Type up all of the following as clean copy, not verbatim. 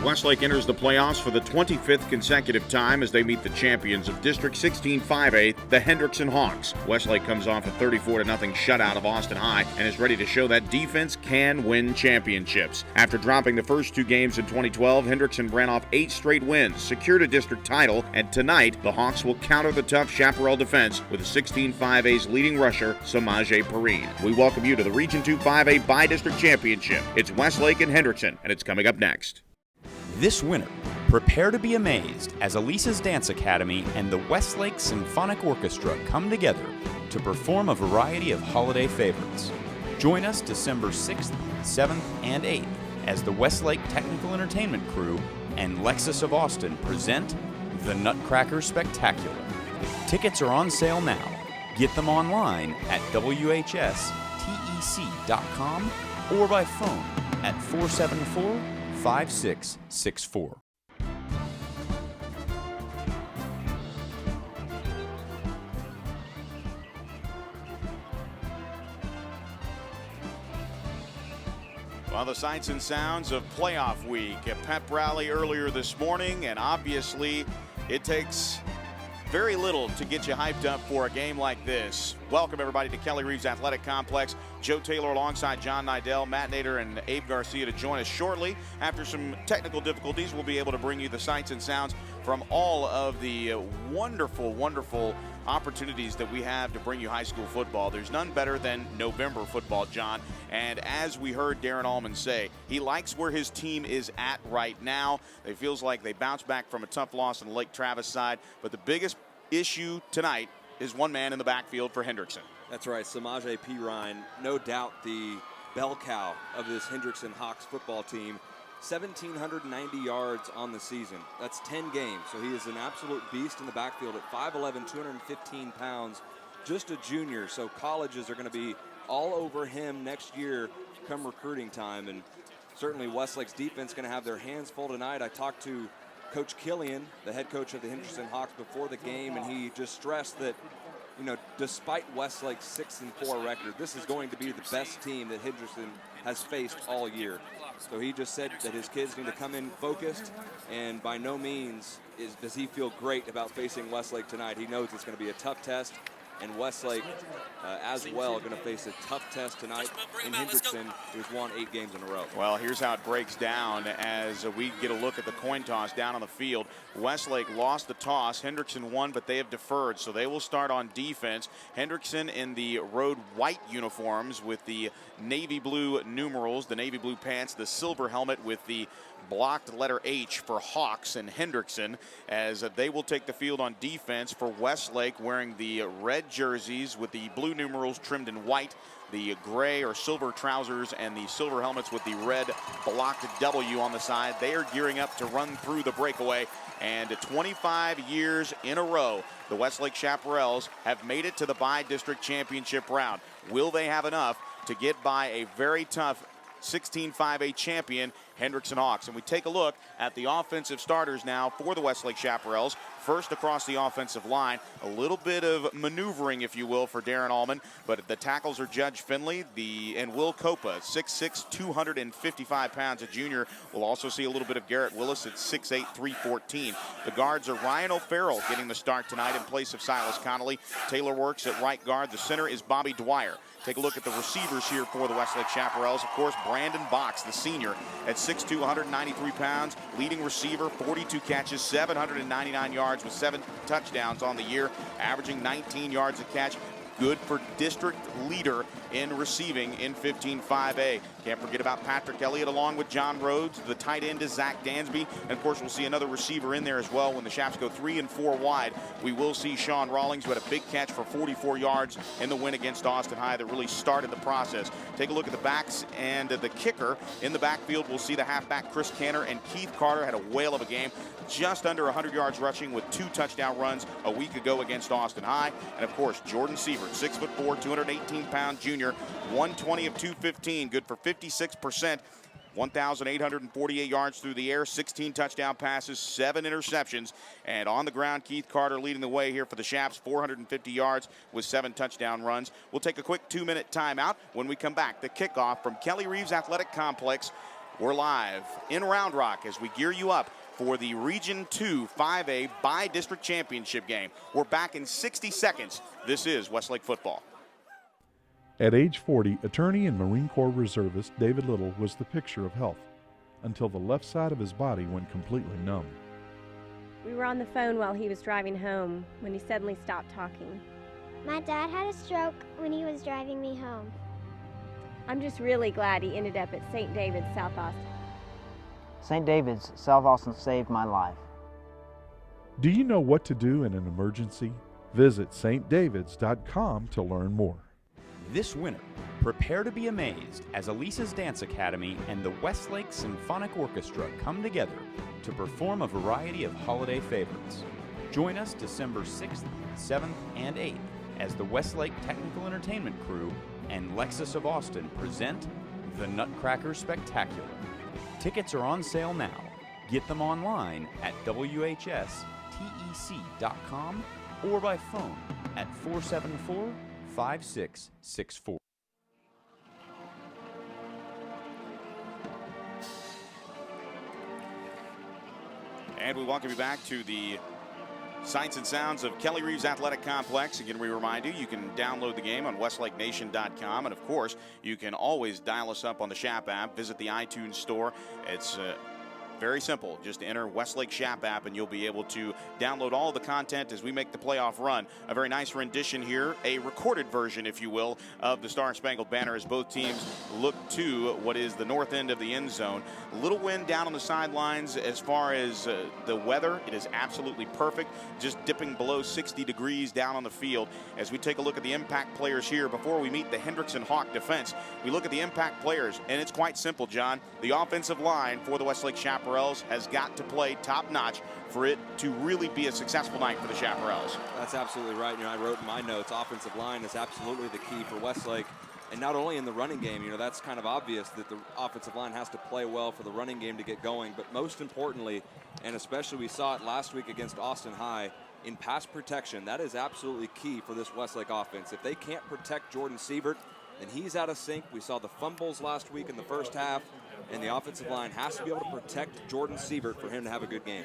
Westlake enters the playoffs for the 25th consecutive time as they meet the champions of District 16 5A, the Hendrickson Hawks. Westlake comes off a 34-0 shutout of Austin High and is ready to show that defense can win championships. After dropping the first two games in 2012, Hendrickson ran off 8 straight wins, secured a district title, and tonight the Hawks will counter the tough Chaparral defense with 16 5A's leading rusher, Samaje Perrine. We welcome you to the Region 2 5A Bi-District Championship. It's Westlake and Hendrickson, and it's coming up next. This winter, prepare to be amazed as Elisa's Dance Academy and the Westlake Symphonic Orchestra come together to perform a variety of holiday favorites. Join us December 6th, 7th, and 8th as the Westlake Technical Entertainment Crew and Lexus of Austin present the Nutcracker Spectacular. Tickets are on sale now. Get them online at whstec.com or by phone at 474-5664. Well, the sights and sounds of playoff week. A pep rally earlier this morning, and obviously it takes very little to get you hyped up for a game like this. Welcome, everybody, to Kelly Reeves Athletic Complex. Joe Taylor alongside John Nidell, Matt Nader, and Abe Garcia to join us shortly. After some technical difficulties, we'll be able to bring you the sights and sounds from all of the wonderful, wonderful opportunities that we have to bring you high school football. There's none better than November football, John. And as we heard Darren Allman say, he likes where his team is at right now. It feels like they bounced back from a tough loss on the Lake Travis side. But the biggest issue tonight is one man in the backfield for Hendrickson. That's right, Samaje Perrine, no doubt the bell cow of this Hendrickson Hawks football team. 1,790 yards on the season. That's 10 games, so he is an absolute beast in the backfield at 5'11", 215 pounds, just a junior, so colleges are going to be all over him next year come recruiting time, and certainly Westlake's defense going to have their hands full tonight. I talked to Coach Killian, the head coach of the Hendrickson Hawks, before the game, and he just stressed that, you know, despite Westlake's 6-4 record, this is going to be the best team that Hendrickson has faced all year. So he just said that his kids need to come in focused, and by no means does he feel great about facing Westlake tonight. He knows it's going to be a tough test, and Westlake as well going to face a tough test tonight in Hendrickson, who's won 8 games in a row. Well, here's how it breaks down as we get a look at the coin toss down on the field. Westlake lost the toss. Hendrickson won, but they have deferred, so they will start on defense. Hendrickson in the road white uniforms with the navy blue numerals, the navy blue pants, the silver helmet with the blocked letter H for Hawks, and Hendrickson as they will take the field on defense for Westlake, wearing the red jerseys with the blue numerals trimmed in white, the gray or silver trousers, and the silver helmets with the red blocked W on the side. They are gearing up to run through the breakaway, and 25 years in a row, the Westlake Chaparrals have made it to the Bi-District Championship round. Will they have enough to get by a very tough 16 5A champion Hendrickson Hawks? And we take a look at the offensive starters now for the Westlake Chaparrals. First across the offensive line, a little bit of maneuvering, if you will, for Darren Allman, but the tackles are Judge Finley and Will Copa, 6'6", 255 pounds, a junior. We'll also see a little bit of Garrett Willis at 6'8", 314. The guards are Ryan O'Farrell getting the start tonight in place of Silas Connolly. Taylor works at right guard. The center is Bobby Dwyer. Take a look at the receivers here for the Westlake Chaparrals. Of course, Brandon Box, the senior, at 6'2", 193 pounds, leading receiver, 42 catches, 799 yards with 7 touchdowns on the year, averaging 19 yards a catch. Good for district leader in receiving in 15-5A. Can't forget about Patrick Elliott along with John Rhodes. The tight end is Zach Dansby. And of course, we'll see another receiver in there as well when the Chaps go 3 and 4 wide. We will see Sean Rawlings, who had a big catch for 44 yards in the win against Austin High that really started the process. Take a look at the backs and the kicker. In the backfield, we'll see the halfback Chris Canner, and Keith Carter had a whale of a game. Just under 100 yards rushing with 2 touchdown runs a week ago against Austin High. And of course, Jordan Sievert, 6'4", 218-pound junior, 120 of 215, good for 56%, 1,848 yards through the air, 16 touchdown passes, 7 interceptions. And on the ground, Keith Carter leading the way here for the Chaps, 450 yards with 7 touchdown runs. We'll take a quick 2-minute timeout. When we come back, the kickoff from Kelly Reeves Athletic Complex. We're live in Round Rock as we gear you up for the Region 2 5A by-district championship game. We're back in 60 seconds. This is Westlake football. At age 40, attorney and Marine Corps reservist David Little was the picture of health until the left side of his body went completely numb. We were on the phone while he was driving home when he suddenly stopped talking. My dad had a stroke when he was driving me home. I'm just really glad he ended up at St. David's, South Austin. St. David's, South Austin saved my life. Do you know what to do in an emergency? Visit stdavids.com to learn more. This winter, prepare to be amazed as Elisa's Dance Academy and the Westlake Symphonic Orchestra come together to perform a variety of holiday favorites. Join us December 6th, 7th, and 8th as the Westlake Technical Entertainment Crew and Lexus of Austin present the Nutcracker Spectacular. Tickets are on sale now. Get them online at WHSTEC.com or by phone at 474-5664. And we welcome you back to the sights and sounds of Kelly Reeves Athletic Complex. Again, we remind you, you can download the game on westlakenation.com. And, of course, you can always dial us up on the Shap app. Visit the iTunes store. It's very simple. Just enter Westlake Shap app and you'll be able to download all of the content as we make the playoff run. A very nice rendition here, a recorded version, if you will, of the Star Spangled Banner as both teams look to what is the north end of the end zone. A little wind down on the sidelines as far as the weather. It is absolutely perfect, just dipping below 60 degrees down on the field. As we take a look at the impact players here before we meet the Hendrickson Hawk defense, we look at the impact players, and it's quite simple, John. The offensive line for the Westlake Chaparrals has got to play top-notch for it to really be a successful night for the Chaparrals. That's absolutely right. You know, I wrote in my notes, offensive line is absolutely the key for Westlake. And not only in the running game, you know, that's kind of obvious that the offensive line has to play well for the running game to get going. But most importantly, and especially we saw it last week against Austin High, in pass protection, that is absolutely key for this Westlake offense. If they can't protect Jordan Sievert, then he's out of sync. We saw the fumbles last week in the first half, and the offensive line has to be able to protect Jordan Sievert for him to have a good game.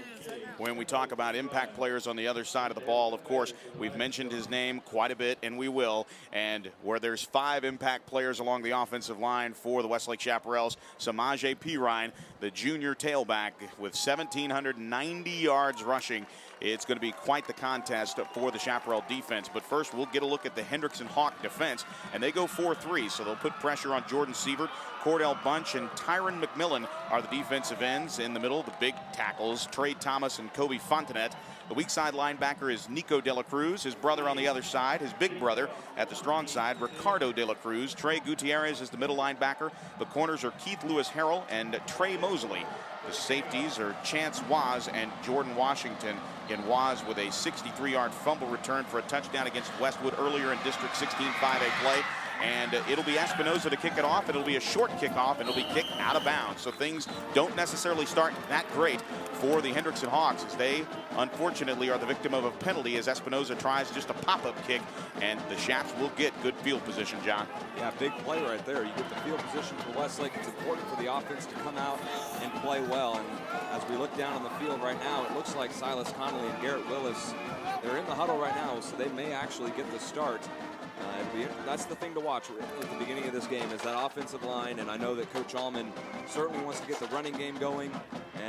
When we talk about impact players on the other side of the ball, of course, we've mentioned his name quite a bit, and we will. And where there's 5 impact players along the offensive line for the Westlake Chaparrals, Samaje Pirine, the junior tailback with 1,790 yards rushing. It's going to be quite the contest for the Chaparral defense. But first, we'll get a look at the Hendrickson Hawk defense, and they go 4-3, so they'll put pressure on Jordan Sievert. Cordell Bunch and Tyron McMillan are the defensive ends. In the middle, the big tackles, Trey Thomas and Kobe Fontanet. The weak side linebacker is Nico De La Cruz. His brother on the other side, his big brother at the strong side, Ricardo De La Cruz. Trey Gutierrez is the middle linebacker. The corners are Keith Lewis Harrell and Trey Mosley. The safeties are Chance Waz and Jordan Washington. Again, Waz with a 63-yard fumble return for a touchdown against Westwood earlier in District 16 5A play. And it'll be Espinoza to kick it off. It'll be a short kickoff, and it'll be kicked out of bounds. So things don't necessarily start that great for the Hendrickson Hawks, as they, unfortunately, are the victim of a penalty as Espinoza tries just a pop-up kick, and the Chaps will get good field position, John. Yeah, big play right there. You get the field position for Westlake. It's important for the offense to come out and play well. And as we look down on the field right now, it looks like Silas Connolly and Garrett Willis, they're in the huddle right now, so they may actually get the start. That's the thing to watch at the beginning of this game is that offensive line, and I know that Coach Allman certainly wants to get the running game going,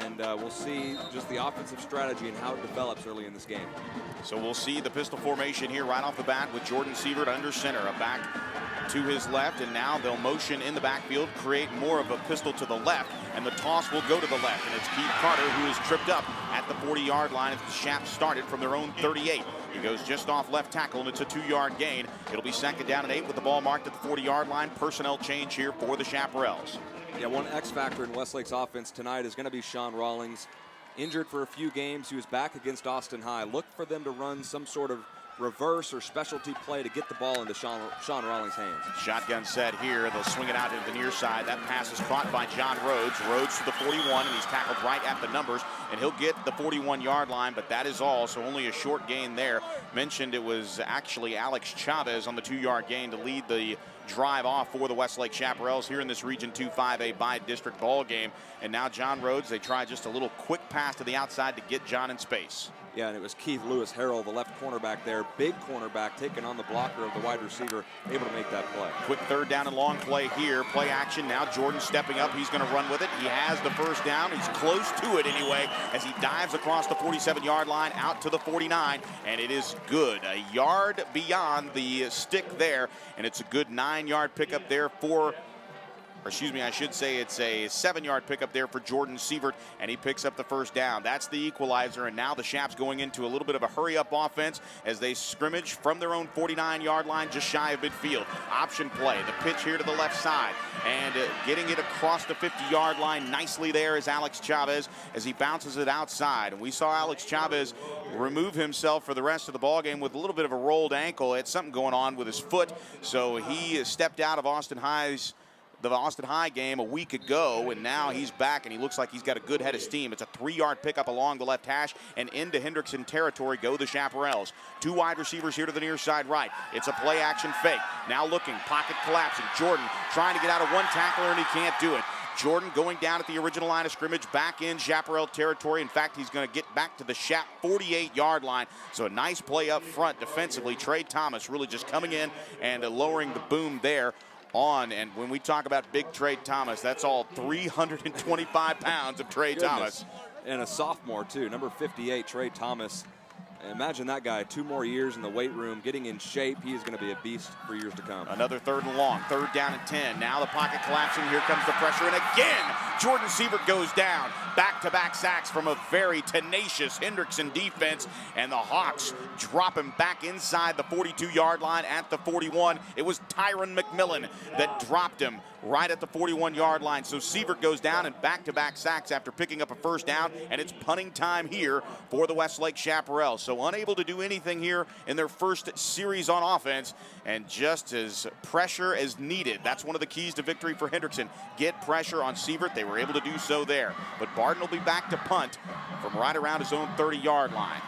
and we'll see just the offensive strategy and how it develops early in this game. So we'll see the pistol formation here right off the bat with Jordan Sievert under center, a back to his left, and now they'll motion in the backfield, create more of a pistol to the left, and the toss will go to the left, and it's Keith Carter who is tripped up at the 40-yard line as the Chaps started from their own 38. He goes just off left tackle, and it's a 2-yard gain. It'll be second down and 8 with the ball marked at the 40-yard line. Personnel change here for the Chaparrals. Yeah, one X factor in Westlake's offense tonight is going to be Sean Rawlings. Injured for a few games. He was back against Austin High. Look for them to run some sort of reverse or specialty play to get the ball into Sean Rawlings' hands. Shotgun set here. They'll swing it out into the near side. That pass is caught by John Rhodes. Rhodes to the 41, and he's tackled right at the numbers, and he'll get the 41-yard line, but that is all, so only a short gain there. Mentioned it was actually Alex Chavez on the 2-yard gain to lead the drive off for the Westlake Chaparrals here in this Region 2 5A by-district ball game. And now John Rhodes, they try just a little quick pass to the outside to get John in space. Yeah, and it was Keith Lewis Harrell, the left cornerback there, big cornerback, taking on the blocker of the wide receiver, able to make that play. Quick third down and long play here. Play action now. Jordan stepping up. He's going to run with it. He has the first down. He's close to it anyway as he dives across the 47-yard line out to the 49, and it is good. A yard beyond the stick there, and it's a good 9-yard pickup there for, or excuse me, I should say it's a 7-yard pickup there for Jordan Sievert, and he picks up the first down. That's the equalizer, and now the Chaps going into a little bit of a hurry-up offense as they scrimmage from their own 49-yard line just shy of midfield. Option play, the pitch here to the left side, and getting it across the 50-yard line nicely there is Alex Chavez as he bounces it outside. And we saw Alex Chavez remove himself for the rest of the ballgame with a little bit of a rolled ankle. He had something going on with his foot, so he stepped out of the Austin High game a week ago, and now he's back, and he looks like he's got a good head of steam. It's a 3-yard pickup along the left hash, and into Hendrickson territory go the Chaparrals. 2 wide receivers here to the near side right. It's a play action fake. Now looking, pocket collapsing. Jordan trying to get out of one tackler, and he can't do it. Jordan going down at the original line of scrimmage, back in Chaparral territory. In fact, he's going to get back to the Chap 48-yard line. So a nice play up front defensively. Trey Thomas really just coming in and lowering the boom there. And when we talk about big Trey Thomas, that's all 325 pounds of Trey Thomas. And a sophomore, too, number 58, Trey Thomas. Imagine that guy, 2 more years in the weight room, getting in shape. He is going to be a beast for years to come. Another 3rd and long, 3rd down and 10. Now the pocket collapsing. Here comes the pressure, and again, Jordan Sievert goes down. Back-to-back sacks from a very tenacious Hendrickson defense, and the Hawks drop him back inside the 42-yard line at the 41. It was Tyron McMillan that dropped him right at the 41-yard line. So Sievert goes down and back-to-back sacks after picking up a first down, and it's punting time here for the Westlake Chaparrals. So unable to do anything here in their first series on offense, and just as pressure as needed. That's one of the keys to victory for Hendrickson. Get pressure on Sievert. They were able to do so there. But Barton will be back to punt from right around his own 30-yard line.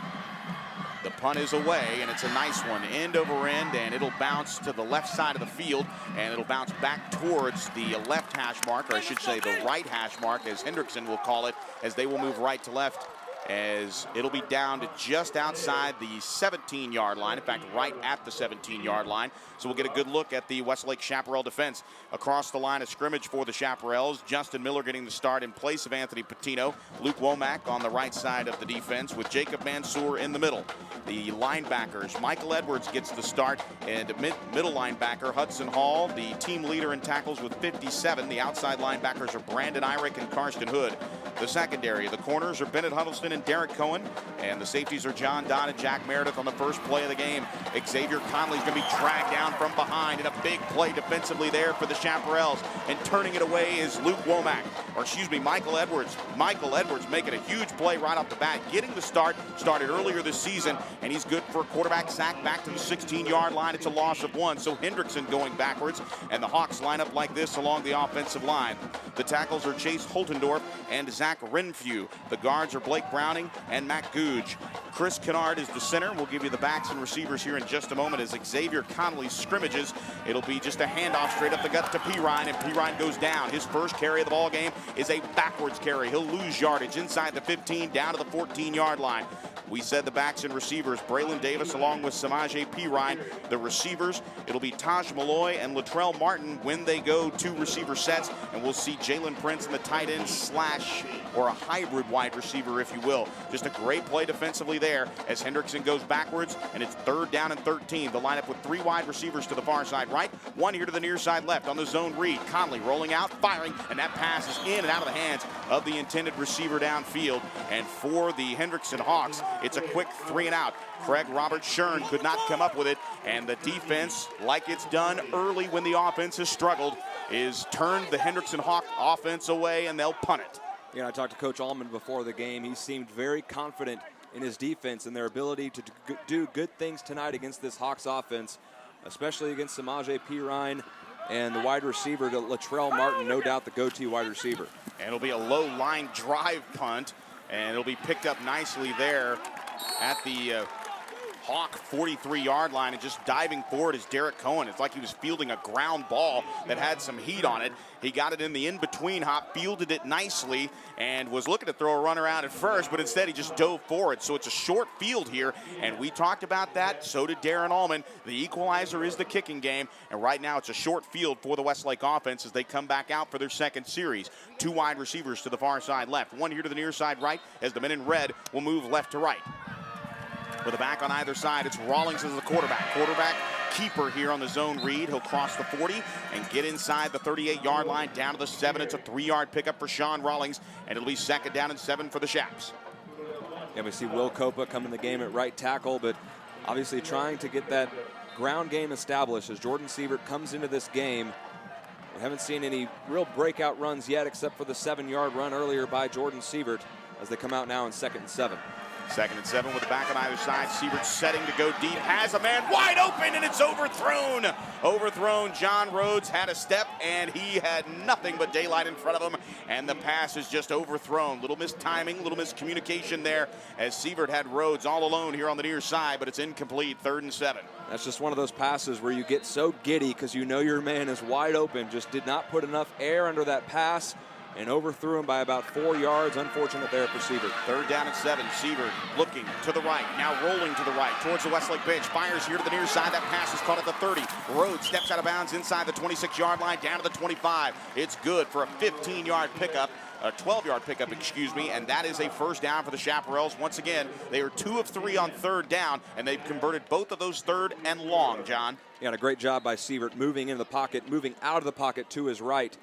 The punt is away, and it's a nice one, end over end, and it'll bounce to the left side of the field, and it'll bounce back towards the left hash mark, or I should say the right hash mark, as Hendrickson will call it, as they will move right to left, as it'll be down to just outside the 17-yard line, in fact, right at the 17-yard line. So we'll get a good look at the Westlake Chaparral defense across the line of scrimmage for the Chaparrals. Justin Miller getting the start in place of Anthony Patino. Luke Womack on the right side of the defense with Jacob Mansour in the middle. The linebackers, Michael Edwards gets the start, and middle linebacker Hudson Hall, the team leader in tackles with 57. The outside linebackers are Brandon Eyrick and Karsten Hood. The secondary, the corners are Bennett Huddleston and Derek Cohen, and the safeties are John Dodd and Jack Meredith on the first play of the game. Xavier Conley's going to be dragged down from behind, and a big play defensively there for the Chaparrals, and turning it away is Luke Womack, or excuse me, Michael Edwards. Michael Edwards making a huge play right off the bat, getting the start, started earlier this season, and he's good for a quarterback sack back to the 16-yard line. It's a loss of 1, so Hendrickson going backwards, and the Hawks line up like this along the offensive line. The tackles are Chase Holtendorf and Zach Renfew. The guards are Blake Browning and Matt Googe. Chris Kennard is the center. We'll give you the backs and receivers here in just a moment as Xavier Connolly scrimmages. It'll be just a handoff straight up the gut to Pirine, and Pirine goes down. His first carry of the ball game is a backwards carry. He'll lose yardage inside the 15 down to the 14-yard line. We said the backs and receivers, Braylon Davis along with Samaje Pirine. The receivers, it'll be Taj Malloy and Latrell Martin when they go 2 receiver sets, and we'll see Jalen Prince in the tight end slash, or a hybrid wide receiver, if you will. Just a great play defensively there as Hendrickson goes backwards, and it's 3rd down and 13. The lineup with 3 wide receivers to the far side right, 1 here to the near side left on the zone read. Conley rolling out, firing, and that pass is in and out of the hands of the intended receiver downfield. And for the Hendrickson Hawks, it's a quick 3 and out. Craig Robert Shern could not come up with it, and the defense, like it's done early when the offense has struggled, is turned the Hendrickson Hawk offense away, and they'll punt it. Yeah, I talked to Coach Allman before the game. He seemed very confident in his defense and their ability to do good things tonight against this Hawks offense, especially against Samaje Pirine and the wide receiver, Latrell Martin, no doubt the go-to wide receiver. And it'll be a low line drive punt, and it'll be picked up nicely there at the Hawk 43-yard line, and just diving forward is Derek Cohen. It's like he was fielding a ground ball that had some heat on it. He got it in the in-between hop, fielded it nicely, and was looking to throw a run around at first, but instead he just dove forward. So it's a short field here, and we talked about that. So did Darren Allman. The equalizer is the kicking game, and right now it's a short field for the Westlake offense as they come back out for their second series. 2 wide receivers to the far side left, 1 here to the near side right, as the men in red will move left to right. With a back on either side, it's Rawlings as the quarterback. Quarterback keeper here on the zone read. He'll cross the 40 and get inside the 38-yard line down to the 7. It's a 3-yard pickup for Sean Rawlings, and it'll be 2nd down and 7 for the Shaps. And we see Will Copa come in the game at right tackle, but obviously trying to get that ground game established as Jordan Sievert comes into this game. We haven't seen any real breakout runs yet except for the 7-yard run earlier by Jordan Sievert as they come out now in 2nd and 7. 2nd and 7 with the back on either side. Sievert setting to go deep, has a man wide open, and it's overthrown. Overthrown. John Rhodes had a step, and he had nothing but daylight in front of him, and the pass is just overthrown. Little mistiming, little miscommunication there as Sievert had Rhodes all alone here on the near side, but it's incomplete. 3rd and 7. That's just one of those passes where you get so giddy because you know your man is wide open. Just did not put enough air under that pass and overthrew him by about 4 yards. Unfortunate there for Sievert. 3rd down and 7. Sievert looking to the right, now rolling to the right towards the Westlake bench. Fires here to the near side. That pass is caught at the 30. Rhodes steps out of bounds inside the 26-yard line down to the 25. It's good for a 15-yard pickup. A 12-yard pickup, excuse me, and that is a 1st down for the Chaparrals. Once again, they are 2 of 3 on 3rd down, and they've converted both of those 3rd and long, John. Yeah, a great job by Sievert moving into the pocket, moving out of the pocket to his right.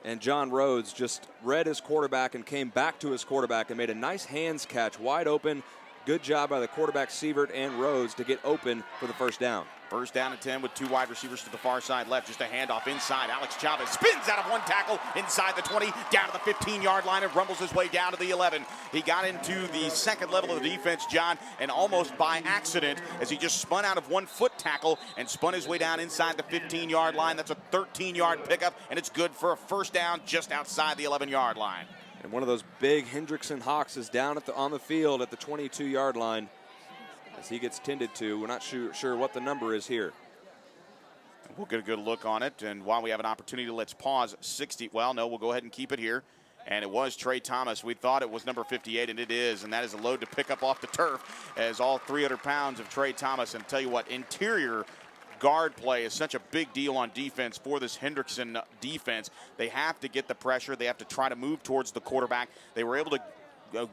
And John Rhodes just read his quarterback and came back to his quarterback and made a nice hands catch, wide open. Good job by the quarterback Sievert and Rhodes to get open for the 1st down. 1st down and 10 with 2 wide receivers to the far side left. Just a handoff inside. Alex Chavez spins out of 1 tackle inside the 20, down to the 15-yard line, and rumbles his way down to the 11. He got into the 2nd level of the defense, John, and almost by accident as he just spun out of 1 foot tackle and spun his way down inside the 15-yard line. That's a 13-yard pickup, and it's good for a 1st down just outside the 11-yard line. And one of those big Hendrickson Hawks is down on the field at the 22-yard line as he gets tended to. We're not sure what the number is here. We'll get a good look on it, and while we have an opportunity, let's pause. 60. Well, no, we'll go ahead and keep it here. And it was Trey Thomas. We thought it was number 58, and it is. And that is a load to pick up off the turf as all 300 pounds of Trey Thomas. And tell you what, interior guard play is such a big deal on defense for this Hendrickson defense. They have to get the pressure. They have to try to move towards the quarterback. They were able to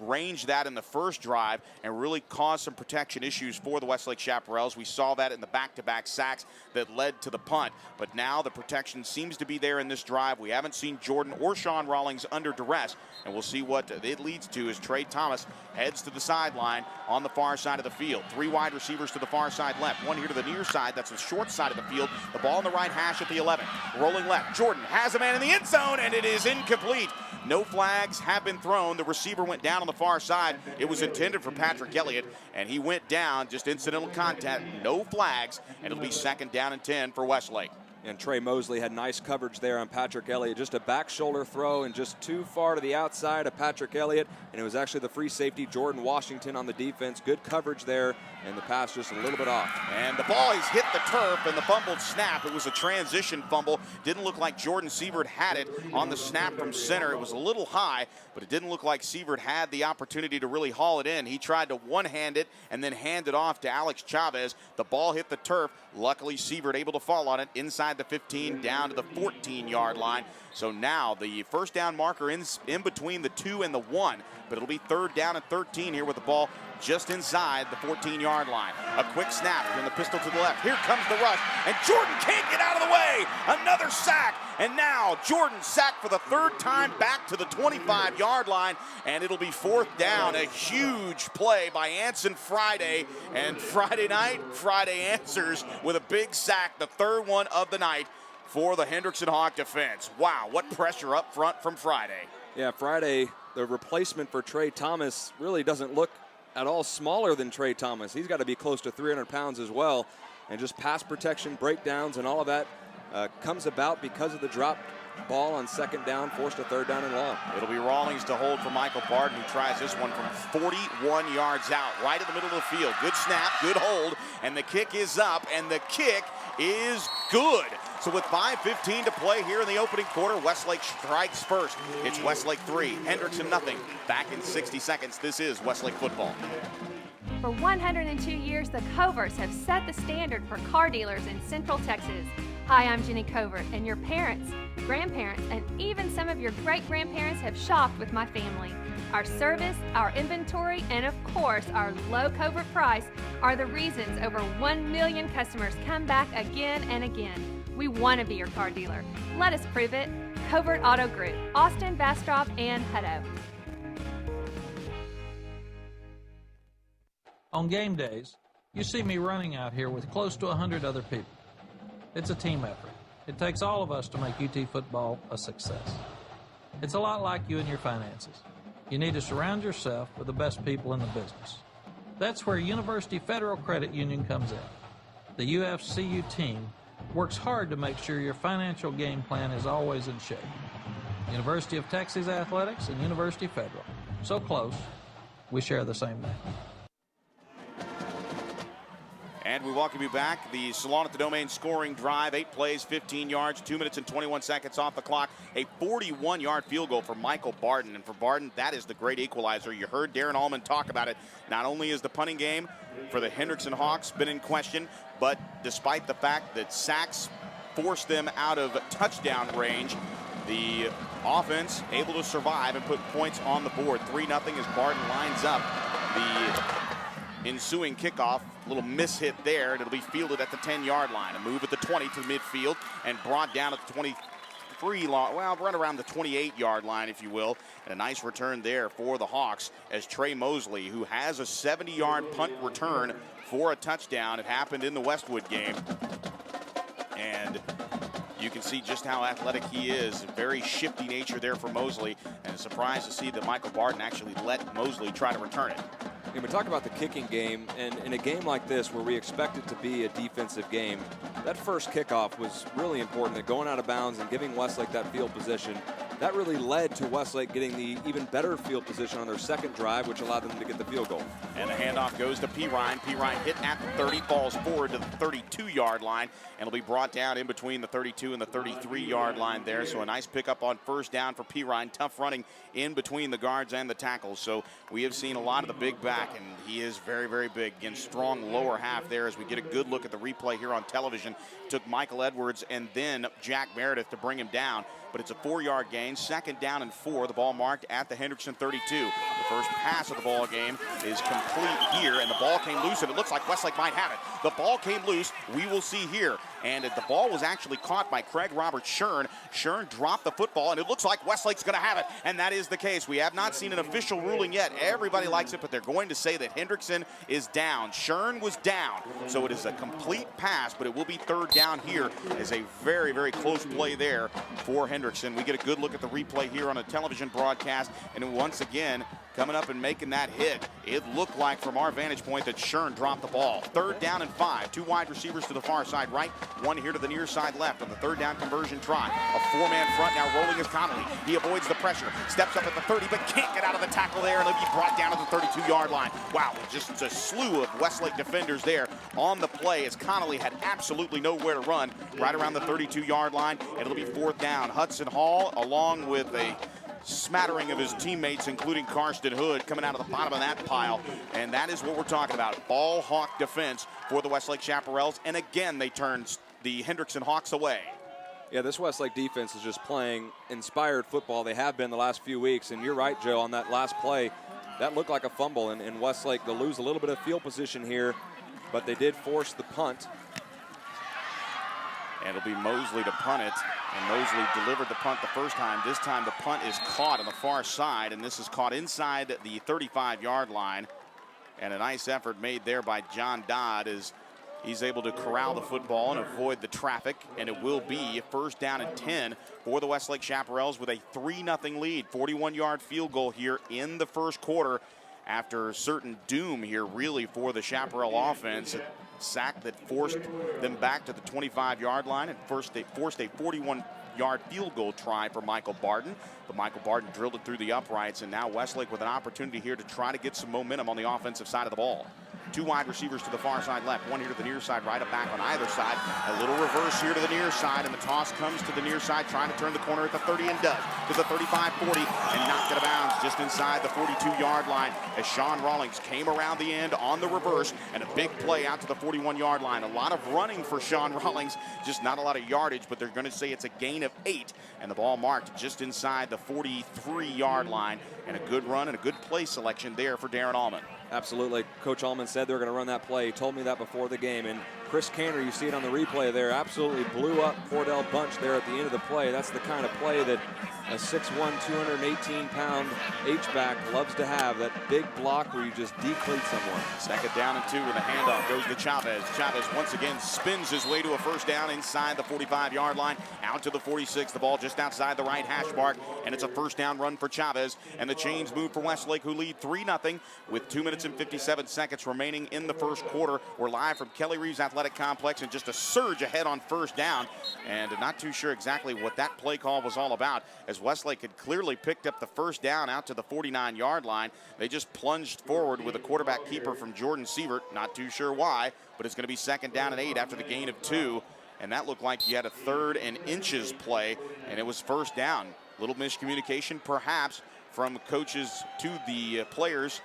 arrange that in the first drive and really cause some protection issues for the Westlake Chaparrals. We saw that in the back-to-back sacks that led to the punt. But now the protection seems to be there in this drive. We haven't seen Jordan or Sean Rawlings under duress, and we'll see what it leads to as Trey Thomas heads to the sideline on the far side of the field. 3 wide receivers to the far side left, 1 here to the near side. That's the short side of the field. The ball in the right hash at the 11. Rolling left. Jordan has a man in the end zone, and it is incomplete. No flags have been thrown. The receiver went down on the far side. It was intended for Patrick Elliott, and he went down, just incidental contact, no flags, and it'll be 2nd down and 10 for Westlake. And Trey Mosley had nice coverage there on Patrick Elliott. Just a back shoulder throw and just too far to the outside of Patrick Elliott. And it was actually the free safety, Jordan Washington, on the defense. Good coverage there, and the pass just a little bit off. And the ball has hit the turf, and the fumbled snap. It was a transition fumble. Didn't look like Jordan Sievert had it on the snap from center. It was a little high, but it didn't look like Sievert had the opportunity to really haul it in. He tried to one-hand it and then hand it off to Alex Chavez. The ball hit the turf. Luckily, Sievert able to fall on it inside the 15 down to the 14-yard line. So now the 1st down marker in between the 2 and the 1, but it'll be 3rd down and 13 here with the ball just inside the 14-yard line. A quick snap from the pistol to the left. Here comes the rush, and Jordan can't get out of the way. Another sack, and now Jordan sacked for the 3rd time back to the 25-yard line, and it'll be 4th down. A huge play by Anson Friday, and Friday night, Friday answers with a big sack, the 3rd one of the night for the Hendrickson Hawk defense. Wow, what pressure up front from Friday. Yeah, Friday, the replacement for Trey Thomas really doesn't look at all smaller than Trey Thomas. He's got to be close to 300 pounds as well. And just pass protection, breakdowns, and all of that comes about because of the drop ball on second down, forced a third down and long. It'll be Rawlings to hold for Michael Barden, who tries this one from 41 yards out, right in the middle of the field. Good snap, good hold, and the kick is up, and the kick is good. So with 5:15 to play here in the opening quarter, Westlake strikes first. It's Westlake 3, Hendrickson nothing. Back in 60 seconds, this is Westlake football. For 102 years, the Coverts have set the standard for car dealers in Central Texas. Hi, I'm Jenny Covert, and your parents, grandparents, and even some of your great-grandparents have shopped with my family. Our service, our inventory, and of course, our low Covert price are the reasons over 1 million customers come back again and again. We want to be your car dealer. Let us prove it. Covert Auto Group, Austin, Bastrop, and Hutto. On game days, you see me running out here with close to 100 other people. It's a team effort. It takes all of us to make UT football a success. It's a lot like you and your finances. You need to surround yourself with the best people in the business. That's where University Federal Credit Union comes in. The UFCU team works hard to make sure your financial game plan is always in shape. University of Texas Athletics and University Federal. So close, we share the same name. And we welcome you back. The Salon at the Domain scoring drive, 8 plays, 15 yards, 2 minutes and 21 seconds off the clock. A 41-yard field goal for Michael Barden. And for Barden, that is the great equalizer. You heard Darren Allman talk about it. Not only is the punting game for the Hendrickson Hawks been in question, but despite the fact that sacks forced them out of touchdown range, the offense able to survive and put points on the board. 3-0 as Barden lines up the ensuing kickoff. A little mishit there, and it'll be fielded at the 10-yard line. A move at the 20 to midfield and brought down at the 23, well, run around the 28-yard line, if you will. And a nice return there for the Hawks as Trey Mosley, who has a 70-yard punt return for a touchdown. It happened in the Westwood game. And you can see just how athletic he is. Very shifty nature there for Mosley. And a surprise to see that Michael Barden actually let Mosley try to return it. And we talk about the kicking game, and in a game like this where we expect it to be a defensive game, that first kickoff was really important. That going out of bounds and giving Westlake that field position, that really led to Westlake getting the even better field position on their second drive, which allowed them to get the field goal. And the handoff goes to P. Ryan. P. Ryan hit at the 30, falls forward to the 32-yard line, and will be brought down in between the 32 and the 33-yard line there. So a nice pickup on first down for P. Ryan. Tough running in between the guards and the tackles. So we have seen a lot of the big back, and he is very, very big. Again, strong lower half there as we get a good look at the replay here on television. Took Michael Edwards and then Jack Meredith to bring him down. But it's a 4-yard gain, 2nd down and 4. The ball marked at the Hendrickson 32. The first pass of the ball game is complete here, and the ball came loose, and it looks like Westlake might have it. The ball came loose. We will see here. And the ball was actually caught by Craig Robert Shern. Shern dropped the football, and it looks like Westlake's going to have it, and that is the case. We have not seen an official ruling yet. Everybody likes it, but they're going to say that Hendrickson is down. Shern was down, so it is a complete pass, but it will be 3rd down here as a very, very close play there for Hendrickson. We get a good look at the replay here on a television broadcast, and once again, coming up and making that hit, it looked like from our vantage point that Shern dropped the ball. 3rd down and 5. 2 wide receivers to the far side right, 1 here to the near side left on the 3rd down conversion try. A 4-man front now rolling is Connolly. He avoids the pressure, steps up at the 30, but can't get out of the tackle there, and he'll be brought down to the 32-yard line. Wow, just a slew of Westlake defenders there on the play as Connolly had absolutely nowhere to run right around the 32-yard line, and it'll be 4th down. Hudson Hall, along with a smattering of his teammates, including Karsten Hood, coming out of the bottom of that pile. And that is what we're talking about. Ball hawk defense for the Westlake Chaparrals. And again, they turn the Hendrickson Hawks away. Yeah, this Westlake defense is just playing inspired football. They have been the last few weeks. And you're right, Joe, on that last play, that looked like a fumble. And Westlake, they'll lose a little bit of field position here, but they did force the punt. And it'll be Mosley to punt it. And Mosley delivered the punt the first time. This time the punt is caught on the far side, and this is caught inside the 35-yard line. And a nice effort made there by John Dodd as he's able to corral the football and avoid the traffic. And it will be 1st down and 10 for the Westlake Chaparrals with a 3-0 lead. 41-yard field goal here in the first quarter after certain doom here really for the Chaparral offense. Sack that forced them back to the 25-yard line and first they forced a 41 45-yard field goal try for Michael Barden. But Michael Barden drilled it through the uprights, and now Westlake with an opportunity here to try to get some momentum on the offensive side of the ball. Two wide receivers to the far side left, one here to the near side right, a back on either side. A little reverse here to the near side, and the toss comes to the near side, trying to turn the corner at the 30 and does. To the 35-40 and knocked it out of bounds just inside the 42-yard line as Sean Rawlings came around the end on the reverse, and a big play out to the 41-yard line. A lot of running for Sean Rawlings, just not a lot of yardage, but they're going to say it's a gain of 8, and the ball marked just inside the 43-yard line, and a good run and a good play selection there for Darren Allman. Absolutely. Coach Allman said they're going to run that play. He told me that before the game. And Chris Canner, you see it on the replay there, absolutely blew up Cordell Bunch there at the end of the play. That's the kind of play that a 6'1", 218-pound H-back loves to have, that big block where you just deplete someone. Second down and 2, and the handoff goes to Chavez. Chavez once again spins his way to a first down inside the 45-yard line, out to the 46. The ball just outside the right hash mark, and it's a first down run for Chavez. And the chains move for Westlake, who lead 3-0 with 2 minutes and 57 seconds remaining in the first quarter. We're live from Kelly Reeves Athletic Complex, and just a surge ahead on first down, and not too sure exactly what that play call was all about, as Westlake had clearly picked up the first down out to the 49-yard line. They just plunged forward with a quarterback keeper from Jordan Sievert. Not too sure why, but it's going to be second down and 8 after the gain of 2. And that looked like you had a 3rd and inches play, and it was first down. Little miscommunication perhaps from coaches to the players,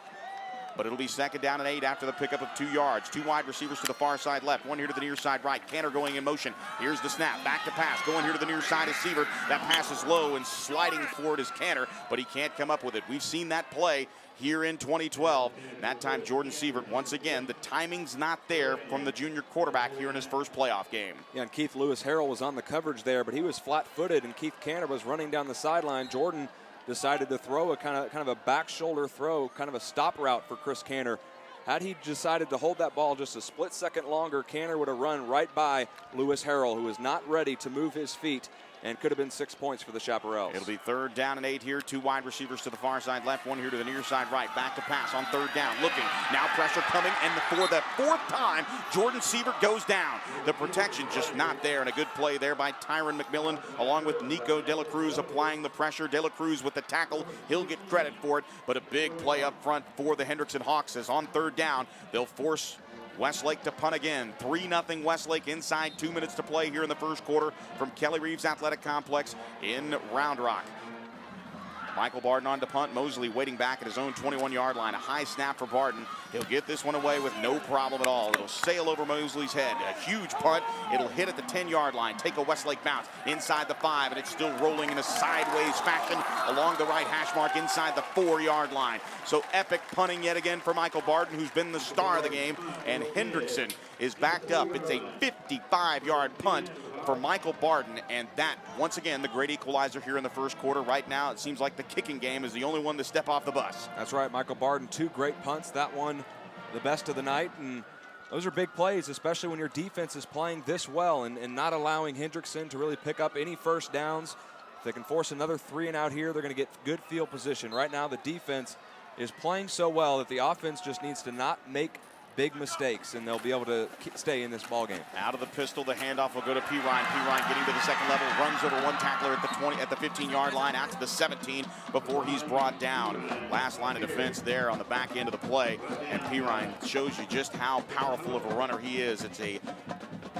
but it'll be second down and 8 after the pickup of 2 yards. 2 wide receivers to the far side left, one here to the near side right. Canner going in motion. Here's the snap, back to pass. Going here to the near side is Sievert. That pass is low, and sliding forward is Canner, but he can't come up with it. We've seen that play here in 2012. That time Jordan Sievert, once again, the timing's not there from the junior quarterback here in his first playoff game. Yeah, and Keith Lewis Harrell was on the coverage there, but he was flat-footed, and Keith Canner was running down the sideline. Jordan decided to throw a kind of a back shoulder throw, kind of a stop route for Chris Canner. Had he decided to hold that ball just a split second longer, Canner would have run right by Lewis Harrell, who was not ready to move his feet, and could have been 6 points for the Chaparrals. It'll be third down and 8 here. 2 wide receivers to the far side left, one here to the near side right. Back to pass on third down. Looking, now pressure coming, and for the 4th time, Jordan Sievert goes down. The protection just not there, and a good play there by Tyron McMillan, along with Nico De La Cruz applying the pressure. De La Cruz with the tackle. He'll get credit for it, but a big play up front for the Hendrickson Hawks, as on third down, they'll force Westlake to punt again. 3-0 Westlake inside 2 minutes to play here in the first quarter from Kelly Reeves Athletic Complex in Round Rock. Michael Barden on to punt. Mosley waiting back at his own 21-yard line. A high snap for Barden. He'll get this one away with no problem at all. It'll sail over Mosley's head. A huge punt. It'll hit at the 10-yard line. Take a Westlake bounce inside the 5, and it's still rolling in a sideways fashion along the right hash mark inside the 4-yard line. So epic punting yet again for Michael Barden, who's been the star of the game, and Hendrickson is backed up. It's a 55-yard punt for Michael Barden, and that, once again, the great equalizer here in the first quarter. Right now, it seems like the kicking game is the only one to step off the bus. That's right, Michael Barden, 2 great punts. That one, the best of the night, and those are big plays, especially when your defense is playing this well and not allowing Hendrickson to really pick up any first downs. If they can force another 3 and out here, they're going to get good field position. Right now, the defense is playing so well that the offense just needs to not make big mistakes, and they'll be able to stay in this ball game. Out of the pistol, the handoff will go to P. Ryan. P. Ryan getting to the second level, runs over one tackler at the 20, at the 15-yard line, out to the 17 before he's brought down. Last line of defense there on the back end of the play, and P. Ryan shows you just how powerful of a runner he is. It's a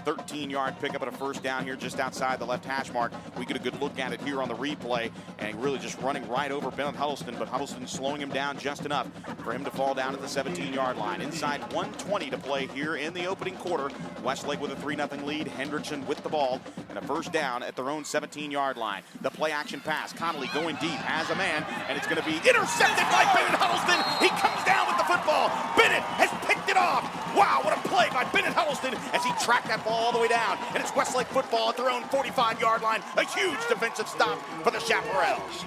13-yard pickup at a first down here just outside the left hash mark. We get a good look at it here on the replay, and really just running right over Bennett Huddleston, but Huddleston slowing him down just enough for him to fall down at the 17-yard line. Inside 1:20 to play here in the opening quarter. Westlake with a 3-0 lead. Hendrickson with the ball and a first down at their own 17-yard line. The play action pass. Connolly going deep, has a man, and it's going to be intercepted by Bennett Huddleston. He comes down with the football. Bennett has picked it off. Wow, what a play by Bennett Huddleston as he tracked that ball all the way down. And it's Westlake football at their own 45-yard line. A huge defensive stop for the Chaparrals.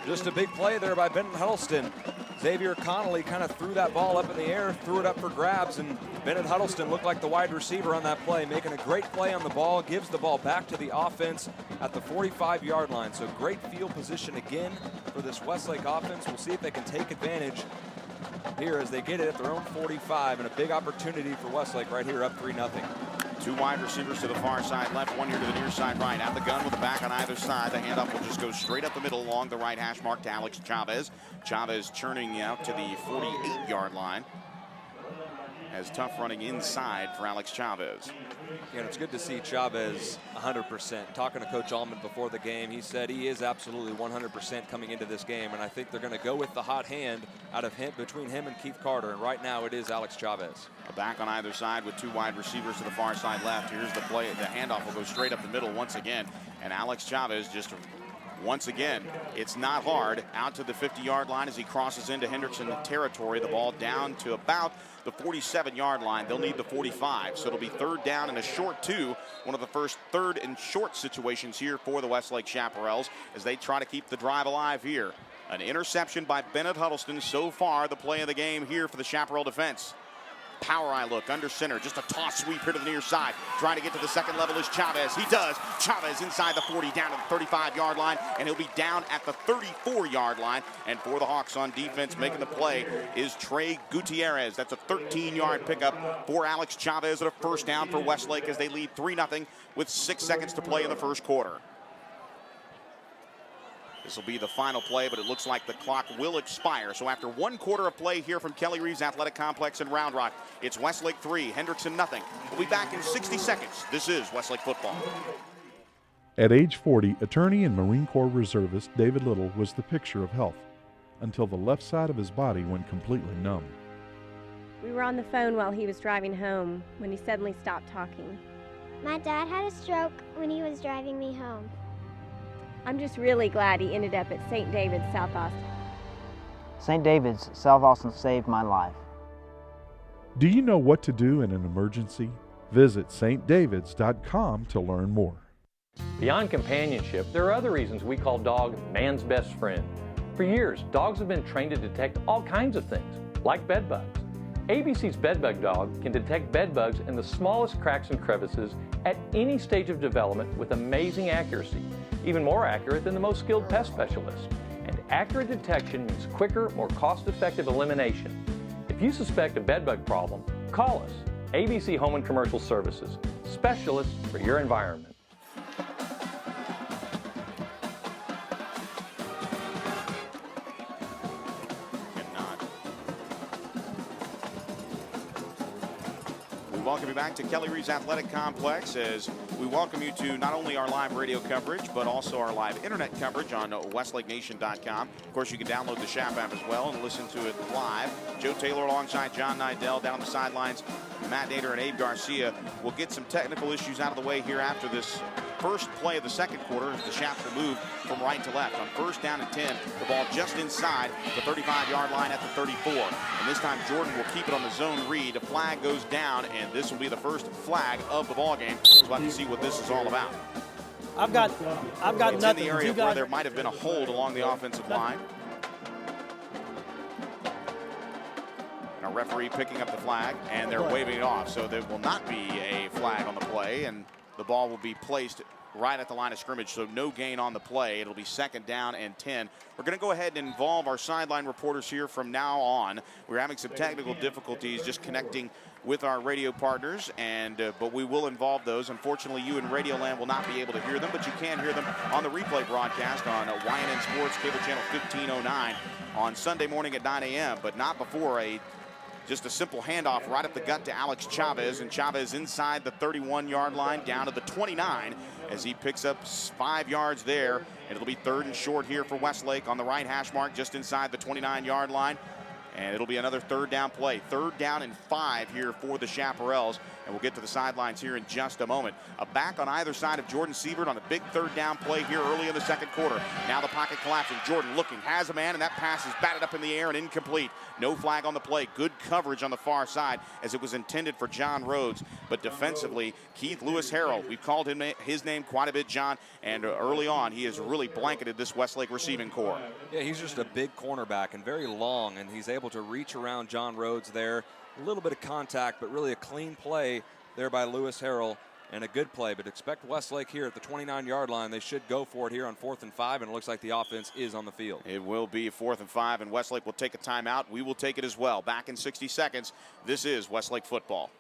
Just a big play there by Bennett Huddleston. Xavier Connolly kind of threw that ball up in the air, threw it up for grabs, and Bennett Huddleston looked like the wide receiver on that play, making a great play on the ball, gives the ball back to the offense at the 45-yard line. So great field position again for this Westlake offense. We'll see if they can take advantage here as they get it at their own 45, and a big opportunity for Westlake right here up 3-0. Two wide receivers to the far side left, one here to the near side right. At the gun with the back on either side. The handoff will just go straight up the middle along the right hash mark to Alex Chavez. Chavez churning out to the 48-yard line. Has tough running inside for Alex Chavez. Yeah, and it's good to see Chavez 100%. Talking to Coach Allman before the game, he said he is absolutely 100% coming into this game, and I think they're going to go with the hot hand out of him, between him and Keith Carter, and right now it is Alex Chavez. A back on either side with two wide receivers to the far side left. Here's the play. The handoff will go straight up the middle once again, and Alex Chavez just once again, it's not hard, out to the 50-yard line as he crosses into Hendrickson territory. The ball down to about the 47-yard line. They'll need the 45, so it'll be third down and a short two. One of the first third and short situations here for the Westlake Chaparrals as they try to keep the drive alive here. An interception by Bennett Huddleston. So far, the play of the game here for the Chaparral defense. Power eye look under center, just a toss sweep here to the near side. Trying to get to the second level is Chavez. He does. Chavez inside the 40, down to the 35-yard line, and he'll be down at the 34-yard line. And for the Hawks on defense, making the play is Trey Gutierrez. That's a 13-yard pickup for Alex Chavez, and a first down for Westlake as they lead 3-0 with 6 seconds to play in the first quarter. This will be the final play, but it looks like the clock will expire. So after 1 quarter of play here from Kelly Reeves Athletic Complex in Round Rock, it's Westlake 3, Hendrickson nothing. We'll be back in 60 seconds. This is Westlake football. At age 40, attorney and Marine Corps reservist David Little was the picture of health until the left side of his body went completely numb. We were on the phone while he was driving home when he suddenly stopped talking. My dad had a stroke when he was driving me home. I'm just really glad he ended up at St. David's, South Austin. St. David's, South Austin saved my life. Do you know what to do in an emergency? Visit stdavids.com to learn more. Beyond companionship, there are other reasons we call dog man's best friend. For years, dogs have been trained to detect all kinds of things, like bed bugs. ABC's bedbug dog can detect bed bugs in the smallest cracks and crevices at any stage of development with amazing accuracy, even more accurate than the most skilled pest specialists. And accurate detection means quicker, more cost-effective elimination. If you suspect a bedbug problem, call us. ABC Home and Commercial Services, specialists for your environment. Welcome you back to Kelly Reeves Athletic Complex as we welcome you to not only our live radio coverage, but also our live internet coverage on westlakenation.com. Of course, you can download the Shap app as well and listen to it live. Joe Taylor alongside John Nidell down the sidelines. Matt Nader and Abe Garcia will get some technical issues out of the way here after this first play of the second quarter as the Shaps will move from right to left. On first down and 10, the ball just inside the 35-yard line at the 34. And this time Jordan will keep it on the zone read. A flag goes down, and this will be the first flag of the ball game. So we'll have to see what this is all about. I've got it's nothing. In the area where there might have been a hold along the offensive line. And a referee picking up the flag, and they're waving it off. So there will not be a flag on the play, and the ball will be placed right at the line of scrimmage, so no gain on the play. It'll be second down and 10. We're going to go ahead and involve our sideline reporters here from now on. We're having some technical difficulties just connecting with our radio partners, but we will involve those. Unfortunately, you in Radio Land will not be able to hear them, but you can hear them on the replay broadcast on YNN Sports Cable Channel 1509 on Sunday morning at 9 a.m., but not before just a simple handoff right up the gut to Alex Chavez, and Chavez inside the 31-yard line down to the 29 as he picks up 5 yards there. And it'll be third and short here for Westlake on the right hash mark just inside the 29-yard line. And it'll be another third down play. Third down and 5 here for the Chaparrals. And we'll get to the sidelines here in just a moment. A back on either side of Jordan Siebert on a big third down play here early in the second quarter. Now the pocket collapsing. Jordan looking, has a man, and that pass is batted up in the air and incomplete. No flag on the play. Good coverage on the far side as it was intended for John Rhodes. But defensively, Keith Lewis Harrell, we've called his name quite a bit, John, and early on he has really blanketed this Westlake receiving corps. Yeah, he's just a big cornerback and very long, and he's able to reach around John Rhodes there. A little bit of contact, but really a clean play there by Lewis Harrell, and a good play. But expect Westlake here at the 29-yard line. They should go for it here on 4th and 5, and it looks like the offense is on the field. It will be 4th and 5, and Westlake will take a timeout. We will take it as well. Back in 60 seconds. This is Westlake football.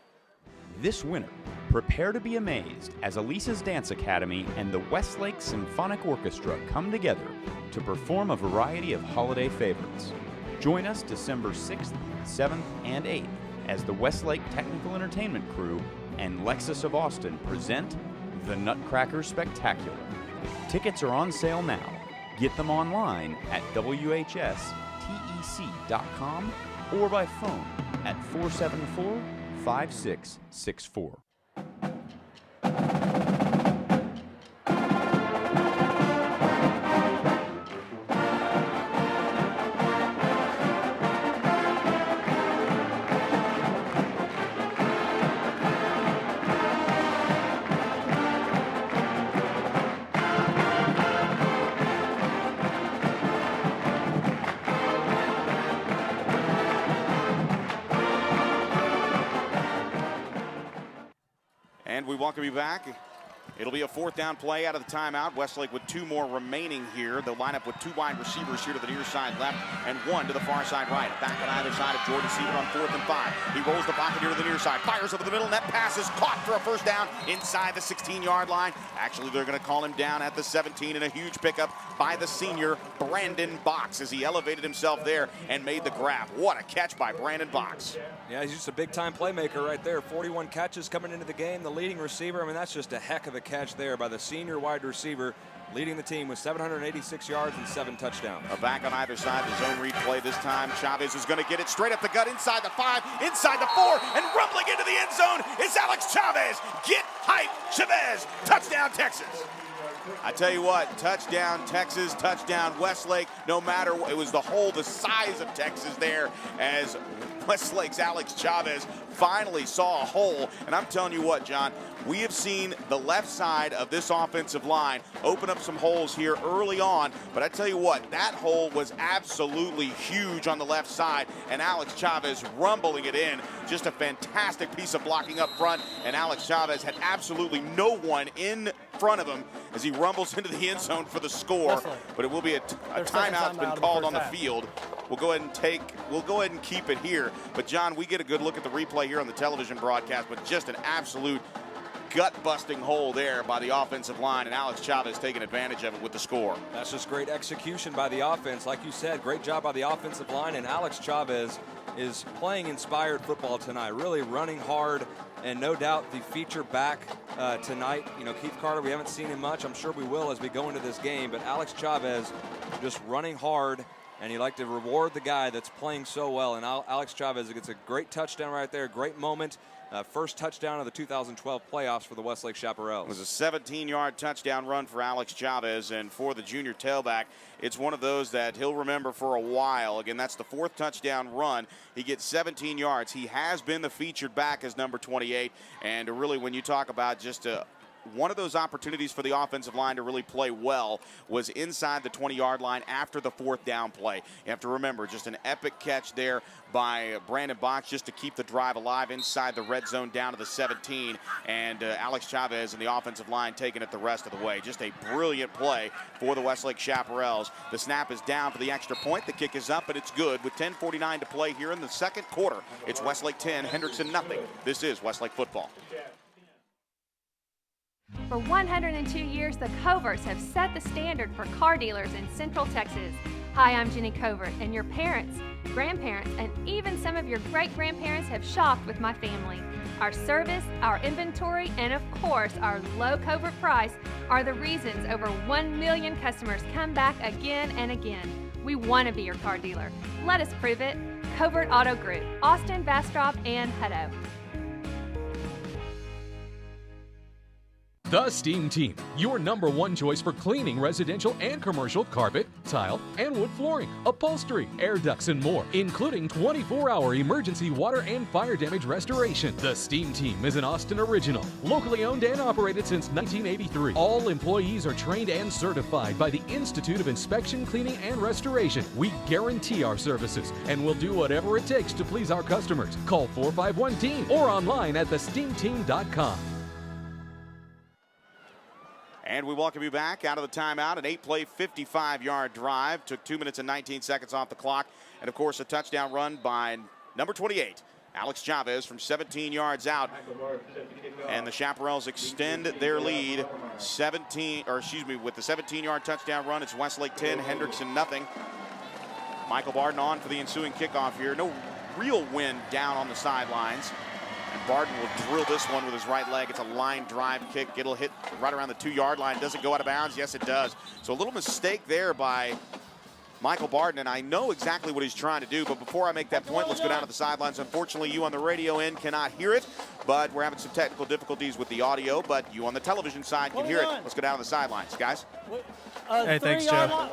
This winter, Prepare to be amazed as Elisa's Dance Academy and the Westlake Symphonic Orchestra come together to perform a variety of holiday favorites. Join us December 6th, 7th, and 8th as the Westlake Technical Entertainment Crew and Lexus of Austin present the Nutcracker Spectacular. Tickets are on sale now. Get them online at WHSTEC.com or by phone at 474-5664. And we welcome you back. It'll be a fourth down play out of the timeout. Westlake with 2 more remaining here. They'll line up with 2 wide receivers here to the near side left and 1 to the far side right. Back on either side of Jordan Seaver on 4th and 5. He rolls the pocket here to the near side. Fires over the middle. Net pass is caught for a first down inside the 16-yard line. Actually, they're going to call him down at the 17 in a huge pickup by the senior Brandon Box as he elevated himself there and made the grab. What a catch by Brandon Box. Yeah, he's just a big-time playmaker right there. 41 catches coming into the game. The leading receiver, I mean, that's just a heck of a catch there by the senior wide receiver, leading the team with 786 yards and 7 touchdowns. A back on either side, the zone read play this time. Chavez is going to get it straight up the gut, inside the 5, inside the 4, and rumbling into the end zone is Alex Chavez. Get hype, Chavez. Touchdown, Texas. I tell you what, touchdown Texas, touchdown Westlake. No matter what, it was the size of Texas there as Westlake's Alex Chavez finally saw a hole. And I'm telling you what, John, we have seen the left side of this offensive line open up some holes here early on. But I tell you what, that hole was absolutely huge on the left side. And Alex Chavez rumbling it in. Just a fantastic piece of blocking up front. And Alex Chavez had absolutely no one in front of him as he rumbles into the end zone for the score. But it will be a timeout's been called on the field. We'll go ahead and keep it here. But John, we get a good look at the replay here on the television broadcast, but just an absolute gut-busting hole there by the offensive line, and Alex Chavez taking advantage of it with the score. That's just great execution by the offense. Like you said, great job by the offensive line, and Alex Chavez is playing inspired football tonight, really running hard, and no doubt the feature back tonight. You know, Keith Carter, we haven't seen him much. I'm sure we will as we go into this game, but Alex Chavez just running hard, and you like to reward the guy that's playing so well. And Alex Chavez gets a great touchdown right there, great moment. First touchdown of the 2012 playoffs for the Westlake Chaparrals. It was a 17-yard touchdown run for Alex Chavez, and for the junior tailback, it's one of those that he'll remember for a while. Again, that's the 4th touchdown run. He gets 17 yards. He has been the featured back as number 28, and really when you talk about just one of those opportunities for the offensive line to really play well was inside the 20-yard line after the 4th down play. You have to remember, just an epic catch there by Brandon Box just to keep the drive alive inside the red zone down to the 17, and Alex Chavez and the offensive line taking it the rest of the way. Just a brilliant play for the Westlake Chaparrals. The snap is down for the extra point. The kick is up, and it's good with 10:49 to play here in the second quarter. It's Westlake 10, Hendrickson nothing. This is Westlake football. For 102 years, the Coverts have set the standard for car dealers in Central Texas. Hi, I'm Jenny Covert, and your parents, grandparents, and even some of your great-grandparents have shopped with my family. Our service, our inventory, and of course, our low Covert price are the reasons over 1 million customers come back again and again. We want to be your car dealer. Let us prove it. Covert Auto Group, Austin, Bastrop, and Hutto. The Steam Team, your #1 choice for cleaning residential and commercial carpet, tile, and wood flooring, upholstery, air ducts, and more, including 24-hour emergency water and fire damage restoration. The Steam Team is an Austin original, locally owned and operated since 1983. All employees are trained and certified by the Institute of Inspection, Cleaning, and Restoration. We guarantee our services and will do whatever it takes to please our customers. Call 451-TEAM or online at thesteamteam.com. And we welcome you back out of the timeout. An 8-play, 55-yard drive. Took 2 minutes and 19 seconds off the clock. And, of course, a touchdown run by number 28, Alex Chavez from 17 yards out. And the Chaparrals extend their lead with the 17-yard touchdown run. It's Westlake 10, Hendrickson nothing. Michael Barden on for the ensuing kickoff here. No real wind down on the sidelines. And Barden will drill this one with his right leg. It's a line drive kick. It'll hit right around the 2-yard line. Does it go out of bounds? Yes, it does. So a little mistake there by Michael Barden, and I know exactly what he's trying to do, but before I make that point, let's go down to the sidelines. Unfortunately, you on the radio end cannot hear it, but we're having some technical difficulties with the audio, but you on the television side can hear it. Let's go down to the sidelines, guys. Hey, thanks, Joe.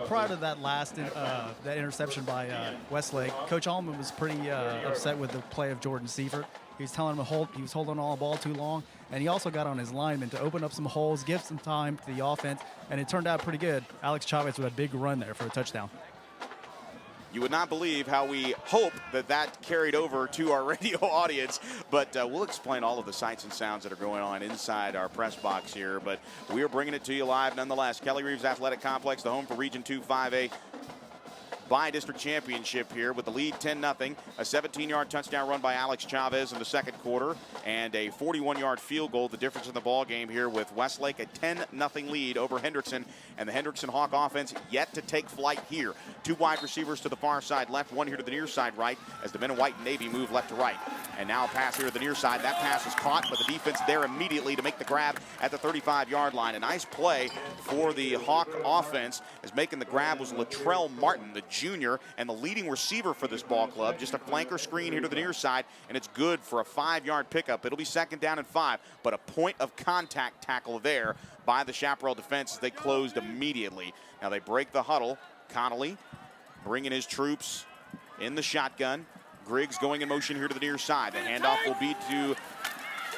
Prior to that last that interception by Westlake, Coach Allman was pretty upset with the play of Jordan Seifert. He was telling him he was holding on the ball too long, and he also got on his lineman to open up some holes, give some time to the offense, and it turned out pretty good. Alex Chavez with a big run there for a touchdown. You would not believe how we hope that carried over to our radio audience, but we'll explain all of the sights and sounds that are going on inside our press box here, but we are bringing it to you live nonetheless. Kelly Reeves Athletic Complex, the home for Region 2 5A by-district championship here with the lead 10-0. A 17-yard touchdown run by Alex Chavez in the second quarter and a 41-yard field goal. The difference in the ball game here with Westlake, a 10-0 lead over Hendrickson, and the Hendrickson Hawk offense yet to take flight here. Two wide receivers to the far side left, one here to the near side right as the men in white and navy move left to right. And now a pass here to the near side. That pass is caught, but the defense there immediately to make the grab at the 35-yard line. A nice play for the Hawk offense as making the grab was Latrell Martin, the junior and the leading receiver for this ball club. Just a flanker screen here to the near side, and it's good for a 5-yard pickup. It'll be 2nd down and 5, but a point of contact tackle there by the Chaparral defense as they closed immediately. Now they break the huddle. Connolly bringing his troops in the shotgun. Griggs going in motion here to the near side. The handoff will be to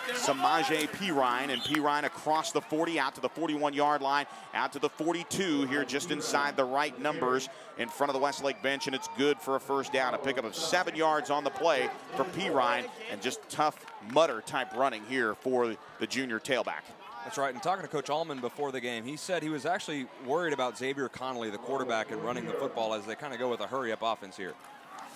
Samaje Pirine, and Pirine across the 40 out to the 41-yard line, out to the 42 here just inside the right numbers in front of the Westlake bench, and it's good for a 1st down. A pickup of 7 yards on the play for Pirine, and just tough mutter type running here for the junior tailback. That's right, and talking to Coach Allman before the game, he said he was actually worried about Xavier Connolly, the quarterback, and running the football as they kind of go with a hurry-up offense here.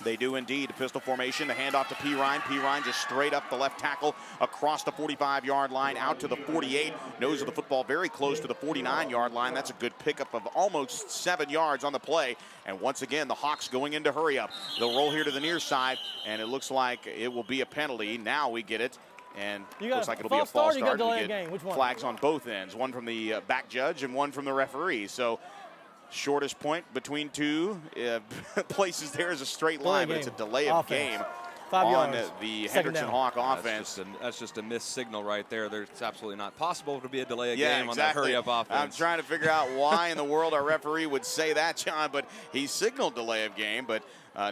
They do indeed. Pistol formation, the handoff to Pirine. Pirine just straight up the left tackle across the 45-yard line out to the 48. Nose of the football very close to the 49-yard line. That's a good pickup of almost 7 yards on the play. And once again, the Hawks going into hurry up. They'll roll here to the near side, and it looks like it will be a penalty. Now we get it. And looks like it'll be a false start. We get flags on both ends, one from the back judge and one from the referee. So shortest point between two places there is a straight line, but it's a delay of game on the Hendrickson Hawk offense. That's just a missed signal right there. It's absolutely not possible to be a delay of game on that hurry-up offense. I'm trying to figure out why in the world our referee would say that, John, but he signaled delay of game, but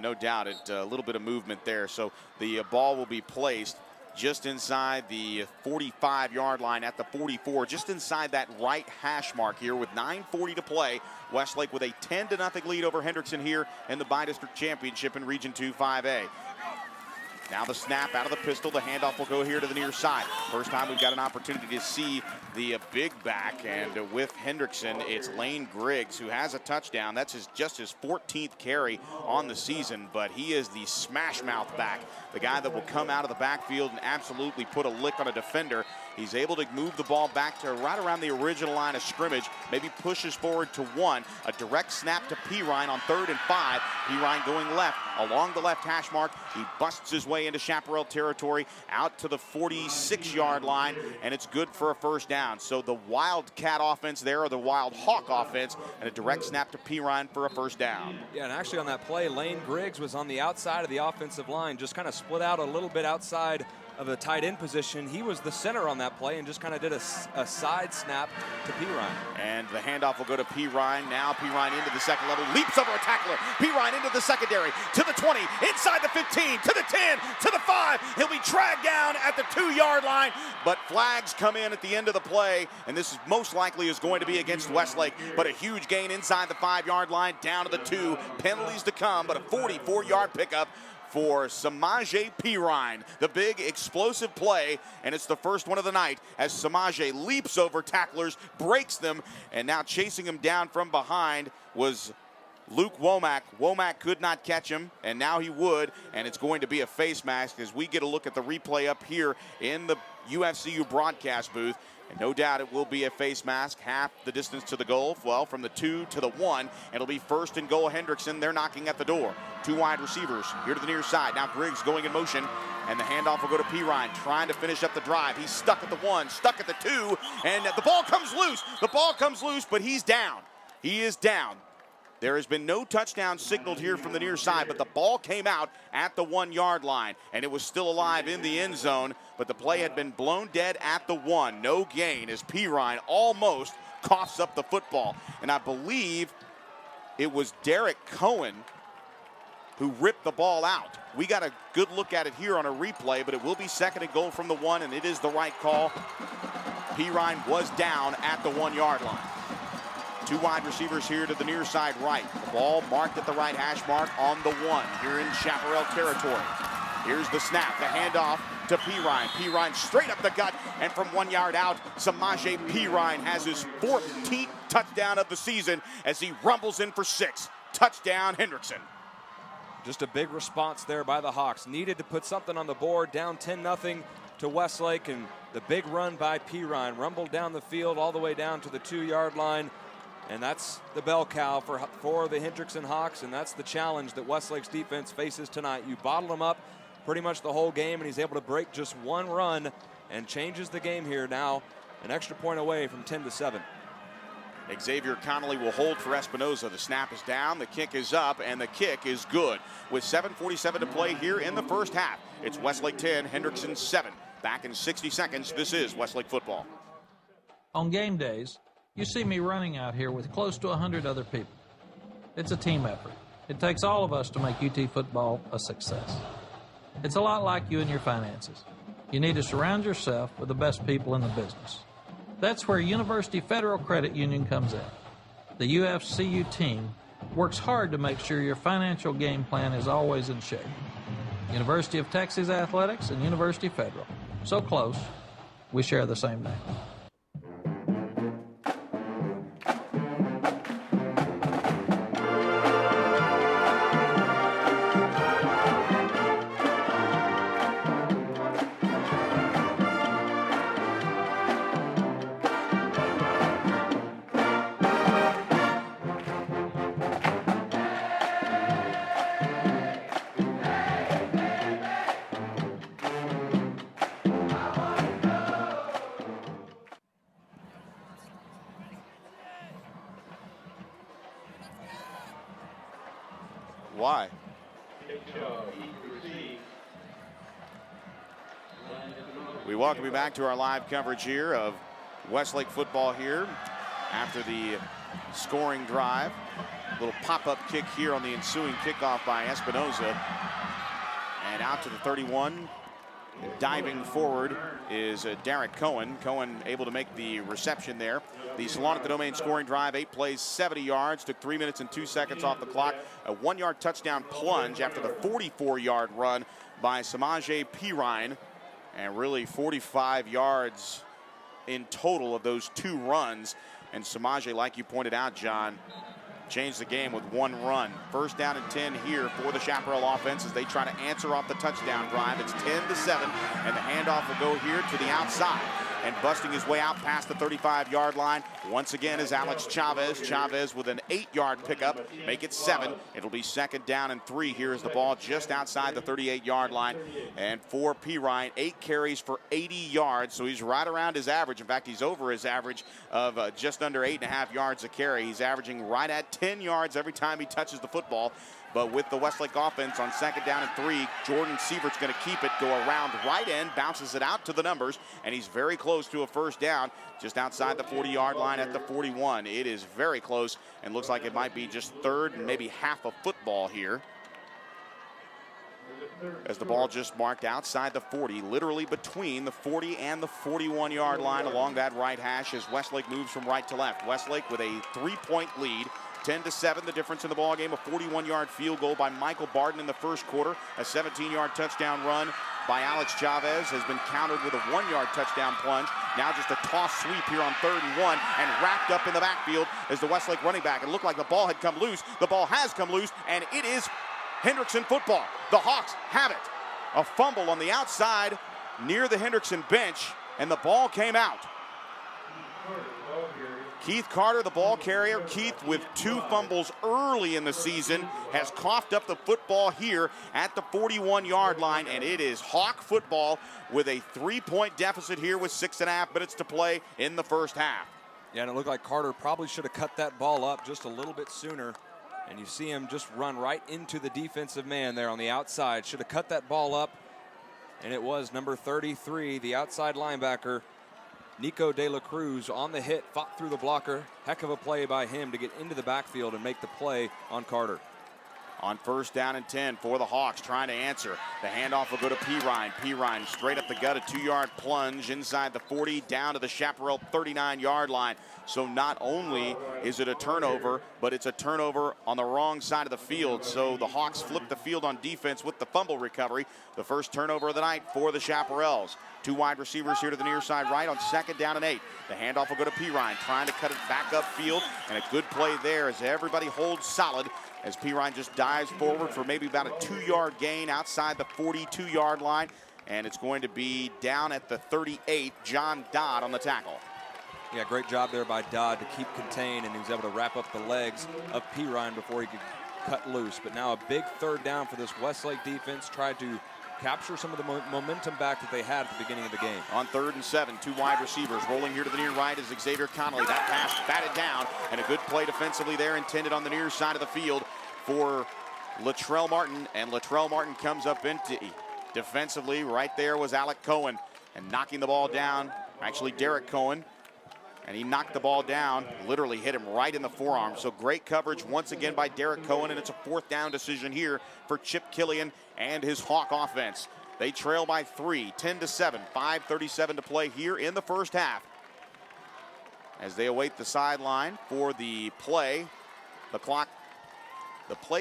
no doubt a little bit of movement there. So the ball will be placed just inside the 45-yard line at the 44, just inside that right hash mark here with 9:40 to play. Westlake with a 10-0 lead over Hendrickson here in the bi-district championship in Region 2 5A. Now the snap out of the pistol. The handoff will go here to the near side. First time we've got an opportunity to see the big back. And with Hendrickson, it's Lane Griggs who has a touchdown. That's just his 14th carry on the season. But he is the smash mouth back. The guy that will come out of the backfield and absolutely put a lick on a defender. He's able to move the ball back to right around the original line of scrimmage. Maybe pushes forward to 1. A direct snap to Pirine on 3rd and 5. Pirine going left along the left hash mark. He busts his way into Chaparral territory out to the 46-yard line, and it's good for a 1st down. So the Wildcat offense there, or the Wild Hawk offense, and a direct snap to Pirine for a 1st down. Yeah, and actually on that play, Lane Griggs was on the outside of the offensive line, just kind of split out a little bit outside of the tight end position. He was the center on that play and just kind of did a side snap to Pirine. And the handoff will go to Pirine. Now Pirine into the second level, leaps over a tackler. Pirine into the secondary, to the 20, inside the 15, to the 10, to the 5. He'll be dragged down at the 2-yard line, but flags come in at the end of the play, and this is most likely is going to be against Westlake, but a huge gain inside the 5-yard line, down to the 2. Penalties to come, but a 44-yard pickup for Samaje Pirine. The big explosive play, and it's the first one of the night as Samaje leaps over tacklers, breaks them, and now chasing him down from behind was Luke Womack. Womack could not catch him, and now he would, and it's going to be a face mask as we get a look at the replay up here in the UFCU broadcast booth. And no doubt it will be a face mask, half the distance to the goal. Well, from the 2 to the 1, it'll be 1st and goal Hendrickson. They're knocking at the door. 2 wide receivers here to the near side. Now Griggs going in motion, and the handoff will go to Pirine, trying to finish up the drive. He's stuck at the 1, stuck at the 2, and the ball comes loose. The ball comes loose, but he's down. He is down. There has been no touchdown signaled here from the near side, but the ball came out at the 1-yard line, and it was still alive in the end zone, but the play had been blown dead at the 1. No gain as Pirine almost coughs up the football. And I believe it was Derek Cohen who ripped the ball out. We got a good look at it here on a replay, but it will be 2nd and goal from the 1, and it is the right call. Pirine was down at the 1-yard line. 2 wide receivers here to the near side right. The ball marked at the right hash mark on the 1 here in Chaparral territory. Here's the snap, the handoff to Pirine. Pirine straight up the gut, and from 1 yard out, Samaje Pirine has his 14th touchdown of the season as he rumbles in for 6. Touchdown, Hendrickson. Just a big response there by the Hawks. Needed to put something on the board, down 10-0 to Westlake, and the big run by Pirine rumbled down the field all the way down to the 2-yard line. And that's the bell cow for the Hendrickson Hawks, and that's the challenge that Westlake's defense faces tonight. You bottle him up pretty much the whole game, and he's able to break just 1 run and changes the game here now, an extra point away from 10-7. Xavier Connolly will hold for Espinoza. The snap is down, the kick is up, and the kick is good. With 7:47 to play here in the first half, it's Westlake 10, Hendrickson 7. Back in 60 seconds, this is Westlake football. On game days, you see me running out here with close to 100 other people. It's a team effort. It takes all of us to make UT football a success. It's a lot like you and your finances. You need to surround yourself with the best people in the business. That's where University Federal Credit Union comes in. The UFCU team works hard to make sure your financial game plan is always in shape. University of Texas Athletics and University Federal. So close, we share the same name. Why? We welcome you back to our live coverage here of Westlake football here after the scoring drive. A little pop-up kick here on the ensuing kickoff by Espinoza. And out to the 31. Diving forward is Derek Cohen. Cohen able to make the reception there. The Salon at the Domain scoring drive, 8 plays, 70 yards. Took 3 minutes and 2 seconds off the clock. A 1-yard touchdown plunge after the 44-yard run by Samaje Pirine. And really 45 yards in total of those 2 runs. And Samaje, like you pointed out, John, changed the game with 1 run. 1st down and 10 here for the Chaparral offense as they try to answer off the touchdown drive. It's 10-7, and the handoff will go here to the outside. And busting his way out past the 35-yard line once again is Alex Chavez. Chavez with an 8-yard pickup, make it 7. It'll be 2nd down and 3. Here is the ball just outside the 38-yard line. And for Pirine, 8 carries for 80 yards, so he's right around his average. In fact, he's over his average of just under 8.5 yards a carry. He's averaging right at 10 yards every time he touches the football. But with the Westlake offense on 2nd down and 3, Jordan Sievert's going to keep it, go around right end, bounces it out to the numbers, and he's very close to a 1st down, just outside the 40-yard line at the 41. It is very close and looks like it might be just 3rd and maybe half a football here. As the ball just marked outside the 40, literally between the 40 and the 41-yard line along that right hash as Westlake moves from right to left. Westlake with a 3-point lead. 10-7, the difference in the ball game. A 41-yard field goal by Michael Barden in the 1st quarter. A 17-yard touchdown run by Alex Chavez has been countered with a 1-yard touchdown plunge Now just a toss sweep here on 3rd and 1, and wrapped up in the backfield is the Westlake running back. It looked like the ball had come loose. The ball has come loose, and it is Hendrickson football. The Hawks have it. A fumble on the outside near the Hendrickson bench, and the ball came out. Keith Carter, the ball carrier. Keith, with 2 fumbles early in the season, has coughed up the football here at the 41-yard line, and it is Hawk football with a 3-point deficit here with 6.5 minutes to play in the first half. Yeah, and it looked like Carter probably should have cut that ball up just a little bit sooner. And you see him just run right into the defensive man there on the outside. Should have cut that ball up. And it was number 33, the outside linebacker, Nico De La Cruz, on the hit, fought through the blocker. Heck of a play by him to get into the backfield and make the play on Carter. On 1st down and 10 for the Hawks, trying to answer. The handoff will go to Pirine. Pirine straight up the gut, a 2-yard plunge inside the 40, down to the Chaparral 39-yard line. So not only is it a turnover, but it's a turnover on the wrong side of the field. So the Hawks flip the field on defense with the fumble recovery. The first turnover of the night for the Chaparrals. 2 wide receivers here to the near side right on 2nd down and 8. The handoff will go to Pirine, trying to cut it back upfield, and a good play there as everybody holds solid as Pirine just dives forward for maybe about a 2-yard gain outside the 42-yard line, and it's going to be down at the 38. John Dodd on the tackle. Yeah, great job there by Dodd to keep contained, and he was able to wrap up the legs of Pirine before he could cut loose. But now a big 3rd down for this Westlake defense. Tried to capture some of the momentum back that they had at the beginning of the game. On 3rd and 7, 2 wide receivers rolling here to the near right is Xavier Connolly. That pass batted down, and a good play defensively there intended on the near side of the field for Latrell Martin, and Latrell Martin comes up empty. Defensively, right there was Alec Cohen, and knocking the ball down, actually Derek Cohen, and he knocked the ball down, literally hit him right in the forearm. So great coverage once again by Derek Cohen, and it's a 4th down decision here for Chip Killian and his Hawk offense. They trail by 3, 10-7, 5:37 to play here in the first half. As they await the sideline for the play, the play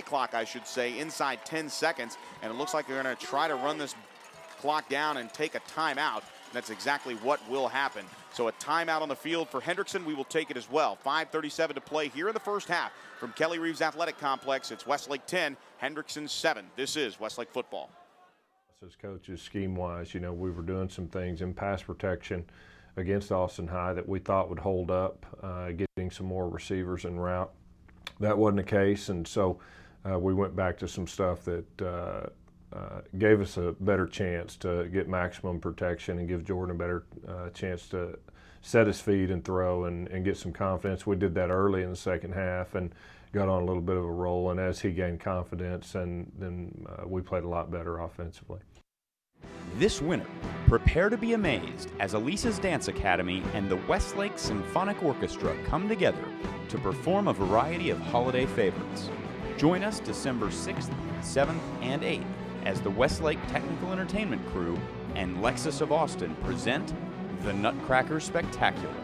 clock, I should say, inside 10 seconds, and it looks like they're going to try to run this clock down and take a timeout. That's exactly what will happen. So a timeout on the field for Hendrickson. We will take it as well. 5:37 to play here in the first half. From Kelly Reeves Athletic Complex, it's Westlake 10, Hendrickson 7. This is Westlake football. As coaches, scheme-wise, you know, we were doing some things in pass protection against Austin High that we thought would hold up, getting some more receivers en route. That wasn't the case, and so we went back to some stuff that gave us a better chance to get maximum protection and give Jordan a better chance to set his feet and throw and get some confidence. We did that early in the second half and got on a little bit of a roll, and as he gained confidence, and then we played a lot better offensively. This winter, prepare to be amazed as Elisa's Dance Academy and the Westlake Symphonic Orchestra come together to perform a variety of holiday favorites. Join us December 6th, 7th, and 8th as the Westlake Technical Entertainment Crew and Lexus of Austin present the Nutcracker Spectacular.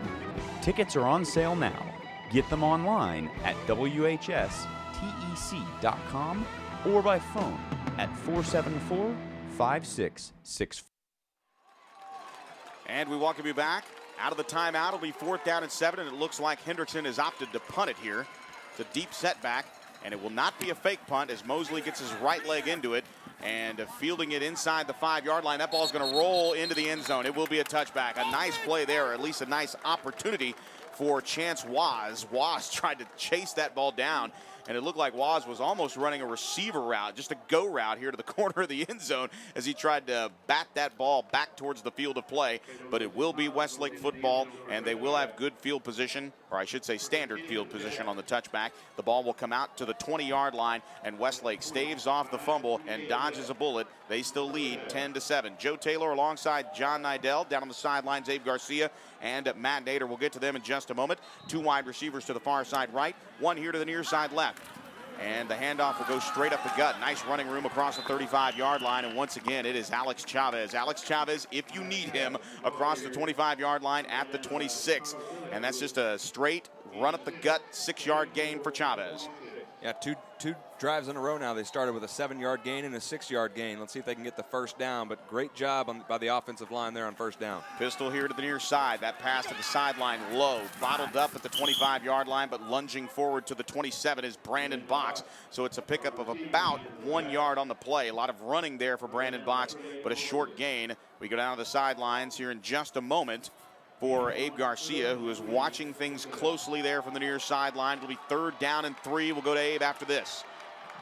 Tickets are on sale now. Get them online at WHSTEC.com or by phone at 474-5664. And we welcome you back. Out of the timeout, it'll be 4th down and 7, and it looks like Hendrickson has opted to punt it here. It's a deep setback, and it will not be a fake punt as Mosley gets his right leg into it and fielding it inside the 5-yard line. That ball's going to roll into the end zone. It will be a touchback. A nice play there, or at least a nice opportunity for Chance Waz. Waz tried to chase that ball down, and it looked like Waz was almost running a receiver route, just a go route here to the corner of the end zone as he tried to bat that ball back towards the field of play. But it will be Westlake football, and they will have good field position, or I should say standard field position on the touchback. The ball will come out to the 20-yard line, and Westlake staves off the fumble and dodges a bullet. They still lead 10-7. Joe Taylor alongside John Nidell. Down on the sidelines, Abe Garcia and Matt Nader. We'll get to them in just a moment. 2 wide receivers to the far side right, 1 here to the near side left. And the handoff will go straight up the gut. Nice running room across the 35-yard line. And once again, it is Alex Chavez. Alex Chavez, if you need him, across the 25-yard line at the 26. And that's just a straight run up the gut 6-yard gain for Chavez. Yeah, two drives in a row now. They started with a 7-yard gain and a 6-yard gain. Let's see if they can get the first down, but great job by the offensive line there on first down. Pistol here to the near side. That pass to the sideline low. Bottled up at the 25-yard line, but lunging forward to the 27 is Brandon Box. So it's a pickup of about 1 yard on the play. A lot of running there for Brandon Box, but a short gain. We go down to the sidelines here in just a moment for Abe Garcia, who is watching things closely there from the near sideline. It'll be 3rd down and 3. We'll go to Abe after this.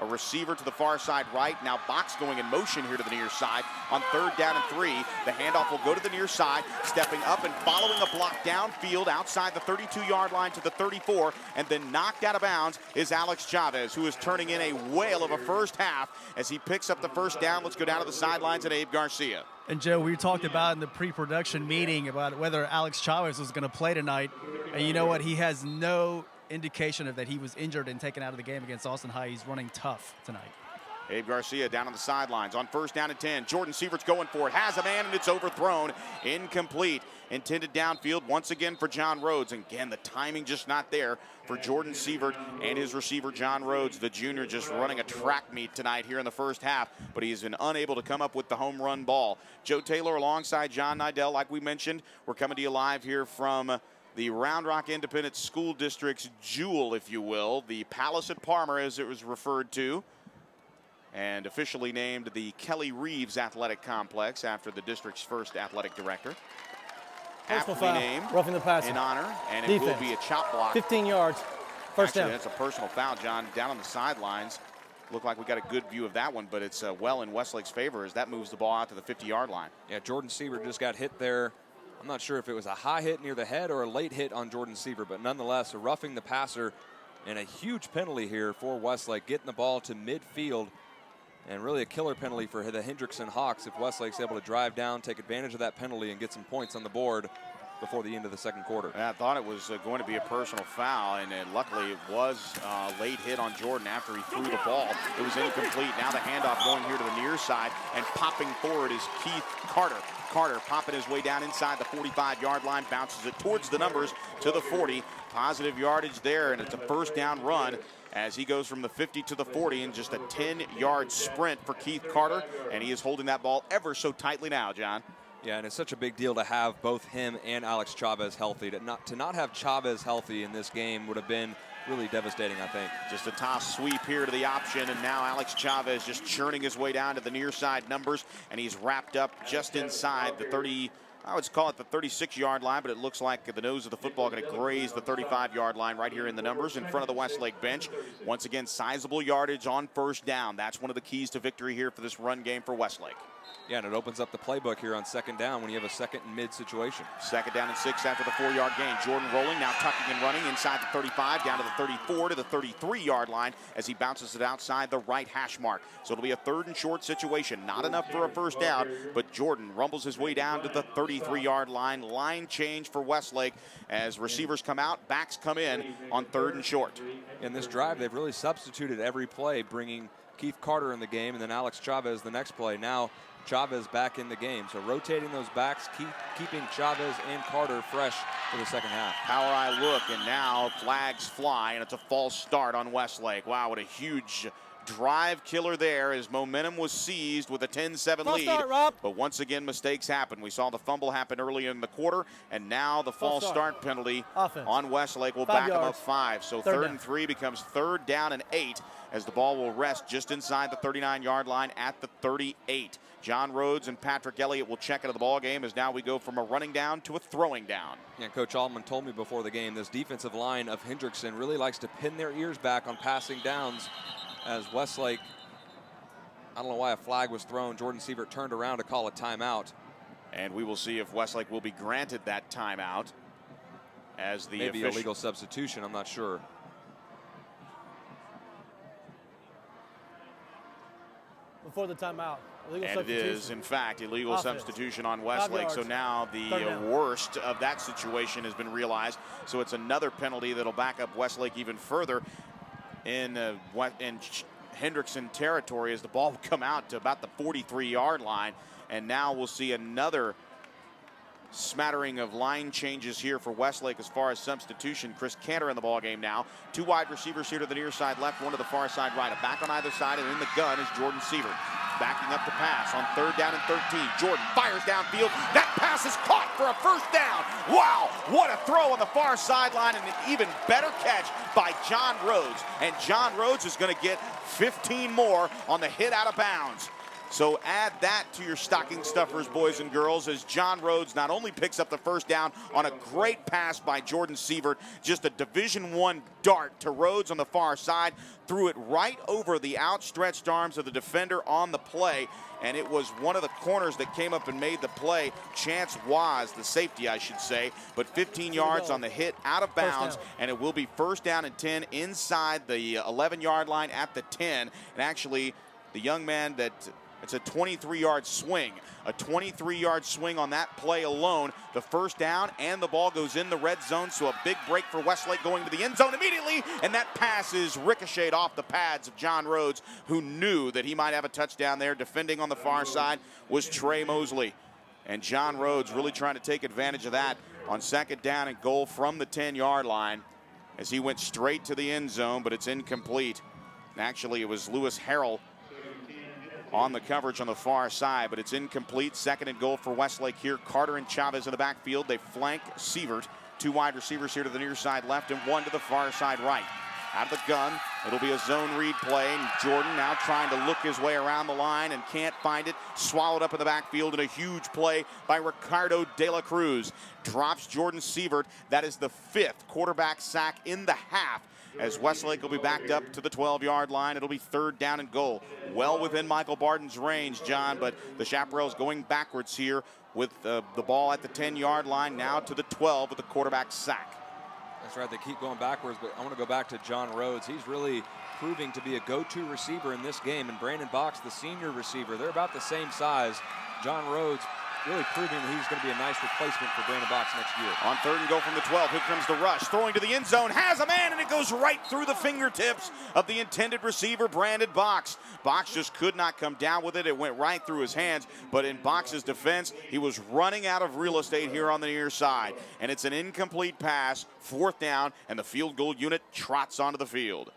A receiver to the far side right. Now Box going in motion here to the near side on 3rd down and 3. The handoff will go to the near side, stepping up and following a block downfield outside the 32-yard line to the 34, and then knocked out of bounds is Alex Chavez, who is turning in a whale of a first half as he picks up the first down. Let's go down to the sidelines and Abe Garcia. And Joe, we talked about in the pre-production meeting about whether Alex Chavez was going to play tonight, and you know what? He has no indication of that he was injured and taken out of the game against Austin High. He's running tough tonight. Abe Garcia down on the sidelines on 1st down and 10. Jordan Sievert's going for it. Has a man, and it's overthrown. Incomplete. Intended downfield once again for John Rhodes. And again, the timing just not there for Jordan Sievert and his receiver, John Rhodes, the junior, just running a track meet tonight here in the first half. But he's been unable to come up with the home run ball. Joe Taylor alongside John Nidell, like we mentioned. We're coming to you live here from the Round Rock Independent School District's jewel, if you will, the Palace at Parmer, as it was referred to, and officially named the Kelly Reeves Athletic Complex after the district's first athletic director. Personal Aptly foul, named roughing the passer. In honor, and Defense. it will be a chop block. 15 yards, first Actually, down. that's a personal foul, John, down on the sidelines. Looked like we got a good view of that one, but it's well in Westlake's favor as that moves the ball out to the 50-yard line. Yeah, Jordan Sievert just got hit there. I'm not sure if it was a high hit near the head or a late hit on Jordan Sievert, but nonetheless, a roughing the passer and a huge penalty here for Westlake, getting the ball to midfield, and really a killer penalty for the Hendrickson Hawks if Westlake's able to drive down, take advantage of that penalty, and get some points on the board before the end of the second quarter. I thought it was going to be a personal foul, and luckily it was a late hit on Jordan after he threw the ball. It was incomplete. Now the handoff going here to the near side, and popping forward is Keith Carter. Carter popping his way down inside the 45-yard line, bounces it towards the numbers to the 40. Positive yardage there, and it's a first down run as he goes from the 50 to the 40 in just a 10-yard sprint for Keith Carter, and he is holding that ball ever so tightly now, John. Yeah, and it's such a big deal to have both him and Alex Chavez healthy. To not have Chavez healthy in this game would have been really devastating, I think. Just a toss sweep here to the option, and now Alex Chavez just churning his way down to the near side numbers, and he's wrapped up just inside the 30, I would call it the 36-yard line, but it looks like the nose of the football going to graze the 35-yard line right here in the numbers in front of the Westlake bench. Once again, sizable yardage on first down. That's one of the keys to victory here for this run game for Westlake. Yeah, and it opens up the playbook here on second down when you have a second and mid situation. 2nd down and 6 after the 4-yard gain. Jordan rolling, now tucking and running inside the 35, down to the 34 to the 33-yard line as he bounces it outside the right hash mark. So it'll be a 3rd and short situation. Not enough for a first down, but Jordan rumbles his way down to the 33-yard line. Line change for Westlake as receivers come out, backs come in on 3rd and short. In this drive, they've really substituted every play, bringing Keith Carter in the game and then Alex Chavez the next play. Now Chavez back in the game. So rotating those backs, keeping Chavez and Carter fresh for the second half. Power eye look, and now flags fly, and it's a false start on Westlake. Wow, what a huge drive killer there as momentum was seized with a 10-7 lead. Start, Rob. But once again, mistakes happen. We saw the fumble happen early in the quarter, and now the false start penalty on Westlake will back them up 5. So 3rd and 3 becomes 3rd down and 8 as the ball will rest just inside the 39-yard line at the 38. John Rhodes and Patrick Elliott will check into the ball game as now we go from a running down to a throwing down. Yeah, Coach Altman told me before the game this defensive line of Hendrickson really likes to pin their ears back on passing downs as Westlake, I don't know why a flag was thrown. Jordan Sievert turned around to call a timeout. And we will see if Westlake will be granted that timeout as the maybe illegal substitution, I'm not sure. Before the timeout. And it is, in fact, illegal substitution on Westlake. So now the worst of that situation has been realized. So it's another penalty that'll back up Westlake even further in Hendrickson territory as the ball will come out to about the 43-yard line. And now we'll see another smattering of line changes here for Westlake as far as substitution. Chris Cantor in the ballgame now. 2 wide receivers here to the near side left, 1 to the far side right. A back on either side, and in the gun is Jordan Sievert. Backing up to pass on 3rd down and 13. Jordan fires downfield. That pass is caught for a first down. Wow, what a throw on the far sideline, and an even better catch by John Rhodes. And John Rhodes is going to get 15 more on the hit out of bounds. So add that to your stocking stuffers, boys and girls, as John Rhodes not only picks up the first down on a great pass by Jordan Sievert, just a Division I dart to Rhodes on the far side, threw it right over the outstretched arms of the defender on the play, and it was one of the corners that came up and made the play. Chance was the safety, I should say, but 15 yards on the hit out of bounds, and it will be 1st down and 10 inside the 11-yard line at the 10. And actually, the young man it's a 23-yard swing. A 23-yard swing on that play alone. The first down, and the ball goes in the red zone, so a big break for Westlake going to the end zone immediately, and that pass is ricocheted off the pads of John Rhodes, who knew that he might have a touchdown there. Defending on the far side was Trey Mosley. And John Rhodes really trying to take advantage of that on 2nd down and goal from the 10-yard line as he went straight to the end zone, but it's incomplete. And actually, it was Lewis Harrell on the coverage on the far side, but it's incomplete. 2nd and goal for Westlake here. Carter and Chavez in the backfield. They flank Sievert. 2 wide receivers here to the near side left and 1 to the far side right. Out of the gun, it'll be a zone read play, and Jordan now trying to look his way around the line and can't find it. Swallowed up in the backfield, and a huge play by Ricardo De La Cruz. Drops Jordan Sievert. That is the 5th quarterback sack in the half, as Westlake will be backed up to the 12-yard line. It'll be 3rd down and goal. Well within Michael Barton's range, John, but the Chaparrals going backwards here with the ball at the 10-yard line, now to the 12 with the quarterback sack. That's right, they keep going backwards, but I want to go back to John Rhodes. He's really proving to be a go-to receiver in this game, and Brandon Box, the senior receiver, they're about the same size. John Rhodes really proving that he's going to be a nice replacement for Brandon Box next year. On 3rd and goal from the 12, here comes the rush. Throwing to the end zone, has a man, and it goes right through the fingertips of the intended receiver, Brandon Box. Box just could not come down with it. It went right through his hands, but in Box's defense, he was running out of real estate here on the near side. And it's an incomplete pass, 4th down, and the field goal unit trots onto the field.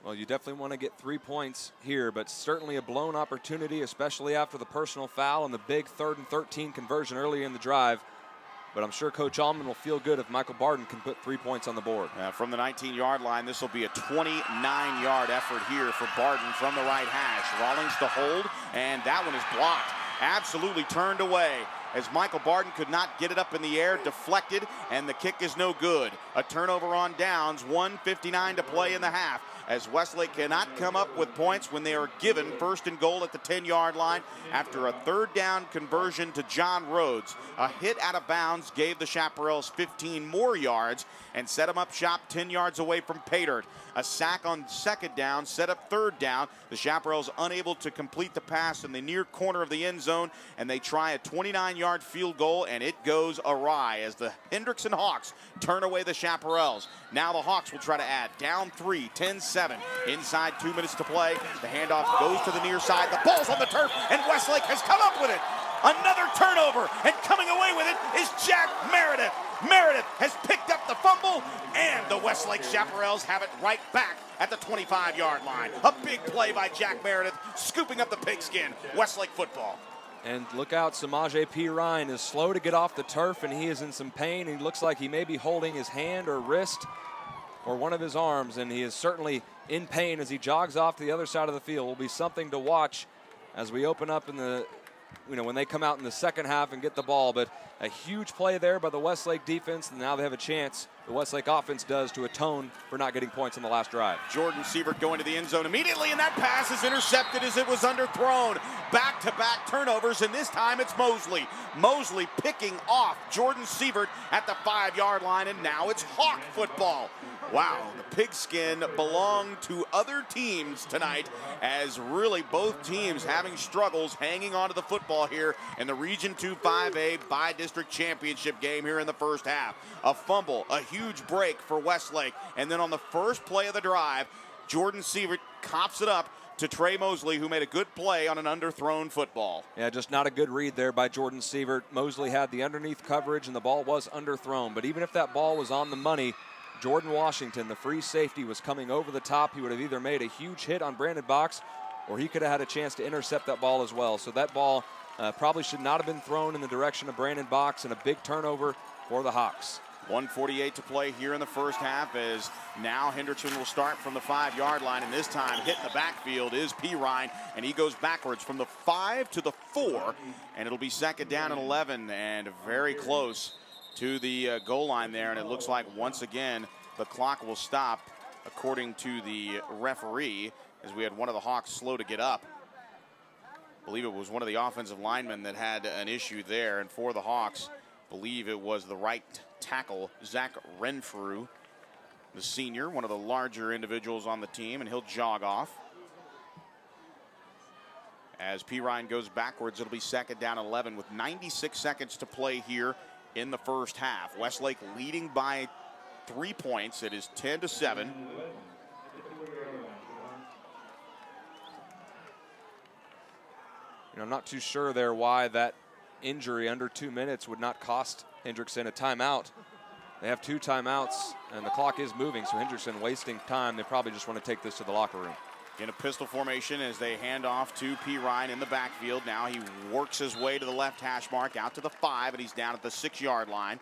Well, you definitely want to get 3 points here, but certainly a blown opportunity, especially after the personal foul and the big 3rd and 13 conversion early in the drive. But I'm sure Coach Allman will feel good if Michael Barton can put 3 points on the board. From the 19-yard line, this will be a 29-yard effort here for Barton from the right hash. Rawlings to hold, and that one is blocked. Absolutely turned away, as Michael Barton could not get it up in the air, deflected, and the kick is no good. A turnover on downs, 1:59 to play in the half, as Westlake cannot come up with points when they are given 1st and goal at the 10-yard line after a 3rd down conversion to John Rhodes. A hit out of bounds gave the Chaparrals 15 more yards and set them up shop 10 yards away from pay dirt. A sack on 2nd down set up 3rd down. The Chaparrals unable to complete the pass in the near corner of the end zone, and they try a 29-yard field goal, and it goes awry as the Hendrickson Hawks turn away the Chaparrals. Now the Hawks will try to add. Down 3, 10-7. Inside 2 minutes to play. The handoff goes to the near side. The ball's on the turf, and Westlake has come up with it. Another turnover, and coming away with it is Jack Meredith. Meredith has picked up the fumble, and the Westlake Chaparrals have it right back at the 25-yard line. A big play by Jack Meredith, scooping up the pigskin. Westlake football. And look out, Samaje P. Ryan is slow to get off the turf, and he is in some pain. He looks like he may be holding his hand or wrist or one of his arms, and he is certainly in pain as he jogs off to the other side of the field. Will be something to watch as we open up in the, when they come out in the second half and get the ball. But a huge play there by the Westlake defense, and now they have a chance, the Westlake offense does, to atone for not getting points on the last drive. Jordan Sievert going to the end zone immediately, and that pass is intercepted as it was underthrown. Back-to-back turnovers, and this time it's Mosley. Mosley picking off Jordan Sievert at the 5-yard line, and now it's Hawk football. Wow, the pigskin belong to other teams tonight, as really both teams having struggles hanging on to the football here in the Region 2 5A bi-district championship game here in the first half. A fumble, a huge break for Westlake, and then on the first play of the drive, Jordan Sievert cops it up to Trey Mosley, who made a good play on an underthrown football. Yeah, just not a good read there by Jordan Sievert. Mosley had the underneath coverage, and the ball was underthrown. But even if that ball was on the money, Jordan Washington, the free safety, was coming over the top. He would have either made a huge hit on Brandon Box, or he could have had a chance to intercept that ball as well. So that ball probably should not have been thrown in the direction of Brandon Box, and a big turnover for the Hawks. 1:48 to play here in the first half, as now Hendrickson will start from the 5-yard line, and this time hitting the backfield is P. Ryan, and he goes backwards from the 5 to the 4, and it'll be second down and 11, and very close to the goal line there, and it looks like once again the clock will stop according to the referee, as we had one of the Hawks slow to get up. I believe it was one of the offensive linemen that had an issue there, and for the Hawks, I believe it was the right tackle, Zach Renfrew, the senior, one of the larger individuals on the team, and he'll jog off. As P. Ryan goes backwards, it'll be second down 11 with 96 seconds to play here in the first half. Westlake leading by 3 points. It is 10-7. I'm not too sure there why that injury under 2 minutes would not cost Hendrickson a timeout. They have 2 timeouts, and the clock is moving, so Hendrickson wasting time. They probably just want to take this to the locker room. In a pistol formation as they hand off to P. Ryan in the backfield. Now he works his way to the left hash mark out to the 5, and he's down at the 6-yard line.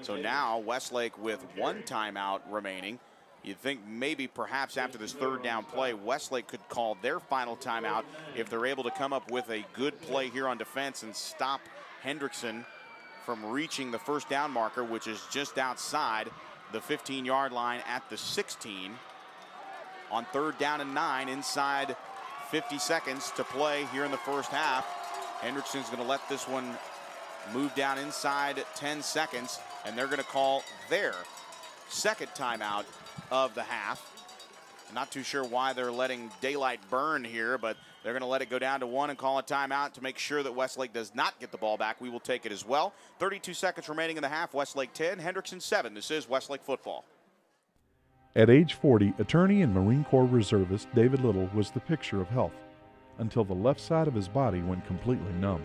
So now Westlake with 1 timeout remaining. You'd think maybe perhaps after this third down play, Westlake could call their final timeout if they're able to come up with a good play here on defense and stop Hendrickson from reaching the first down marker, which is just outside the 15-yard line at the 16. On third down and 9, inside 50 seconds to play here in the first half. Hendrickson's going to let this one move down inside 10 seconds, and they're going to call their second timeout of the half. Not too sure why they're letting daylight burn here, but they're going to let it go down to 1 and call a timeout to make sure that Westlake does not get the ball back. We will take it as well. 32 seconds remaining in the half. Westlake 10, Hendrickson 7. This is Westlake football. At age 40, attorney and Marine Corps reservist David Little was the picture of health until the left side of his body went completely numb.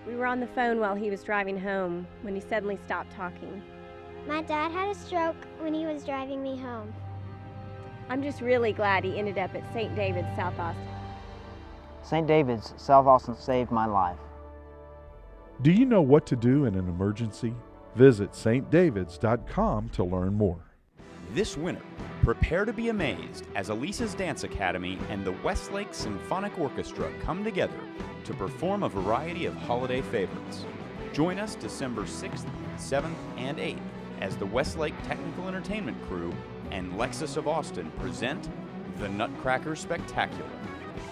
We were on the phone while he was driving home when he suddenly stopped talking. My dad had a stroke when he was driving me home. I'm just really glad he ended up at St. David's, South Austin. St. David's, South Austin saved my life. Do you know what to do in an emergency? Visit stdavids.com to learn more. This winter, prepare to be amazed as Elisa's Dance Academy and the Westlake Symphonic Orchestra come together to perform a variety of holiday favorites. Join us December 6th, 7th, and 8th as the Westlake Technical Entertainment Crew and Lexus of Austin present the Nutcracker Spectacular.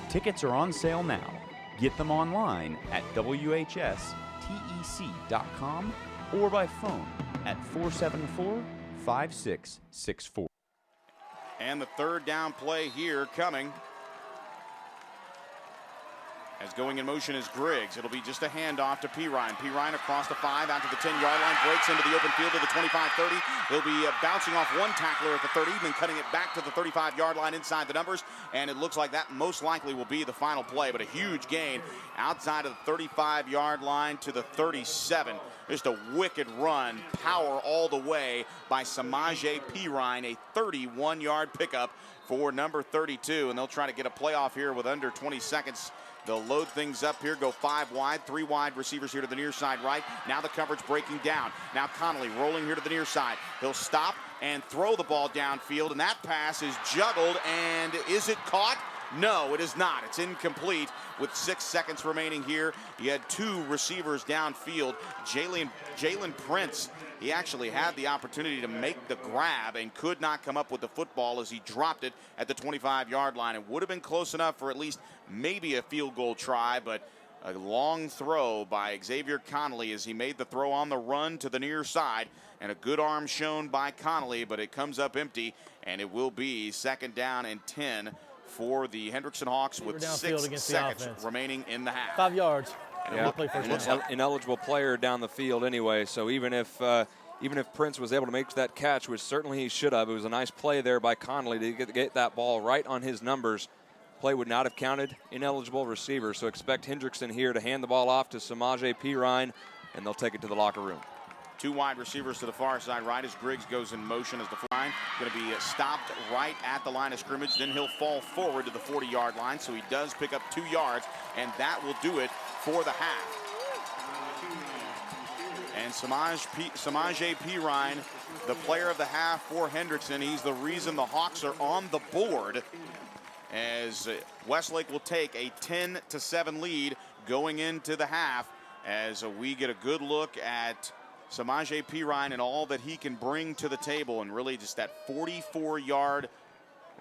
Tickets are on sale now. Get them online at WHSTEC.com or by phone at 474-5664. And the third down play here coming. As going in motion is Griggs. It'll be just a handoff to P. Ryan. P. Ryan across the 5 out to the 10-yard line. Breaks into the open field to the 25-30. He'll be bouncing off one tackler at the 30, then cutting it back to the 35-yard line inside the numbers. And it looks like that most likely will be the final play. But a huge gain outside of the 35-yard line to the 37. Just a wicked run, power all the way by Samaje P. Ryan, a 31-yard pickup for number 32. And they'll try to get a playoff here with under 20 seconds. They'll load things up here, go 5 wide, 3 wide receivers here to the near side right. Now the coverage breaking down. Now Connolly rolling here to the near side. He'll stop and throw the ball downfield, and that pass is juggled, and is it caught? No, it is not. It's incomplete with 6 seconds remaining here. He had 2 receivers downfield. Jalen Prince, he actually had the opportunity to make the grab and could not come up with the football as he dropped it at the 25-yard line. It would have been close enough for at least maybe a field goal try, but a long throw by Xavier Connolly as he made the throw on the run to the near side, and a good arm shown by Connolly, but it comes up empty, and it will be second down and 10 for the Hendrickson Hawks with 6 seconds remaining in the half. 5 yards. Yeah, ineligible player down the field anyway, so even if Prince was able to make that catch, which certainly he should have, it was a nice play there by Connolly to get that ball right on his numbers. Play would not have counted. Ineligible receiver. So expect Hendrickson here to hand the ball off to Samaje Pirine, and they'll take it to the locker room. 2 wide receivers to the far side right as Griggs goes in motion as the line. Going to be stopped right at the line of scrimmage. Then he'll fall forward to the 40-yard line. So he does pick up 2 yards, and that will do it for the half. And Samaje Pirine, the player of the half for Hendrickson. He's the reason the Hawks are on the board, as Westlake will take a 10-7 lead going into the half, as we get a good look at Samaje Pirine and all that he can bring to the table, and really just that 44-yard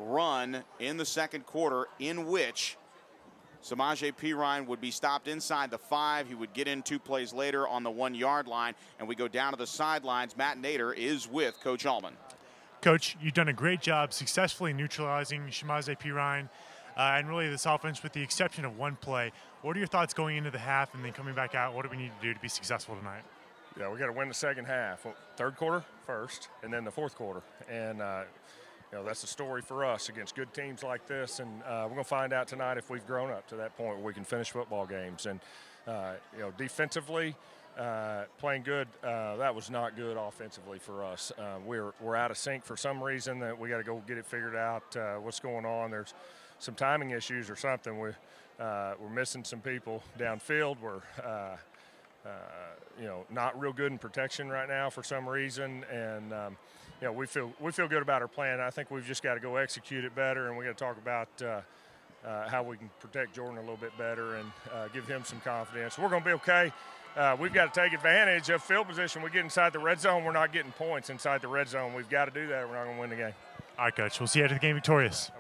run in the second quarter, in which Samaje Pirine would be stopped inside the 5. He would get in 2 plays later on the 1-yard line, and we go down to the sidelines. Matt Nader is with Coach Allman. Coach, you've done a great job successfully neutralizing Samaje Pirine and really this offense with the exception of 1 play. What are your thoughts going into the half and then coming back out? What do we need to do to be successful tonight? Yeah, we got to win the second half. Third quarter first, and then the fourth quarter. And, that's the story for us against good teams like this. And we're going to find out tonight if we've grown up to that point where we can finish football games. And, defensively, playing good, that was not good offensively for us. We're out of sync for some reason. That we got to go get it figured out. What's going on? There's some timing issues or something. We're missing some people downfield. We're not real good in protection right now for some reason, and we feel good about our plan. I think we've just got to go execute it better, and we got to talk about how we can protect Jordan a little bit better and give him some confidence. We're going to be okay. We've got to take advantage of field position. We get inside the red zone, we're not getting points inside the red zone. We've got to do that, or we're not going to win the game. All right, Coach. We'll see you after the game victorious.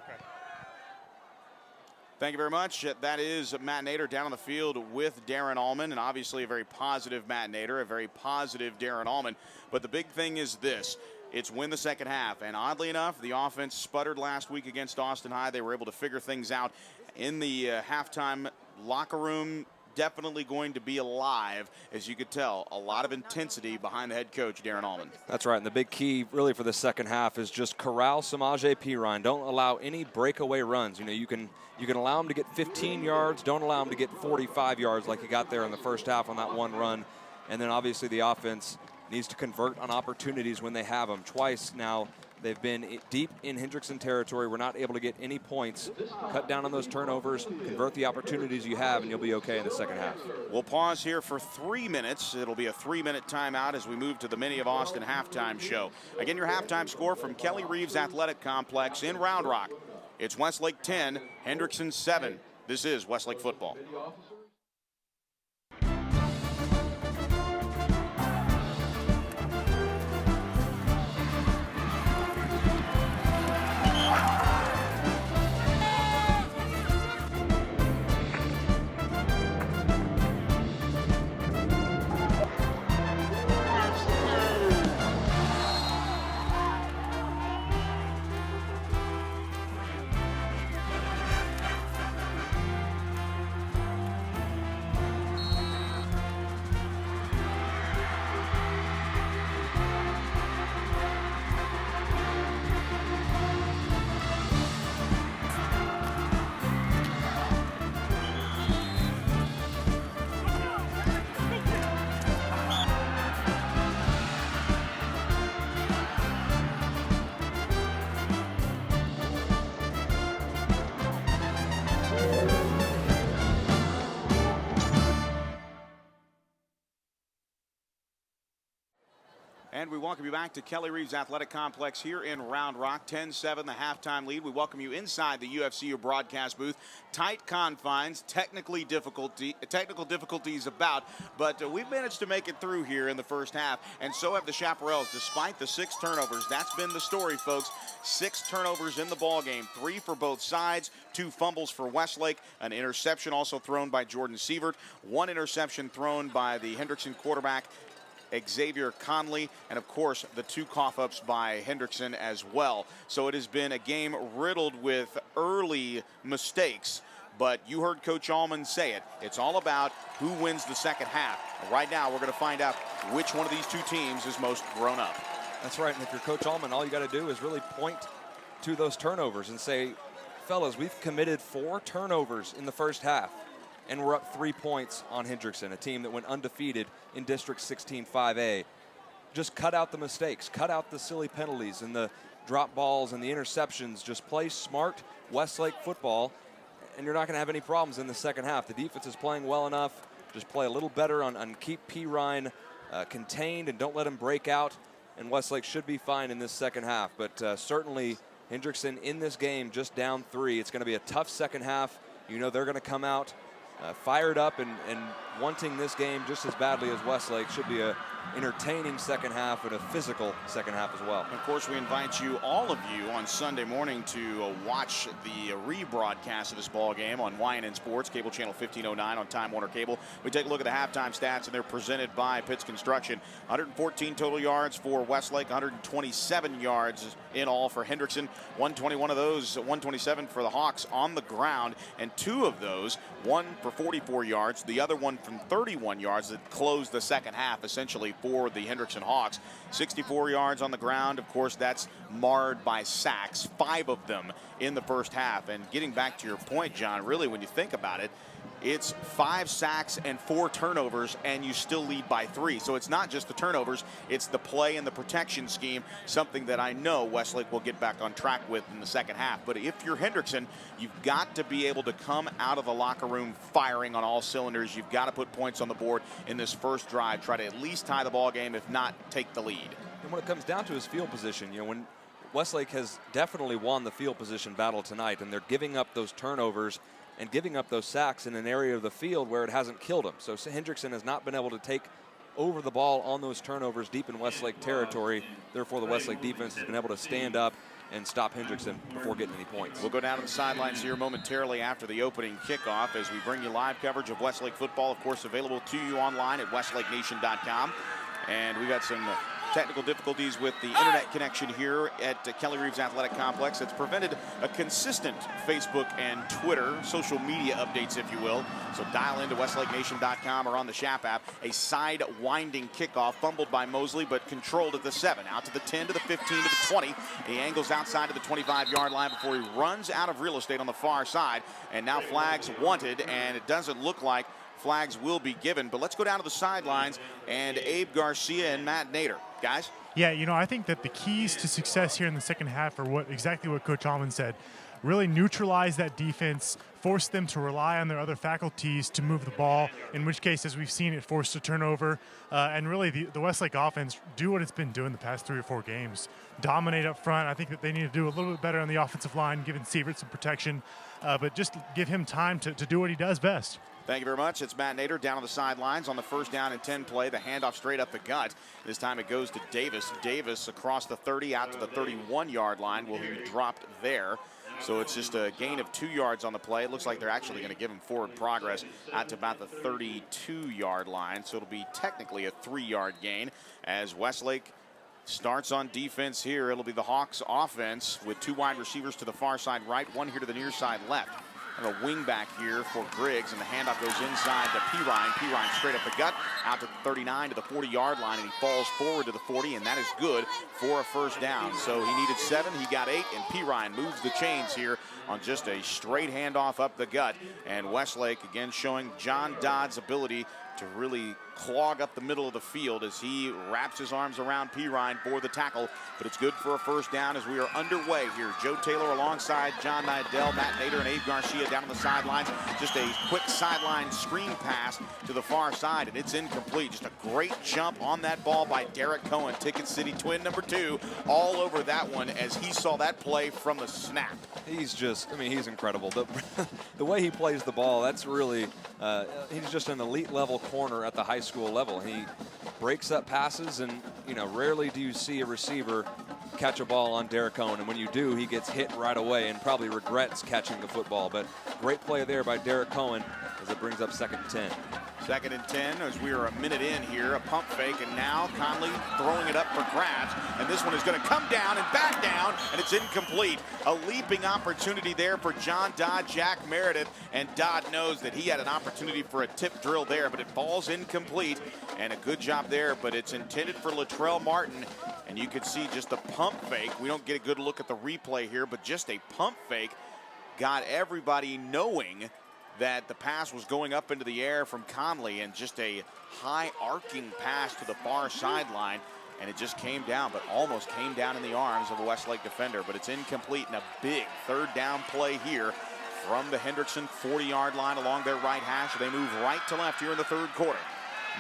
Thank you very much. That is Matt Nader down on the field with Darren Allman, and obviously a very positive Matt Nader, a very positive Darren Allman. But the big thing is this. It's win the second half, and oddly enough, the offense sputtered last week against Austin High. They were able to figure things out in the halftime locker room. Definitely going to be alive, as you could tell. A lot of intensity behind the head coach, Darren Allman. That's right, and the big key really for the second half is just corral Samaje Pirine. Don't allow any breakaway runs. You can allow him to get 15 yards. Don't allow him to get 45 yards like he got there in the first half on that 1 run. And then obviously the offense needs to convert on opportunities when they have them. Twice now they've been deep in Hendrickson territory. We're not able to get any points. Cut down on those turnovers, convert the opportunities you have, and you'll be okay in the second half. We'll pause here for 3 minutes. It'll be a 3-minute timeout as we move to the Mini of Austin halftime show. Again, your halftime score from Kelly Reeves Athletic Complex in Round Rock. It's Westlake 10, Hendrickson 7. This is Westlake football. And we welcome you back to Kelly Reeves Athletic Complex here in Round Rock. 10-7, the halftime lead. We welcome you inside the UFCU broadcast booth. Tight confines, technical difficulties about, but we've managed to make it through here in the first half, and so have the Chaparrals, despite the 6 turnovers. That's been the story, folks. 6 turnovers in the ball game, 3 for both sides, 2 fumbles for Westlake, an interception also thrown by Jordan Sievert, 1 interception thrown by the Hendrickson quarterback, Xavier Conley, and of course the 2 cough-ups by Hendrickson as well. So it has been a game riddled with early mistakes, but you heard Coach Allman say it. It's all about who wins the second half. Right now we're going to find out which one of these 2 teams is most grown up. That's right, and if you're Coach Allman, all you got to do is really point to those turnovers and say, fellas, we've committed 4 turnovers in the first half, and we're up 3 points on Hendrickson, a team that went undefeated in District 16 5A. Just cut out the mistakes, cut out the silly penalties and the drop balls and the interceptions. Just play smart Westlake football, and you're not going to have any problems in the second half. The defense is playing well enough. Just play a little better on keep P. Ryan contained and don't let him break out, and Westlake should be fine in this second half. But certainly Hendrickson in this game just down 3. It's going to be a tough second half. You know they're going to come out fired up and wanting this game just as badly as Westlake. Should be a entertaining second half and a physical second half as well. Of course, we invite you, all of you, on Sunday morning to watch the rebroadcast of this ball game on YNN Sports, cable channel 1509 on Time Warner Cable. We take a look at the halftime stats, and they're presented by Pitts Construction. 114 total yards for Westlake, 127 yards in all for Hendrickson. 121 of those, 127 for the Hawks on the ground, and 2 of those, one for 44 yards, the other one from 31 yards that closed the second half, essentially, for the Hendrickson Hawks. 64 yards on the ground. Of course, that's marred by sacks, 5 of them in the first half. And getting back to your point, John, really, when you think about it, it's 5 sacks and 4 turnovers, and you still lead by 3. So it's not just the turnovers, it's the play and the protection scheme, something that I know Westlake will get back on track with in the second half. But if you're Hendrickson, you've got to be able to come out of the locker room firing on all cylinders. You've got to put points on the board in this first drive, try to at least tie the ball game, if not take the lead. And when it comes down to his field position, you know, when Westlake has definitely won the field position battle tonight, and they're giving up those turnovers and giving up those sacks in an area of the field where it hasn't killed them. So Hendrickson has not been able to take over the ball on those turnovers deep in Westlake territory. Therefore, the Westlake defense has been able to stand up and stop Hendrickson before getting any points. We'll go down to the sidelines here momentarily after the opening kickoff as we bring you live coverage of Westlake football, of course, available to you online at westlakenation.com. And we've got some technical difficulties with the internet connection here at Kelly Reeves Athletic Complex. It's prevented a consistent Facebook and Twitter social media updates, if you will. So dial into westlakenation.com or on the Shap app. A side winding kickoff fumbled by Mosley, but controlled at the 7, out to the 10, to the 15, to the 20. He angles outside of the 25-yard line before he runs out of real estate on the far side. And now flags wanted, and it doesn't look like flags will be given. But let's go down to the sidelines and Abe Garcia and Matt Nader. Guys? Yeah, you know, I think that the keys to success here in the second half are exactly what Coach Allman said. Really neutralize that defense, force them to rely on their other faculties to move the ball, in which case, as we've seen, it forced a turnover. And really, the Westlake offense do what it's been doing the past 3 or 4 games. Dominate up front. I think that they need to do a little bit better on the offensive line, giving Sievert some protection, but just give him time to do what he does best. Thank you very much. It's Matt Nader down on the sidelines on the 1st down and 10 play. The handoff straight up the gut. This time it goes to Davis. Davis across the 30 out to the 31-yard line will be dropped there. So it's just a gain of 2 yards on the play. It looks like they're actually going to give him forward progress out to about the 32-yard line. So it'll be technically a 3-yard gain as Westlake starts on defense here. It'll be the Hawks offense with 2 wide receivers to the far side right, 1 here to the near side left. And a wing back here for Griggs, and the handoff goes inside to P. Ryan. P. Ryan straight up the gut, out to the 39 to the 40-yard line, and he falls forward to the 40, and that is good for a first down. So he needed 7, he got 8, and P. Ryan moves the chains here on just a straight handoff up the gut. And Westlake again showing John Dodd's ability to really clog up the middle of the field as he wraps his arms around P. Ryan for the tackle. But it's good for a first down as we are underway here. Joe Taylor alongside John Nidell, Matt Nader, and Abe Garcia down on the sidelines. Just a quick sideline screen pass to the far side, and it's incomplete. Just a great jump on that ball by Derek Cohen, Ticket City twin number 2, all over that one as he saw that play from the snap. He's just, I mean, he's incredible. The way he plays the ball, that's really, he's just an elite level corner at the high school level. He breaks up passes, and you know, rarely do you see a receiver catch a ball on Derek Cohen, and when you do, he gets hit right away and probably regrets catching the football. But great play there by Derek Cohen as it brings up 2nd and 10. 2nd and 10 as we are a minute in here. A pump fake, and now Conley throwing it up for grabs. And this one is going to come down and back down, and it's incomplete. A leaping opportunity there for John Dodd, Jack Meredith, and Dodd knows that he had an opportunity for a tip drill there, but it falls incomplete. And a good job there, but it's intended for Latrell Martin. And you can see just the pump fake. We don't get a good look at the replay here, but just a pump fake got everybody knowing that the pass was going up into the air from Conley, and just a high arcing pass to the far sideline, and it just came down, but almost came down in the arms of a Westlake defender. But it's incomplete, and a big third down play here from the Hendrickson 40-yard line along their right hash. They move right to left here in the third quarter.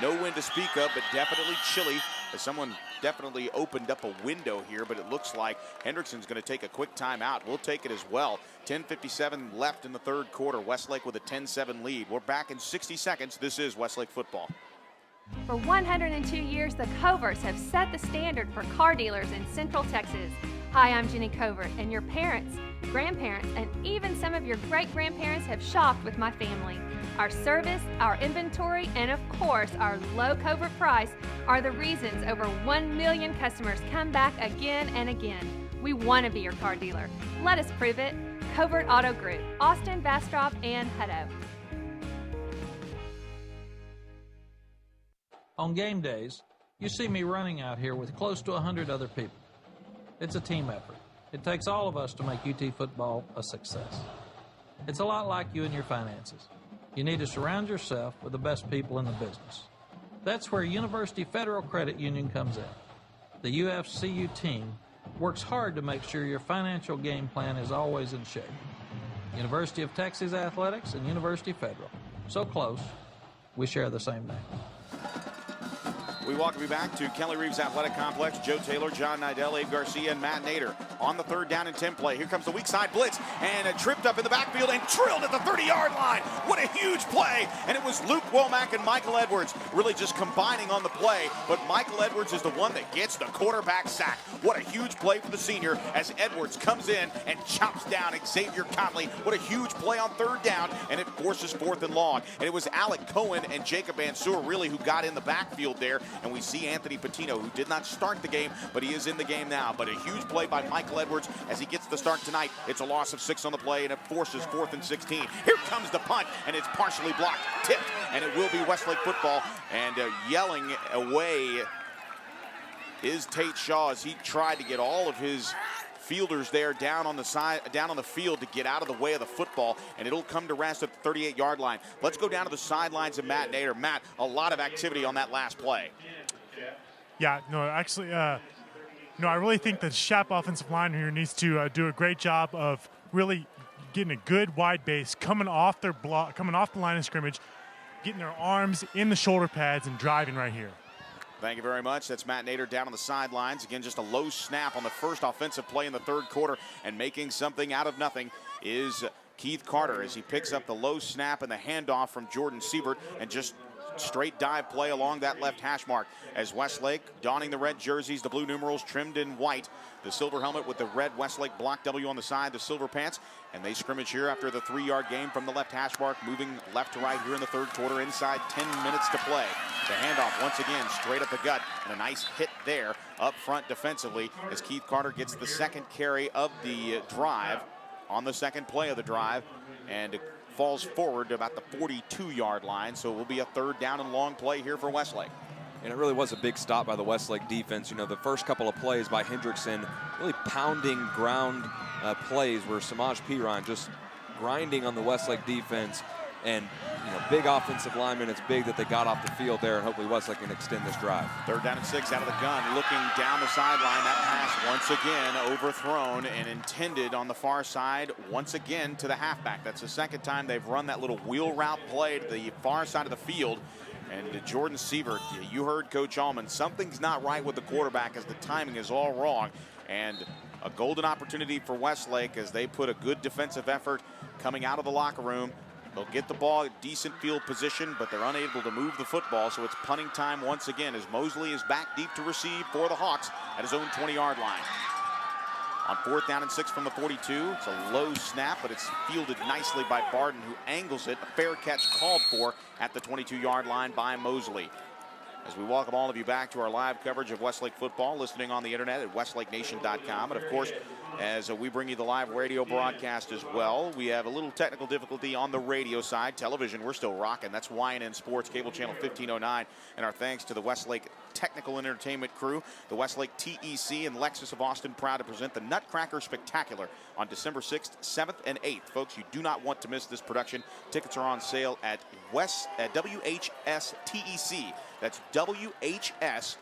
No wind to speak of, but definitely chilly, as someone definitely opened up a window here, but it looks like Hendrickson's going to take a quick timeout. We'll take it as well. 10:57 left in the third quarter. Westlake with a 10-7 lead. We're back in 60 seconds. This is Westlake football. For 102 years, the Covers have set the standard for car dealers in Central Texas. Hi, I'm Jenny Covert, and your parents, grandparents, and even some of your great-grandparents have shopped with my family. Our service, our inventory, and of course, our low Covert price are the reasons over 1 million customers come back again and again. We want to be your car dealer. Let us prove it. Covert Auto Group, Austin, Bastrop, and Hutto. On game days, you see me running out here with close to 100 other people. It's a team effort. It takes all of us to make UT football a success. It's a lot like you and your finances. You need to surround yourself with the best people in the business. That's where University Federal Credit Union comes in. The UFCU team works hard to make sure your financial game plan is always in shape. University of Texas Athletics and University Federal. So close, we share the same name. We welcome you back to Kelly Reeves Athletic Complex. Joe Taylor, John Nidell, Abe Garcia, and Matt Nader on the third down and 10 play. Here comes the weak side blitz, and tripped up in the backfield and drilled at the 30-yard line. What a huge play. And it was Luke Womack and Michael Edwards really just combining on the play, but Michael Edwards is the one that gets the quarterback sack. What a huge play for the senior as Edwards comes in and chops down Xavier Conley. What a huge play on third down, and it forces 4th and long. And it was Alec Cohen and Jacob Ansur really who got in the backfield there. And we see Anthony Patino, who did not start the game, but he is in the game now. But a huge play by Michael Edwards as he gets the start tonight. It's a loss of 6 on the play, and it forces 4th and 16. Here comes the punt, and it's partially blocked, tipped, and it will be Westlake football. And yelling away is Tate Shaw as he tried to get all of his fielders there down on the side, down on the field to get out of the way of the football, and it'll come to rest at the 38-yard line. Let's go down to the sidelines of Matt Nader. Matt, a lot of activity on that last play. Yeah, no, actually, I really think the Shap offensive line here needs to do a great job of really getting a good wide base, coming off their block, coming off the line of scrimmage, getting their arms in the shoulder pads and driving right here. Thank you very much. That's Matt Nader down on the sidelines. Again, just a low snap on the first offensive play in the third quarter, and making something out of nothing is Keith Carter as he picks up the low snap and the handoff from Jordan Siebert, and just straight dive play along that left hash mark as Westlake donning the red jerseys, the blue numerals trimmed in white, the silver helmet with the red Westlake block W on the side, the silver pants, and they scrimmage here after the 3-yard game from the left hash mark, moving left to right here in the third quarter, inside 10 minutes to play. The handoff once again straight up the gut, and a nice hit there up front defensively as Keith Carter gets the second carry of the drive on the second play of the drive, and falls forward to about the 42-yard line, so it will be a third down and long play here for Westlake. And it really was a big stop by the Westlake defense. You know, the first couple of plays by Hendrickson, really pounding ground plays where Samaj Piran just grinding on the Westlake defense. And, you know, big offensive lineman. It's big that they got off the field there, and hopefully Westlake can extend this drive. Third down and 6 out of the gun, looking down the sideline. That pass once again overthrown and intended on the far side once again to the halfback. That's the second time they've run that little wheel route play to the far side of the field. And Jordan Siebert, you heard Coach Allman, something's not right with the quarterback as the timing is all wrong. And a golden opportunity for Westlake as they put a good defensive effort coming out of the locker room. They'll get the ball at decent field position, but they're unable to move the football, so it's punting time once again as Mosley is back deep to receive for the Hawks at his own 20-yard line. On 4th down and 6 from the 42, it's a low snap, but it's fielded nicely by Barden, who angles it. A fair catch called for at the 22-yard line by Mosley. As we welcome all of you back to our live coverage of Westlake football, listening on the internet at westlakenation.com. And of course, as we bring you the live radio broadcast as well. We have a little technical difficulty on the radio side. Television, we're still rocking. That's YNN Sports, cable channel 1509. And our thanks to the Westlake Technical Entertainment Crew. The Westlake TEC and Lexus of Austin proud to present the Nutcracker Spectacular on December 6th, 7th, and 8th. Folks, you do not want to miss this production. Tickets are on sale at WHS TEC. That's WHSTEC.com.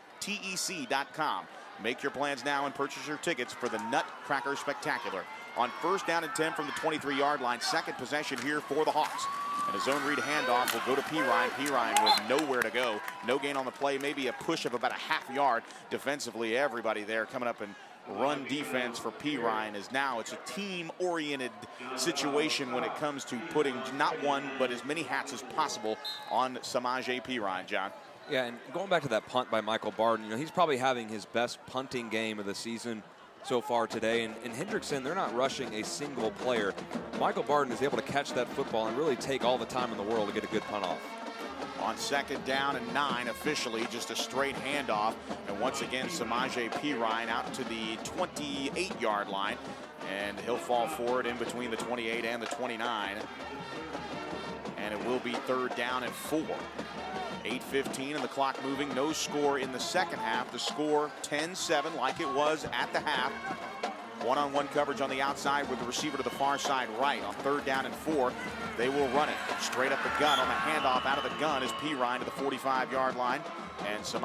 Make your plans now and purchase your tickets for the Nutcracker Spectacular. On 1st down and 10 from the 23-yard line, second possession here for the Hawks. And a zone read handoff will go to P. Ryan. P. Ryan with nowhere to go. No gain on the play, maybe a push of about a half yard defensively. Everybody there coming up and run defense for P. Ryan is now it's a team-oriented situation when it comes to putting not one but as many hats as possible on Samaje P. Ryan, John. Yeah, and going back to that punt by Michael Barden, he's probably having his best punting game of the season so far today. And in Hendrickson, they're not rushing a single player. Michael Barden is able to catch that football and really take all the time in the world to get a good punt off. On 2nd down and 9, officially just a straight handoff. And once again, Samaje P. Ryan out to the 28-yard line. And he'll fall forward in between the 28 and the 29. And it will be 3rd down and 4. 8:15 and the clock moving. No score in the second half. The score 10-7 like it was at the half. One-on-one coverage on the outside with the receiver to the far side right. On 3rd down and 4, they will run it. Straight up the gun on the handoff out of the gun is P. Ryan to the 45-yard line. And the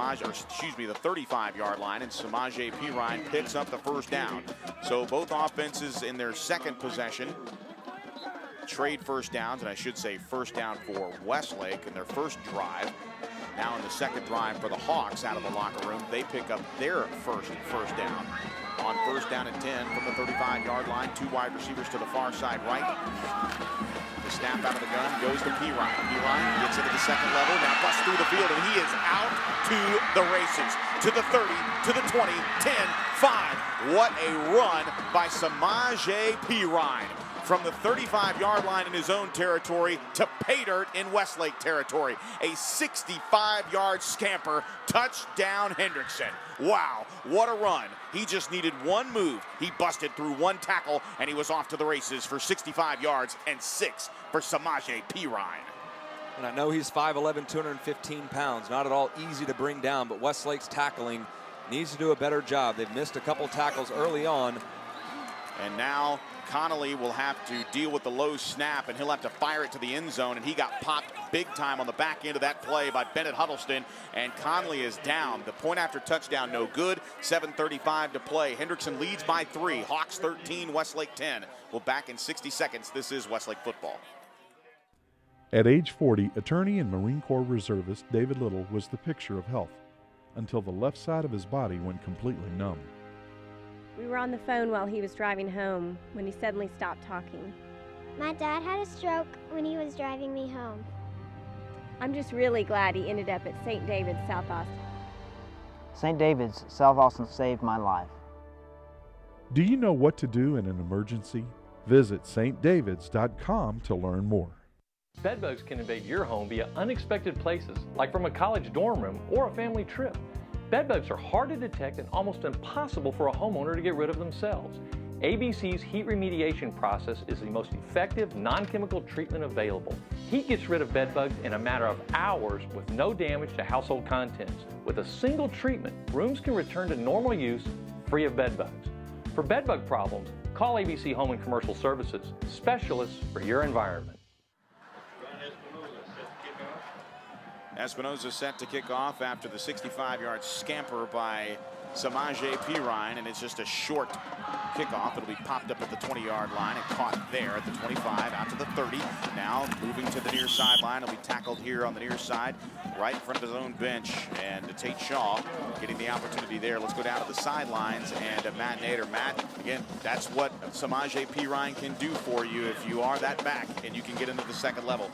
35-yard line. And Samaje P. Ryan picks up the 1st down. So both offenses in their second possession trade 1st downs, and I should say 1st down for Westlake in their first drive. Now in the second drive for the Hawks out of the locker room, they pick up their first down. On 1st down and 10 from the 35-yard line, 2 wide receivers to the far side right. The snap out of the gun goes to P. Ryan. P. Ryan gets into the second level, now busts through the field, and he is out to the races. To the 30, to the 20, 10, 5. What a run by Samaje P. Ryan. From the 35-yard line in his own territory to pay dirt in Westlake territory. A 65-yard scamper, touchdown Hendrickson. Wow, what a run. He just needed one move. He busted through one tackle, and he was off to the races for 65 yards and 6 for Samaje P. Ryan. And I know he's 5'11", 215 pounds. Not at all easy to bring down, but Westlake's tackling needs to do a better job. They've missed a couple tackles early on. And now Connolly will have to deal with the low snap, and he'll have to fire it to the end zone, and he got popped big time on the back end of that play by Bennett Huddleston, and Connolly is down. The point after touchdown, no good. 7:35 to play. Hendrickson leads by 3. Hawks 13, Westlake 10. We'll back in 60 seconds. This is Westlake football. At age 40, attorney and Marine Corps reservist David Little was the picture of health until the left side of his body went completely numb. We were on the phone while he was driving home when he suddenly stopped talking. My dad had a stroke when he was driving me home. I'm just really glad he ended up at St. David's, South Austin. St. David's, South Austin saved my life. Do you know what to do in an emergency? Visit stdavids.com to learn more. Bedbugs can invade your home via unexpected places, like from a college dorm room or a family trip. Bedbugs are hard to detect and almost impossible for a homeowner to get rid of themselves. ABC's heat remediation process is the most effective non-chemical treatment available. Heat gets rid of bedbugs in a matter of hours with no damage to household contents. With a single treatment, rooms can return to normal use free of bedbugs. For bedbug problems, call ABC Home and Commercial Services, specialists for your environment. Espinoza set to kick off after the 65-yard scamper by Samaje P. Ryan, and it's just a short kickoff. It'll be popped up at the 20-yard line and caught there at the 25, out to the 30. Now moving to the near sideline. He'll be tackled here on the near side, right in front of his own bench. And Tate Shaw getting the opportunity there. Let's go down to the sidelines and Matt Nader. Matt, again, that's what Samaje P. Ryan can do for you if you are that back and you can get into the second level.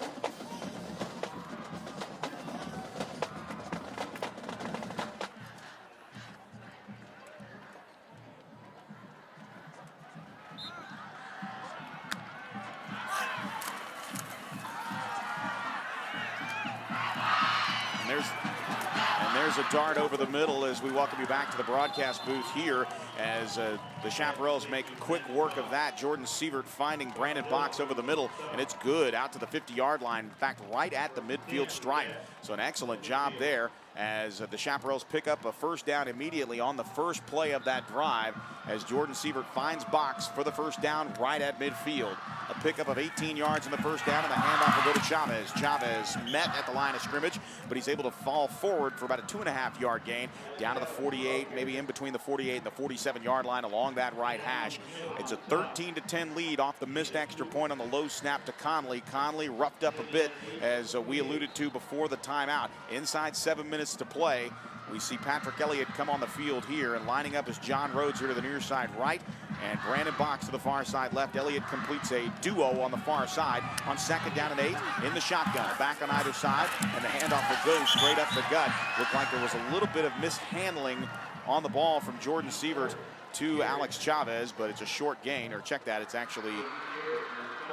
there's a dart over the middle as we welcome you back to the broadcast booth here as the Chaparrals make quick work of that. Jordan Sievert finding Brandon Box over the middle, and it's good out to the 50-yard line. In fact, right at the midfield stripe. So an excellent job there as the Chaparrals pick up a first down immediately on the first play of that drive as Jordan Sievert finds Box for the first down right at midfield. A pickup of 18 yards in the first down, and the handoff will go to Chavez. Chavez met at the line of scrimmage, but he's able to fall forward for about a 2.5-yard gain down to the 48, maybe in between the 48 and the 47-yard line along that right hash. It's a 13-10 lead off the missed extra point on the low snap to Conley. Conley roughed up a bit, as we alluded to before the timeout. Inside 7 minutes to play. We see Patrick Elliott come on the field here, and lining up is John Rhodes here to the near side right, and Brandon Box to the far side left. Elliott completes a duo on the far side on 2nd down and 8 in the shotgun. Back on either side, and the handoff will go straight up the gut. Looked like there was a little bit of mishandling on the ball from Jordan Sievert to Alex Chavez, but it's a short gain, or check that, it's actually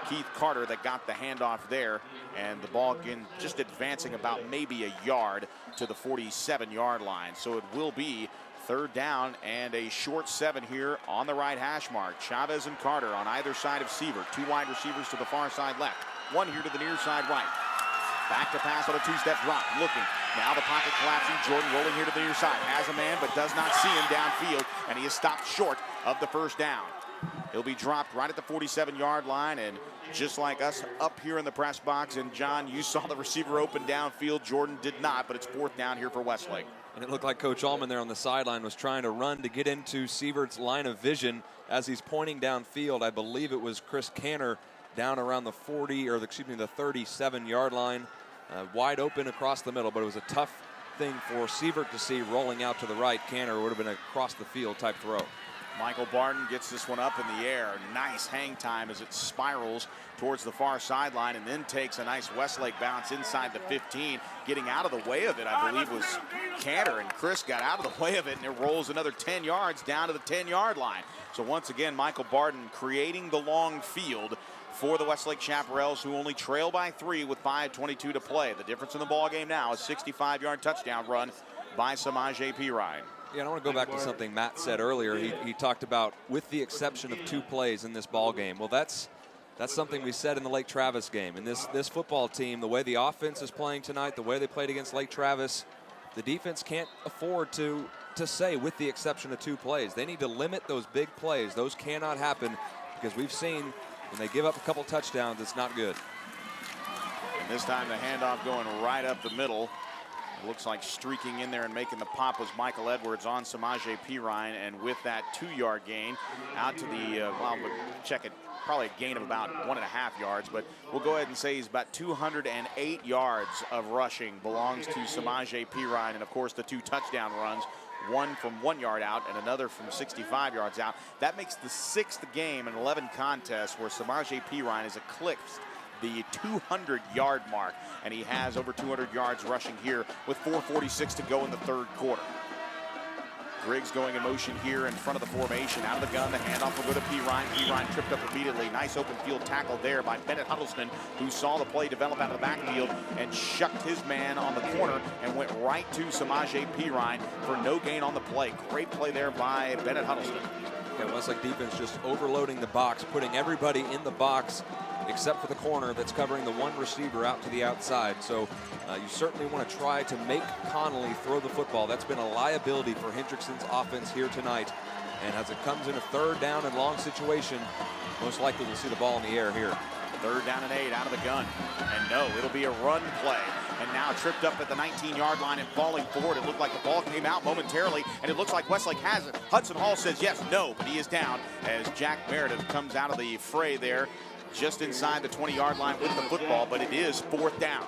Keith Carter that got the handoff there, and the ball again just advancing about maybe a yard to the 47-yard line. So it will be 3rd down and a short 7 here on the right hash mark. Chavez and Carter on either side of Sievert. 2 wide receivers to the far side left. 1 here to the near side right. Back to pass on a 2-step drop. Looking. Now the pocket collapsing. Jordan rolling here to the near side. Has a man but does not see him downfield, and he is stopped short of the first down. He'll be dropped right at the 47-yard line, and just like us up here in the press box, and John, you saw the receiver open downfield. Jordan did not, but it's 4th down here for Westlake. And it looked like Coach Allman there on the sideline was trying to run to get into Sievert's line of vision as he's pointing downfield. I believe it was Chris Canner down around the 37-yard line, wide open across the middle, but it was a tough thing for Sievert to see rolling out to the right. Canner would have been a across the field type throw. Michael Barton gets this one up in the air. Nice hang time as it spirals towards the far sideline and then takes a nice Westlake bounce inside the 15. Getting out of the way of it, I believe, was Cantor, and Chris got out of the way of it, and it rolls another 10 yards down to the 10-yard line. So once again, Michael Barton creating the long field for the Westlake Chaparrals, who only trail by 3 with 5:22 to play. The difference in the ball game now is a 65-yard touchdown run by Samaje Perine. Yeah, and I want to go back to something Matt said earlier. He talked about with the exception of 2 plays in this ball game. Well, that's something we said in the Lake Travis game. And this football team, the way the offense is playing tonight, the way they played against Lake Travis, the defense can't afford to say with the exception of 2 plays. They need to limit those big plays. Those cannot happen because we've seen when they give up a couple touchdowns, it's not good. And this time the handoff going right up the middle. It looks like streaking in there and making the pop was Michael Edwards on Samaje Perine, and with that 2-yard gain out to the, well, we'll check it, probably a gain of about 1.5 yards, but we'll go ahead and say he's about 208 yards of rushing belongs to Samaje Perine, and of course the 2 touchdown runs, one from 1 yard out and another from 65 yards out. That makes the 6th game in 11 contests where Samaje Perine has eclipsed the 200-yard mark, and he has over 200 yards rushing here with 4:46 to go in the 3rd quarter. Griggs going in motion here in front of the formation. Out of the gun, the handoff will go to Perine. Perine tripped up immediately. Nice open field tackle there by Bennett Huddleston, who saw the play develop out of the backfield and shucked his man on the corner and went right to Samaje Perine for no gain on the play. Great play there by Bennett Huddleston. Yeah, Westlake defense just overloading the box, putting everybody in the box except for the corner that's covering the 1 receiver out to the outside. So you certainly want to try to make Connolly throw the football. That's been a liability for Hendrickson's offense here tonight. And as it comes in a 3rd down and long situation, most likely we'll see the ball in the air here. 3rd down and 8 out of the gun. And no, it'll be a run play. And now tripped up at the 19-yard line and falling forward. It looked like the ball came out momentarily, and it looks like Westlake has it. Hudson Hall says yes, no, but he is down as Jack Meredith comes out of the fray there just inside the 20-yard line with the football, but it is 4th down.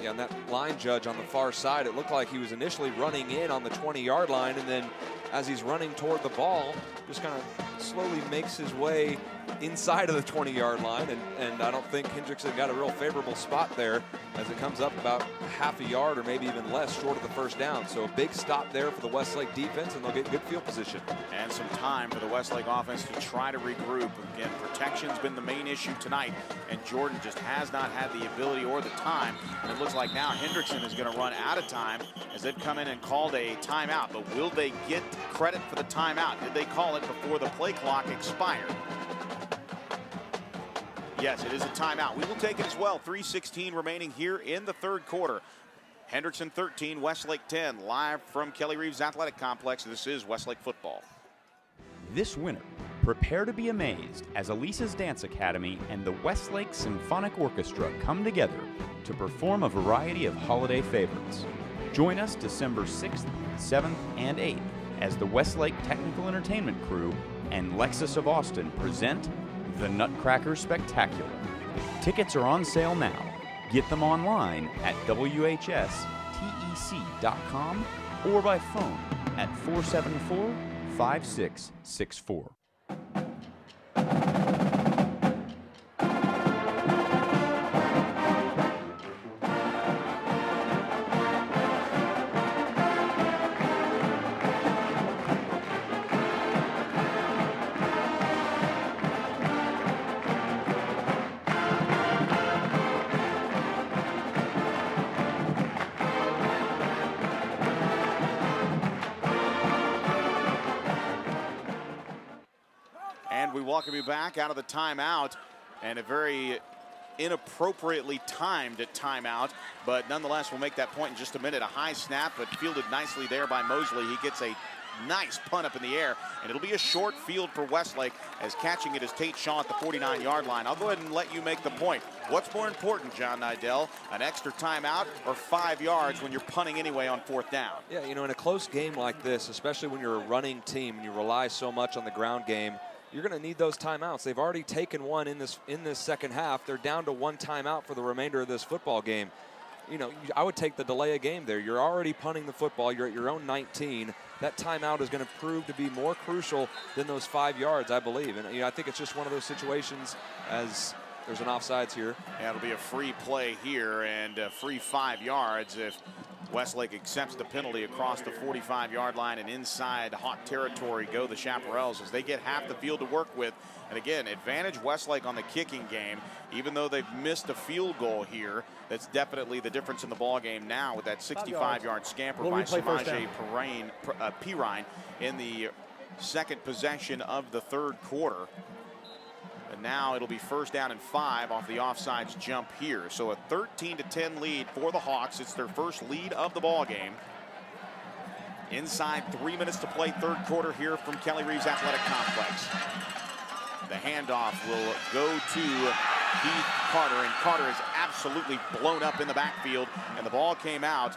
Yeah, and that line judge on the far side, it looked like he was initially running in on the 20-yard line, and then as he's running toward the ball, just kind of slowly makes his way inside of the 20-yard line, and I don't think Hendrickson got a real favorable spot there as it comes up about half a yard or maybe even less short of the first down. So a big stop there for the Westlake defense, and they'll get good field position. And some time for the Westlake offense to try to regroup. Again, protection's been the main issue tonight, and Jordan just has not had the ability or the time. And it looks like now Hendrickson is going to run out of time as they've come in and called a timeout. But will they get credit for the timeout? Did they call it before the play clock expired? Yes, it is a timeout. We will take it as well. 3:16 remaining here in the third quarter. Hendrickson 13, Westlake 10, live from Kelly Reeves Athletic Complex. This is Westlake football. This winter, prepare to be amazed as Elisa's Dance Academy and the Westlake Symphonic Orchestra come together to perform a variety of holiday favorites. Join us December 6th, 7th, and 8th as the Westlake Technical Entertainment Crew and Lexus of Austin present the Nutcracker Spectacular. Tickets are on sale now. Get them online at WHSTEC.com or by phone at 474-5664. And we welcome you back out of the timeout, and a very inappropriately timed timeout, but nonetheless we'll make that point in just a minute. A high snap, but fielded nicely there by Mosley. He gets a nice punt up in the air, and it'll be a short field for Westlake, as catching it is Tate Shaw at the 49-yard line. I'll go ahead and let you make the point. What's more important, John Nidell, an extra timeout or 5 yards when you're punting anyway on fourth down? Yeah, you know, in a close game like this, especially when you're a running team and you rely so much on the ground game, you're going to need those timeouts. They've already taken one in this second half. They're down to one timeout for the remainder of this football game. You know, I would take the delay of game there. You're already punting the football. You're at your own 19. That timeout is going to prove to be more crucial than those 5 yards, I believe. And you know, I think it's just one of those situations, as there's an offsides here. Yeah, it'll be a free play here and a free 5 yards if Westlake accepts the penalty across the 45-yard line, and inside Hawk territory go the Chaparrals as they get half the field to work with. And again, advantage Westlake on the kicking game, even though they've missed a field goal here. That's definitely the difference in the ball game now with that 65-yard scamper by Shemaje Pirine in the second possession of the third quarter. And now it'll be first down and 5 off the offsides jump here. So a 13-10 lead for the Hawks. It's their first lead of the ball game. Inside 3 minutes to play, third quarter here from Kelly Reeves Athletic Complex. The handoff will go to Keith Carter, and Carter is absolutely blown up in the backfield, and the ball came out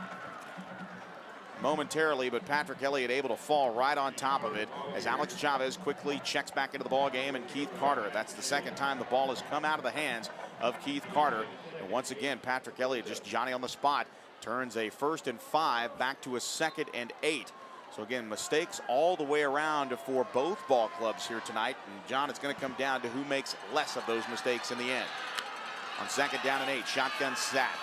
momentarily, but Patrick Elliott able to fall right on top of it as Alex Chavez quickly checks back into the ball game, and Keith Carter, that's the second time the ball has come out of the hands of Keith Carter. And once again, Patrick Elliott, just Johnny on the spot, turns a 1st and 5 back to a 2nd and 8. So again, mistakes all the way around for both ball clubs here tonight. And John, it's going to come down to who makes less of those mistakes in the end. On 2nd down and 8, shotgun sack.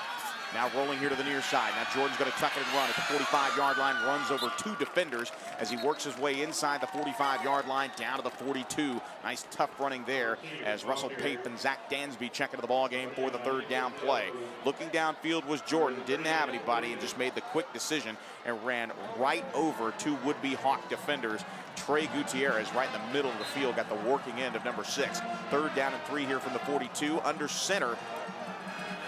Now rolling here to the near side. Now Jordan's going to tuck it and run at the 45-yard line, runs over 2 defenders as he works his way inside the 45-yard line down to the 42. Nice tough running there as Russell Pape and Zach Dansby check into the ball game for the third down play. Looking downfield was Jordan, didn't have anybody, and just made the quick decision and ran right over 2 would-be Hawk defenders. Trey Gutierrez right in the middle of the field got the working end of number 6. 3rd down and 3 here from the 42 under center.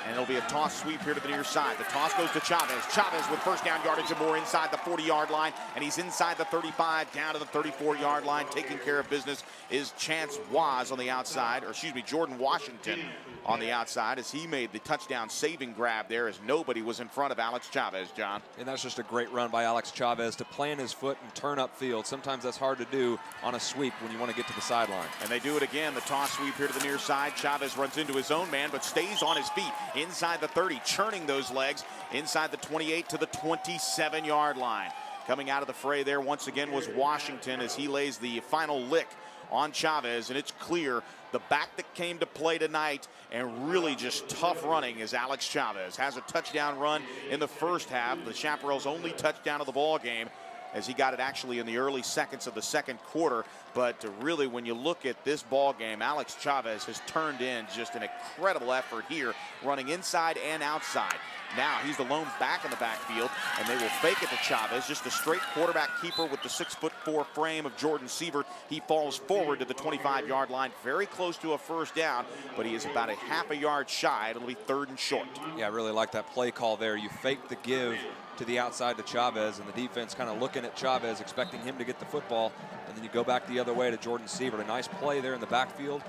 And it'll be a toss sweep here to the near side. The toss goes to Chavez. Chavez with first down yardage and more inside the 40-yard line. And he's inside the 35, down to the 34-yard line. Taking care of business is Chance Waz on the outside, or excuse me, Jordan Washington on the outside as he made the touchdown saving grab there as nobody was in front of Alex Chavez, John. And that's just a great run by Alex Chavez to plant his foot and turn upfield. Sometimes that's hard to do on a sweep when you want to get to the sideline. And they do it again. The toss sweep here to the near side. Chavez runs into his own man, but stays on his feet. Inside the 30, churning those legs. Inside the 28 to the 27-yard line. Coming out of the fray there once again was Washington as he lays the final lick on Chavez, and it's clear the back that came to play tonight and really just tough running is Alex Chavez. Has a touchdown run in the first half, the Chaparrals' only touchdown of the ball game, as he got it actually in the early seconds of the second quarter. But really, when you look at this ball game, Alex Chavez has turned in just an incredible effort here, running inside and outside. Now he's the lone back in the backfield, and they will fake it to Chavez. Just a straight quarterback keeper with the 6'4" frame of Jordan Sievert. He falls forward to the 25-yard line, very close to a first down, but he is about a half a yard shy. It'll be 3rd and short. Yeah, I really like that play call there. You fake the give to the outside to Chavez, and the defense kind of looking at Chavez, expecting him to get the football, and then you go back the other way to Jordan Sievert. A nice play there in the backfield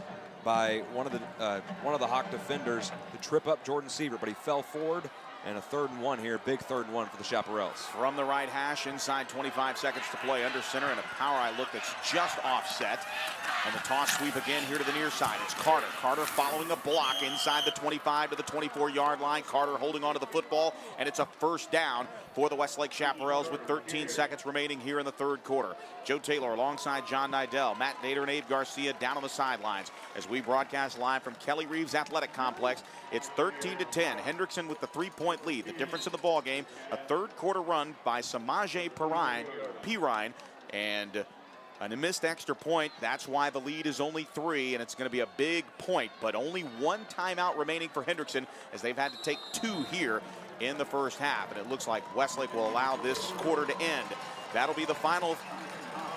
by one of the Hawk defenders to trip up Jordan Sievert, but he fell forward. And a 3rd and 1 here, big 3rd and 1 for the Chaparrals. From the right hash, inside 25 seconds to play, under center, and a power eye look that's just offset. And the toss sweep again here to the near side. It's Carter. Carter following a block inside the 25 to the 24-yard line. Carter holding onto the football, and it's a first down for the Westlake Chaparrals with 13 seconds remaining here in the 3rd quarter. Joe Taylor alongside John Nidell, Matt Nader, and Abe Garcia down on the sidelines as we broadcast live from Kelly Reeves Athletic Complex. It's 13-10. Hendrickson with the 3-point lead. The difference in the ball game, a 3rd quarter run by Samaje Pirine, and a missed extra point. That's why the lead is only 3, and it's going to be a big point, but only 1 timeout remaining for Hendrickson, as they've had to take 2 here in the first half, and it looks like Westlake will allow this quarter to end. That'll be the final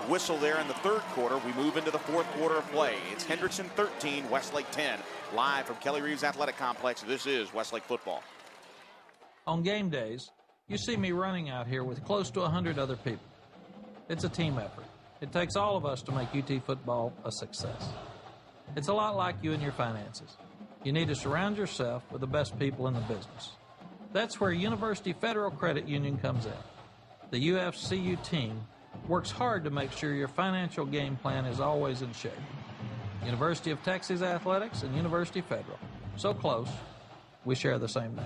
whistle there in the 3rd quarter. We move into the 4th quarter of play. It's Hendrickson 13, Westlake 10. Live from Kelly Reeves Athletic Complex, this is Westlake football. On game days, you see me running out here with close to 100 other people. It's a team effort. It takes all of us to make UT football a success. It's a lot like you and your finances. You need to surround yourself with the best people in the business. That's where University Federal Credit Union comes in. The UFCU team works hard to make sure your financial game plan is always in shape. University of Texas Athletics and University Federal. So close, we share the same name.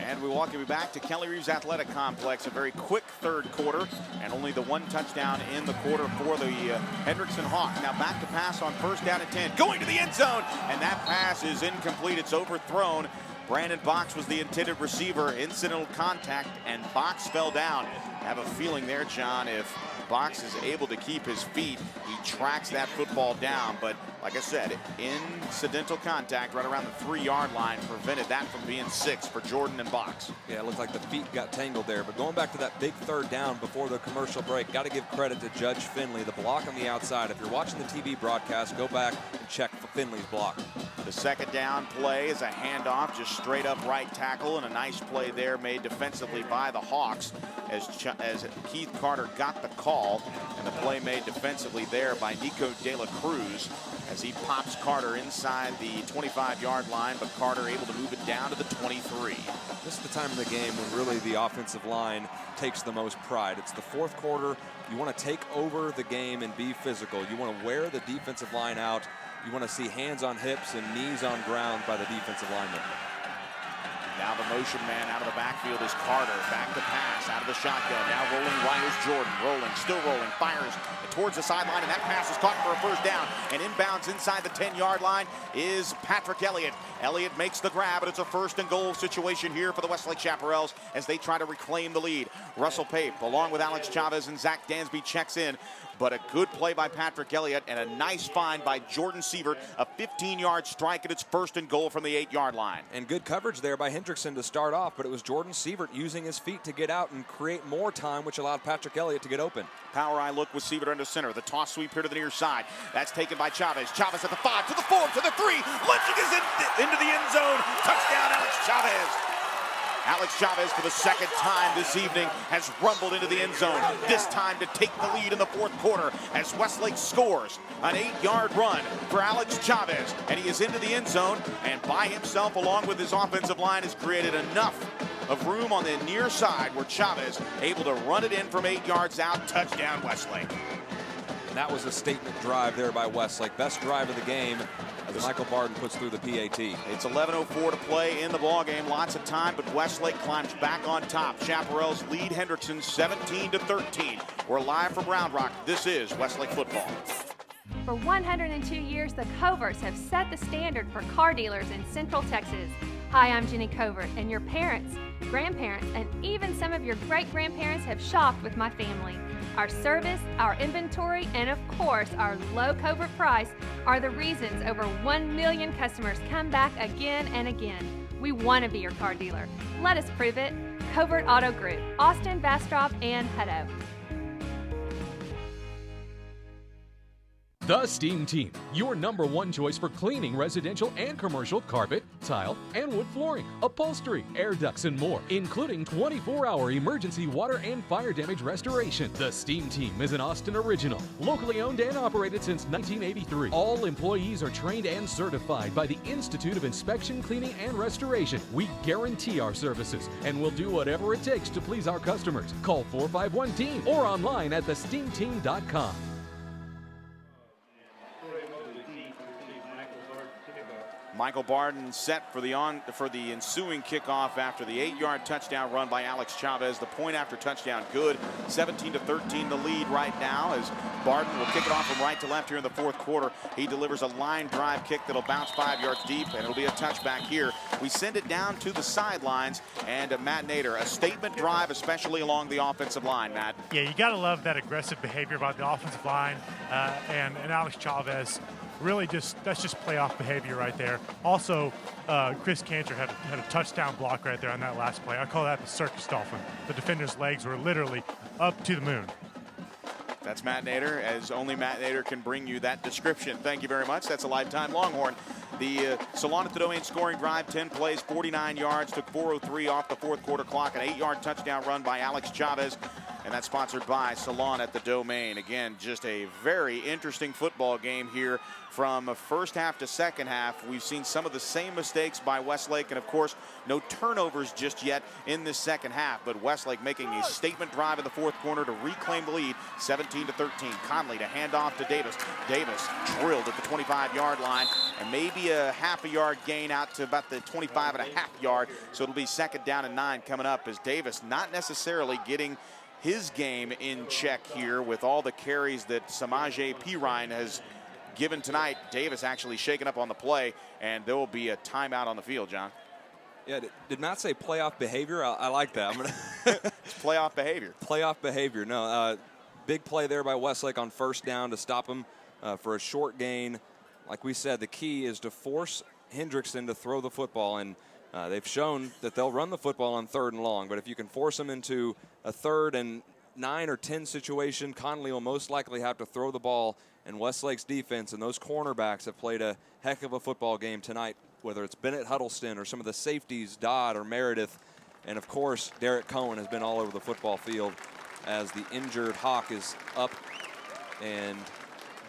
And we welcome you back to Kelly Reeves Athletic Complex. A very quick 3rd quarter, and only the 1 touchdown in the quarter for the Hendrickson Hawks. Now back to pass on 1st down and 10, going to the end zone, and that pass is incomplete. It's overthrown. Brandon Box was the intended receiver. Incidental contact, and Box fell down. I have a feeling there, John, if Box is able to keep his feet, he tracks that football down. But like I said, incidental contact right around the 3-yard line prevented that from being 6 for Jordan and Box. Yeah, it looked like the feet got tangled there. But going back to that big 3rd down before the commercial break, got to give credit to Judge Finley, the block on the outside. If you're watching the TV broadcast, go back and check for Finley's block. The 2nd down play is a handoff, just straight up right tackle, and a nice play there made defensively by the Hawks as Keith Carter got the call, and the play made defensively there by Nico De La Cruz as he pops Carter inside the 25-yard line, but Carter able to move it down to the 23. This is the time of the game when really the offensive line takes the most pride. It's the 4th quarter. You want to take over the game and be physical. You want to wear the defensive line out. You want to see hands on hips and knees on ground by the defensive lineman. Now the motion man out of the backfield is Carter. Back to pass out of the shotgun. Now rolling right is Jordan. Rolling, still rolling, fires towards the sideline, and that pass is caught for a first down. And inbounds inside the 10-yard line is Patrick Elliott. Elliott makes the grab, and it's a 1st and goal situation here for the Westlake Chaparrals as they try to reclaim the lead. Russell Pape, along with Alex Chavez and Zach Dansby, checks in. But a good play by Patrick Elliott and a nice find by Jordan Sievert, a 15-yard strike, and it's 1st and goal from the 8-yard line. And good coverage there by Hendrickson to start off, but it was Jordan Sievert using his feet to get out and create more time, which allowed Patrick Elliott to get open. Power eye look with Sievert under center. The toss sweep here to the near side. That's taken by Chavez. Chavez at the 5, to the 4, to the 3. Lynching is into the end zone. Touchdown, Alex Chavez. Alex Chavez, for the second time this evening, has rumbled into the end zone, this time to take the lead in the fourth quarter as Westlake scores an 8-yard run for Alex Chavez. And he is into the end zone, and by himself, along with his offensive line, has created enough of room on the near side where Chavez able to run it in from 8 yards out. Touchdown, Westlake. And that was a statement drive there by Westlake. Best drive of the game as Michael Barden puts through the PAT. It's 11:04 to play in the ballgame. Lots of time, but Westlake climbs back on top. Chaparrals lead Hendrickson 17-13. We're live from Round Rock. This is Westlake football. For 102 years, the Covers have set the standard for car dealers in Central Texas. Hi, I'm Jenny Covert, and your parents, grandparents, and even some of your great-grandparents have shopped with my family. Our service, our inventory, and of course, our low Covert price are the reasons over 1 million customers come back again and again. We want to be your car dealer. Let us prove it. Covert Auto Group, Austin, Bastrop, and Hutto. The Steam Team, your #1 choice for cleaning residential and commercial carpet, tile, and wood flooring, upholstery, air ducts, and more, including 24-hour emergency water and fire damage restoration. The Steam Team is an Austin original, locally owned and operated since 1983. All employees are trained and certified by the Institute of Inspection, Cleaning, and Restoration. We guarantee our services and will do whatever it takes to please our customers. Call 451-TEAM or online at thesteamteam.com. Michael Barden set for the ensuing kickoff after the 8-yard touchdown run by Alex Chavez. The point after touchdown good. 17-13 the lead right now as Barden will kick it off from right to left here in the fourth quarter. He delivers a line drive kick that'll bounce 5 yards deep, and it'll be a touchback here. We send it down to the sidelines, and Matt Nader, a statement drive, especially along the offensive line, Matt. Yeah, you got to love that aggressive behavior by the offensive line and Alex Chavez. Really that's just playoff behavior right there. Also, Chris Cantor had a touchdown block right there on that last play. I call that the circus dolphin. The defender's legs were literally up to the moon. That's Matt Nader, as only Matt Nader can bring you that description. Thank you very much. That's a lifetime Longhorn. The Salon at the Domain scoring drive, 10 plays, 49 yards, took 4:03 off the fourth quarter clock. An 8-yard touchdown run by Alex Chavez. And that's sponsored by Salon at the Domain. Again, just a very interesting football game here from first half to second half. We've seen some of the same mistakes by Westlake, and of course, no turnovers just yet in this second half. But Westlake making a statement drive in the fourth quarter to reclaim the lead, 17-13. Conley to hand off to Davis. Davis drilled at the 25-yard line, and maybe a half a yard gain out to about the 25.5-yard. So it'll be second down and 9 coming up as Davis not necessarily getting his game in check here with all the carries that Samaje Pirine has given tonight. Davis actually shaken up on the play, and there will be a timeout on the field, John. Yeah, did Matt say playoff behavior? I like that. It's playoff behavior. Playoff behavior. No, big play there by Westlake on first down to stop him for a short gain. Like we said, the key is to force Hendrickson to throw the football, and they've shown that they'll run the football on 3rd and long, but if you can force them into a 3rd and 9 or 10 situation, Conley will most likely have to throw the ball, and Westlake's defense and those cornerbacks have played a heck of a football game tonight, whether it's Bennett Huddleston or some of the safeties, Dodd or Meredith, and of course, Derek Cohen has been all over the football field as the injured Hawk is up and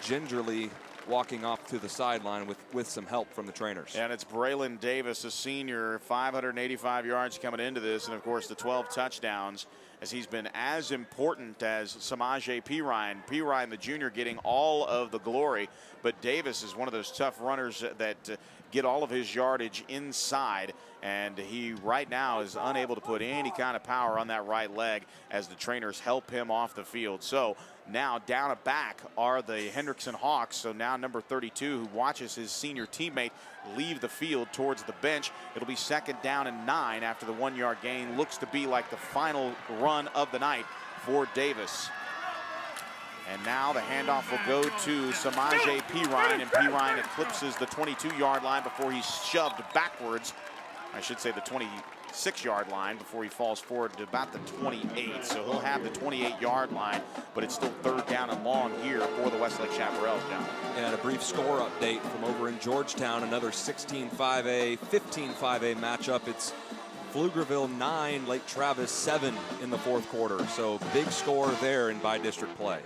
gingerly walking off to the sideline with some help from the trainers. And it's Braylon Davis, a senior, 585 yards coming into this, and of course the 12 touchdowns, as he's been as important as Samaje Pirine. Pirine, the junior, getting all of the glory, but Davis is one of those tough runners that get all of his yardage inside, and he right now is unable to put any kind of power on that right leg as the trainers help him off the field. So now down a back are the Hendrickson Hawks. So now number 32, who watches his senior teammate leave the field towards the bench. It'll be second down and 9 after the 1-yard gain. Looks to be like the final run of the night for Davis. And now the handoff will go to Samaje Pirine, and Pirine eclipses the 22-yard line before he's shoved backwards. I should say the 26-yard line before he falls forward to about the 28. So he'll have the 28-yard line, but it's still 3rd down and long here for the Westlake Chaparrals now. And a brief score update from over in Georgetown, another 16-5A, 15-5A matchup. It's Pflugerville 9, Lake Travis 7 in the fourth quarter. So big score there in by-district play.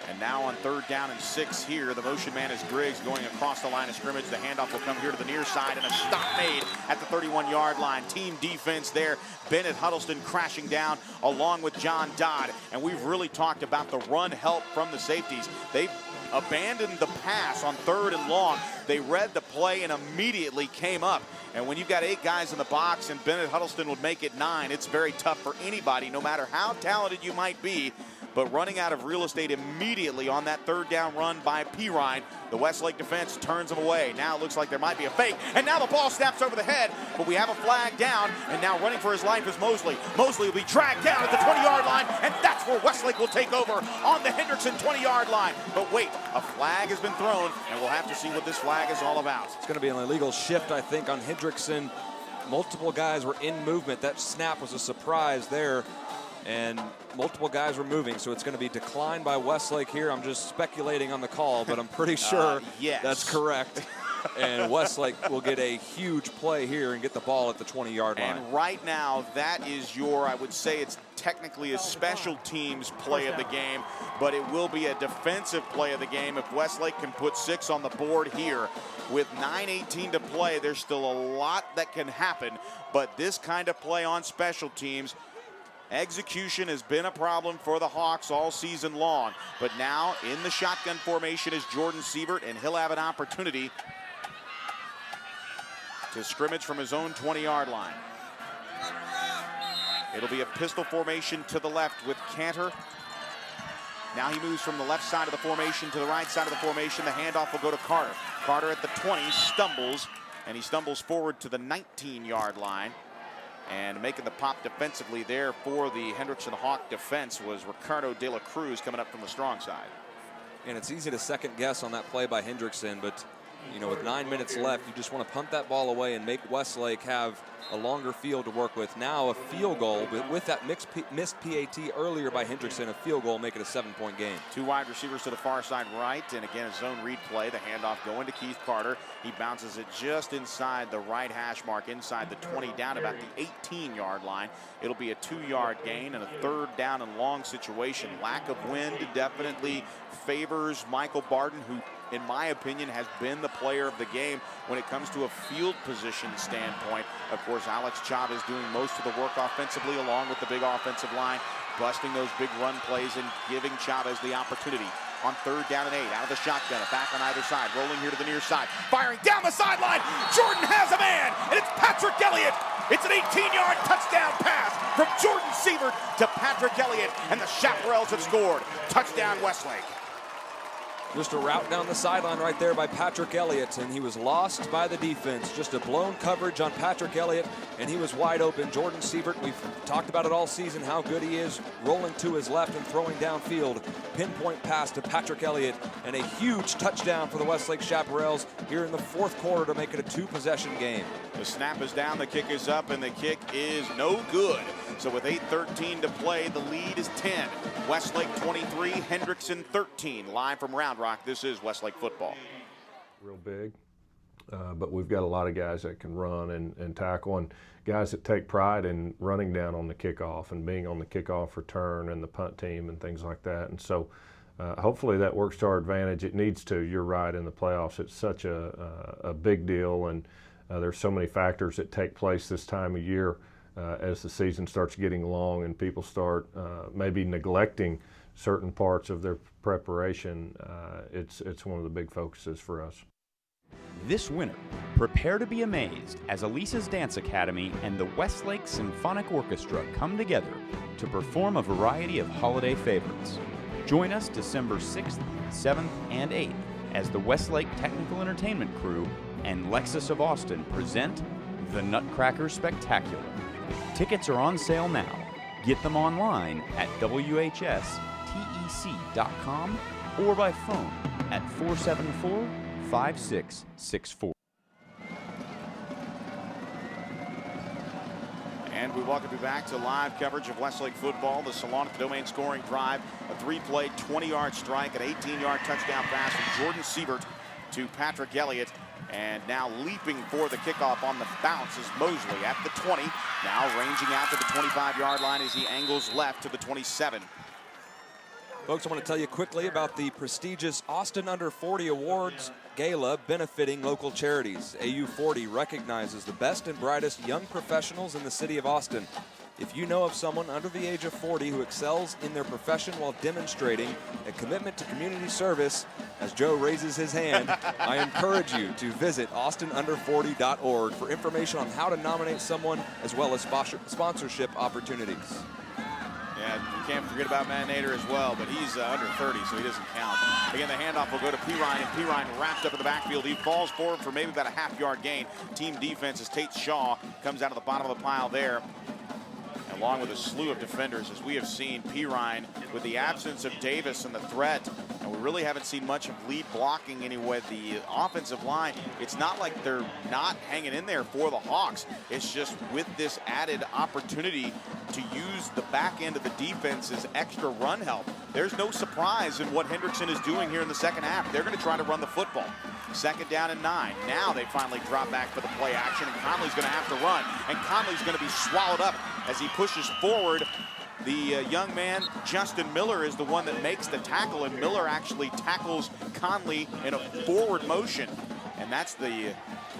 And now on 3rd down and 6 here, the motion man is Griggs going across the line of scrimmage. The handoff will come here to the near side, and a stop made at the 31-yard line. Team defense there. Bennett Huddleston crashing down along with John Dodd. And we've really talked about the run help from the safeties. They've abandoned the pass on 3rd and long. They read the play and immediately came up. And when you've got 8 guys in the box and Bennett Huddleston would make it 9, it's very tough for anybody, no matter how talented you might be. But running out of real estate immediately on that 3rd down run by Pirine, the Westlake defense turns them away. Now it looks like there might be a fake, and now the ball snaps over the head, but we have a flag down, and now running for his life is Mosley. Mosley will be dragged down at the 20-yard line, and that's where Westlake will take over on the Hendrickson 20-yard line. But wait, a flag has been thrown, and we'll have to see what this flag is all about. It's going to be an illegal shift, I think, on Hendrickson. Multiple guys were in movement. That snap was a surprise there, and multiple guys were moving, so it's going to be declined by Westlake here. I'm just speculating on the call, but I'm pretty sure yes, that's correct. And Westlake will get a huge play here and get the ball at the 20-yard line. And right now, that is your, I would say it's technically a special teams play of the game, but it will be a defensive play of the game if Westlake can put 6 on the board here. With 9:18 to play, there's still a lot that can happen, but this kind of play on special teams, execution has been a problem for the Hawks all season long. But now in the shotgun formation is Jordan Sievert, and he'll have an opportunity to scrimmage from his own 20-yard line. It'll be a pistol formation to the left with Cantor. Now he moves from the left side of the formation to the right side of the formation. The handoff will go to Carter. Carter at the 20 stumbles, and he stumbles forward to the 19-yard line. And making the pop defensively there for the Hendrickson Hawk defense was Ricardo De La Cruz coming up from the strong side. And it's easy to second guess on that play by Hendrickson, but you know, with 9 minutes left, you just want to punt that ball away and make Westlake have a longer field to work with. Now a field goal, but with that missed PAT earlier by Hendrickson, a field goal make it a 7-point game. 2 wide receivers to the far side right, and again a zone read play. The handoff going to Keith Carter. He bounces it just inside the right hash mark, inside the 20, down about the 18-yard line. It'll be a 2-yard gain and a 3rd down and long situation. Lack of wind definitely favors Michael Barton, who in my opinion has been the player of the game when it comes to a field position standpoint. Of course, Alex Chavez doing most of the work offensively along with the big offensive line, busting those big run plays and giving Chavez the opportunity on 3rd down and 8 out of the shotgun, a back on either side, rolling here to the near side, firing down the sideline. Jordan has a man, and it's Patrick Elliott. It's an 18-yard touchdown pass from Jordan Sievert to Patrick Elliott, and the Chaparrals have scored. Touchdown Westlake. Just a route down the sideline right there by Patrick Elliott, and he was lost by the defense. Just a blown coverage on Patrick Elliott, and he was wide open. Jordan Sievert, we've talked about it all season, how good he is, rolling to his left and throwing downfield. Pinpoint pass to Patrick Elliott, and a huge touchdown for the Westlake Chaparrals here in the fourth quarter to make it a 2-possession game. The snap is down, the kick is up, and the kick is no good. So with 8:13 to play, the lead is 10. Westlake 23, Hendrickson 13. Live from Round Rock, this is Westlake football. Real big, but we've got a lot of guys that can run and tackle, and guys that take pride in running down on the kickoff and being on the kickoff return and the punt team and things like that. And so hopefully that works to our advantage. It needs to. You're right, in the playoffs it's such a big deal, and there's so many factors that take place this time of year as the season starts getting long and people start maybe neglecting certain parts of their preparation. It's one of the big focuses for us. This winter, prepare to be amazed as Elisa's Dance Academy and the Westlake Symphonic Orchestra come together to perform a variety of holiday favorites. Join us December 6th, 7th, and 8th as the Westlake Technical Entertainment Crew and Lexus of Austin present the Nutcracker Spectacular. Tickets are on sale now. Get them online at WHSTEC.com or by phone at 474-5664. And we welcome you back to live coverage of Westlake football. The Salon at the Domain scoring drive, a 3-play, 20-yard strike, an 18-yard touchdown pass from Jordan Sievert to Patrick Elliott. And now leaping for the kickoff on the bounce is Mosley at the 20. Now ranging out to the 25-yard line as he angles left to the 27. Folks, I want to tell you quickly about the prestigious Austin Under 40 Awards Gala benefiting local charities. AU40 recognizes the best and brightest young professionals in the city of Austin. If you know of someone under the age of 40 who excels in their profession while demonstrating a commitment to community service, as Joe raises his hand, I encourage you to visit austinunder40.org for information on how to nominate someone as well as sponsorship opportunities. Yeah, you can't forget about Matt Nader as well, but he's under 30, so he doesn't count. Again, the handoff will go to Pirine, and Pirine wrapped up in the backfield. He falls forward for maybe about a half-yard gain. Team defense as Tate Shaw comes out of the bottom of the pile there, along with a slew of defenders, as we have seen Pirine with the absence of Davis and the threat, and we really haven't seen much of lead blocking anyway. The offensive line, it's not like they're not hanging in there for the Hawks. It's just with this added opportunity to use the back end of the defense as extra run help. There's no surprise in what Hendrickson is doing here in the second half. They're going to try to run the football. 2nd down and 9. Now they finally drop back for the play action, and Conley's going to have to run, and Conley's going to be swallowed up as he pushes forward. The young man, Justin Miller, is the one that makes the tackle, and Miller actually tackles Conley in a forward motion. And that's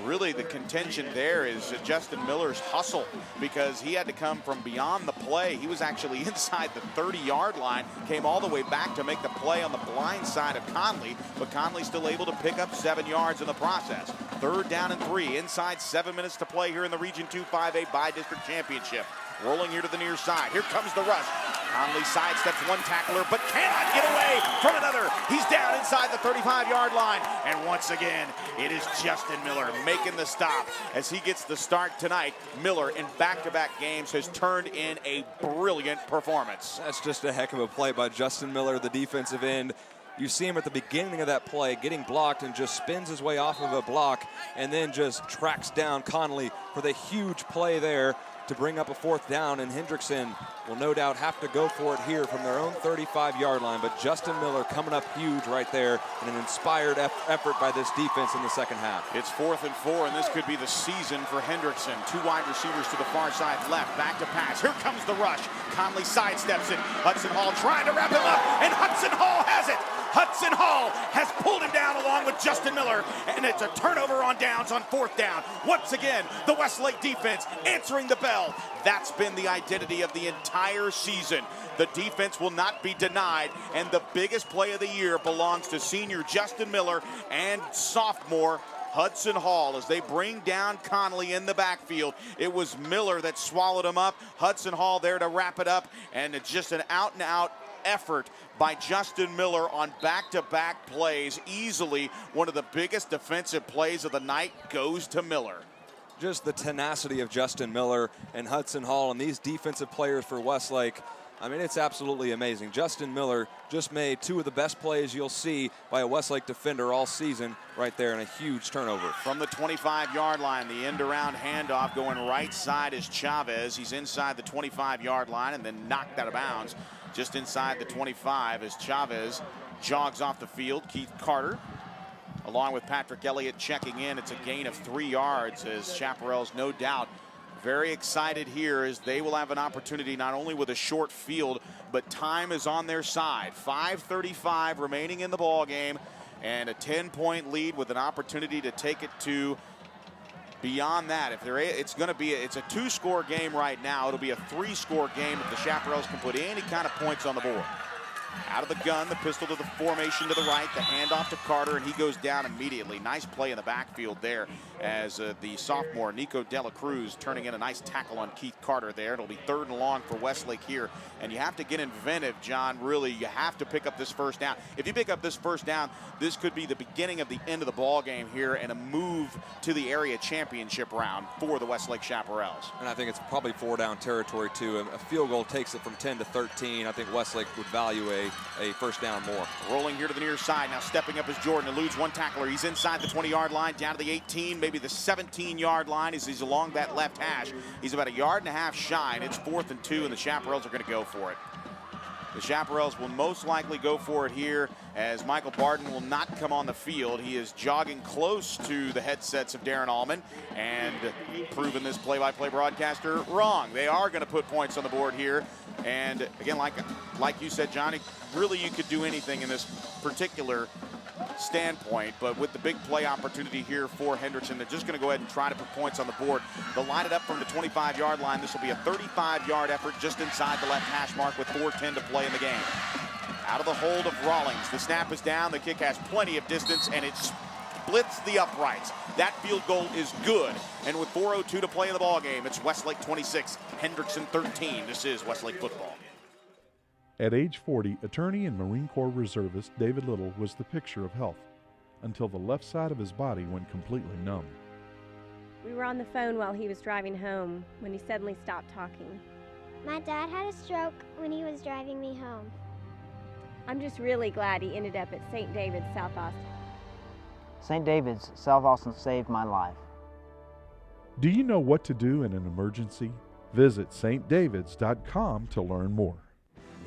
really the contention there is Justin Miller's hustle, because he had to come from beyond the play. He was actually inside the 30-yard line, came all the way back to make the play on the blind side of Conley, but Conley still able to pick up 7 yards in the process. 3rd down and 3, inside 7 minutes to play here in the Region 2 5A Bi-District Championship. Rolling here to the near side. Here comes the rush. Conley sidesteps one tackler, but cannot get away from another. He's down inside the 35-yard line. And once again, it is Justin Miller making the stop. As he gets the start tonight, Miller in back-to-back games has turned in a brilliant performance. That's just a heck of a play by Justin Miller, the defensive end. You see him at the beginning of that play getting blocked and just spins his way off of a block and then just tracks down Conley for the huge play there to bring up a 4th down, and Hendrickson will no doubt have to go for it here from their own 35-yard line. But Justin Miller coming up huge right there, and an inspired effort by this defense in the second half. It's 4th and 4, and this could be the season for Hendrickson. 2 wide receivers to the far side left, back to pass. Here comes the rush. Conley sidesteps it. Hudson Hall trying to wrap him up, and Hudson Hall has it. Hudson Hall has pulled him down along with Justin Miller, and it's a turnover on downs on 4th down. Once again, the Westlake defense answering the bell. That's been the identity of the entire season. The defense will not be denied, and the biggest play of the year belongs to senior Justin Miller and sophomore Hudson Hall as they bring down Conley in the backfield. It was Miller that swallowed him up. Hudson Hall there to wrap it up, and it's just an out-and-out effort by Justin Miller on back-to-back plays. Easily one of the biggest defensive plays of the night goes to Miller. Just the tenacity of Justin Miller and Hudson Hall and these defensive players for Westlake. I mean, it's absolutely amazing. Justin Miller just made 2 of the best plays you'll see by a Westlake defender all season right there, and a huge turnover. From the 25-yard line, the end-around handoff going right side is Chavez. He's inside the 25-yard line and then knocked out of bounds just inside the 25 as Chavez jogs off the field. Keith Carter along with Patrick Elliott checking in. It's a gain of 3 yards as Chaparrals, no doubt, very excited here as they will have an opportunity not only with a short field, but time is on their side. 5:35 remaining in the ball game, and a 10-point lead with an opportunity to take it to beyond that. If it's going to be it's a 2-score game right now. It'll be a 3-score game if the Chaparrals can put any kind of points on the board. Out of the gun, the pistol to the formation to the right, the handoff to Carter, and he goes down immediately. Nice play in the backfield there as the sophomore Nico Dela Cruz turning in a nice tackle on Keith Carter there. It'll be 3rd and long for Westlake here, and you have to get inventive, John. Really, you have to pick up this 1st down. If you pick up this 1st down, this could be the beginning of the end of the ball game here and a move to the area championship round for the Westlake Chaparrals. And I think it's probably 4-down territory too. A field goal takes it from 10 to 13. I think Westlake would value a 1st down more. Rolling here to the near side. Now stepping up is Jordan. Eludes one tackler. He's inside the 20-yard line, down to the 18, maybe the 17-yard line as he's along that left hash. He's about 1.5 yards shy, and it's 4th and 2, and the Chaparrals are going to go for it. The Chaparrals will most likely go for it here, as Michael Barden will not come on the field. He is jogging close to the headsets of Darren Allman and proving this play-by-play broadcaster wrong. They are going to put points on the board here. And again, like you said, Johnny, really you could do anything in this particular standpoint, but with the big play opportunity here for Hendrickson, they're just going to go ahead and try to put points on the board. They'll line it up from the 25-yard line. This will be a 35-yard effort just inside the left hash mark with 4:10 to play in the game. Out of the hold of Rawlings. The snap is down. The kick has plenty of distance, and it splits the uprights. That field goal is good. And with 4:02 to play in the ball game, it's Westlake 26, Hendrickson 13. This is Westlake football. At age 40, attorney and Marine Corps reservist David Little was the picture of health until the left side of his body went completely numb. We were on the phone while he was driving home when he suddenly stopped talking. My dad had a stroke when he was driving me home. I'm just really glad he ended up at St. David's, South Austin. St. David's, South Austin saved my life. Do you know what to do in an emergency? Visit stdavids.com to learn more.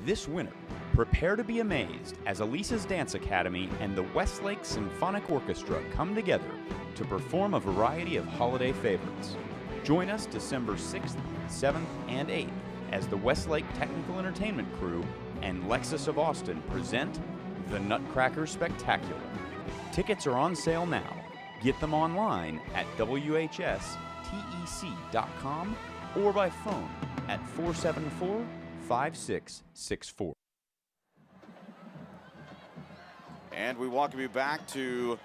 This winter, prepare to be amazed as Elisa's Dance Academy and the Westlake Symphonic Orchestra come together to perform a variety of holiday favorites. Join us December 6th, 7th, and 8th as the Westlake Technical Entertainment Crew and Lexus of Austin present the Nutcracker Spectacular. Tickets are on sale now. Get them online at WHSTEC.com or by phone at 474-5664. And we welcome you back to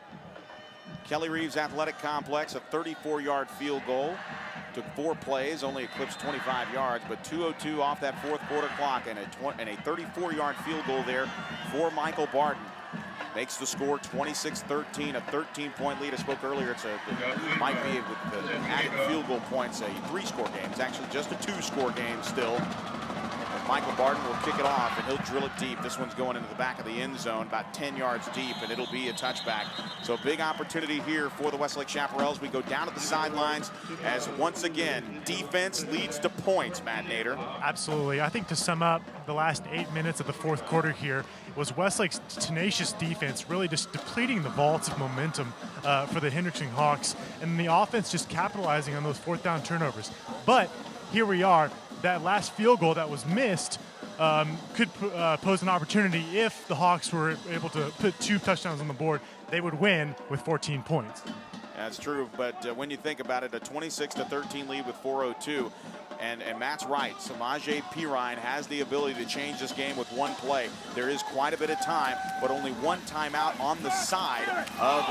Kelly Reeves Athletic Complex. A 34-yard field goal. Took 4 plays, only eclipsed 25 yards, but 2:02 off that fourth quarter clock, and a 34-yard field goal there for Michael Barden. Makes the score 26-13, a 13-point lead. I spoke earlier, it might be with the added field goal points, a 3-score game. It's actually just a 2-score game still. Michael Barden will kick it off, and he'll drill it deep. This one's going into the back of the end zone, about 10 yards deep, and it'll be a touchback. So a big opportunity here for the Westlake Chaparrals. We go down to the sidelines as, once again, defense leads to points, Matt Nader. Absolutely. I think to sum up the last 8 minutes of the fourth quarter here was Westlake's tenacious defense really just depleting the vaults of momentum for the Hendrickson Hawks, and the offense just capitalizing on those fourth down turnovers. But here we are. That last field goal that was missed could pose an opportunity. If the Hawks were able to put 2 touchdowns on the board, they would win with 14 points. That's true, but when you think about it, a 26-13 lead with 4:02, and Matt's right. Samaje Perine has the ability to change this game with 1 play. There is quite a bit of time, but only 1 timeout on the side of,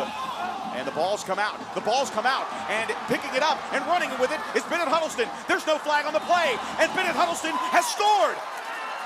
and the ball's come out. The ball's come out, and picking it up and running with it is Bennett Huddleston. There's no flag on the play, and Bennett Huddleston has scored.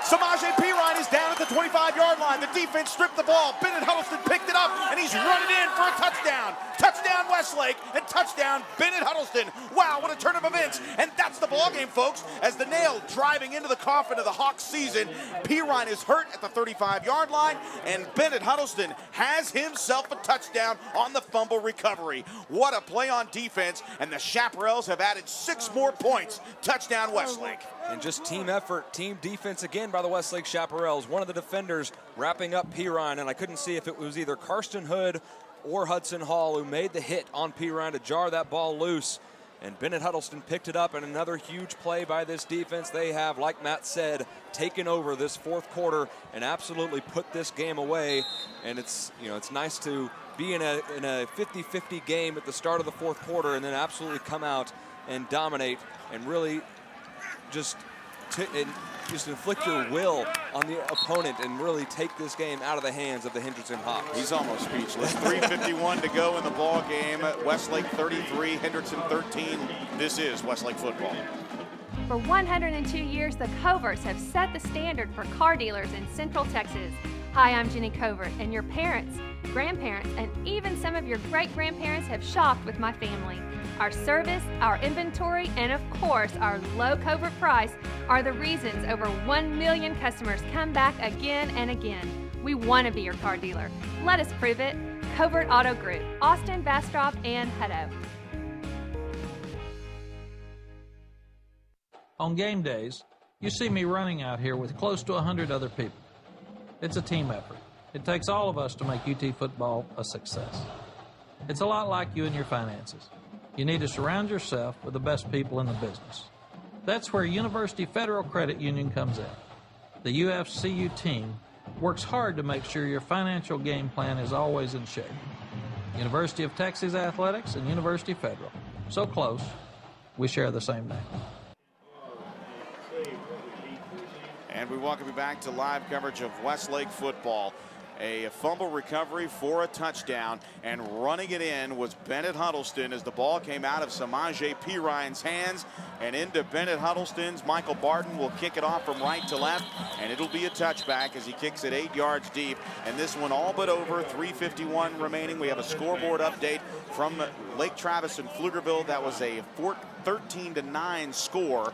Samaje Perine is down at the 25-yard line. The defense stripped the ball. Bennett Huddleston picked it up, and he's running in for a touchdown. Touchdown Westlake, and touchdown Bennett Huddleston. Wow, what a turn of events. And that's the ball game, folks, as the nail driving into the coffin of the Hawks season. Perine is hurt at the 35-yard line, and Bennett Huddleston has himself a touchdown on the fumble recovery. What a play on defense, and the Chaparrals have added 6 more points. Touchdown Westlake. And just team effort, team defense again by the Westlake Chaparrals. One of the defenders wrapping up Perine, and I couldn't see if it was either Karsten Hood or Hudson Hall who made the hit on Perine to jar that ball loose. And Bennett Huddleston picked it up, and another huge play by this defense. They have, like Matt said, taken over this fourth quarter and absolutely put this game away. And it's nice to be in a 50-50 game at the start of the fourth quarter and then absolutely come out and dominate and really just inflict your will on the opponent and really take this game out of the hands of the Hendrickson Hawks. He's almost speechless. 3:51 to go in the ball game. Westlake 33, Hendrickson 13. This is Westlake football. For 102 years, the Coverts have set the standard for car dealers in Central Texas. Hi, I'm Jenny Covert, and your parents, grandparents, and even some of your great-grandparents have shopped with my family. Our service, our inventory, and of course, our low Covert price are the reasons over 1 million customers come back again and again. We want to be your car dealer. Let us prove it. Covert Auto Group, Austin, Bastrop, and Hutto. On game days, You see me running out here with close to 100 other people. It's a team effort. It takes all of us to make UT football a success. It's a lot like you and your finances. You need to surround yourself with the best people in the business. That's where University Federal Credit Union comes in. The UFCU team works hard to make sure your financial game plan is always in shape. University of Texas Athletics and University Federal. So close, we share the same name. And we welcome you back to live coverage of Westlake football. A fumble recovery for a touchdown, and running it in was Bennett Huddleston as the ball came out of Samaje Perine's hands and into Bennett Huddleston's. Michael Barton will kick it off from right to left, and it'll be a touchback as he kicks it 8 yards deep. And this one all but over, 3:51 remaining. We have a scoreboard update from Lake Travis and Pflugerville. That was a 13-9 score.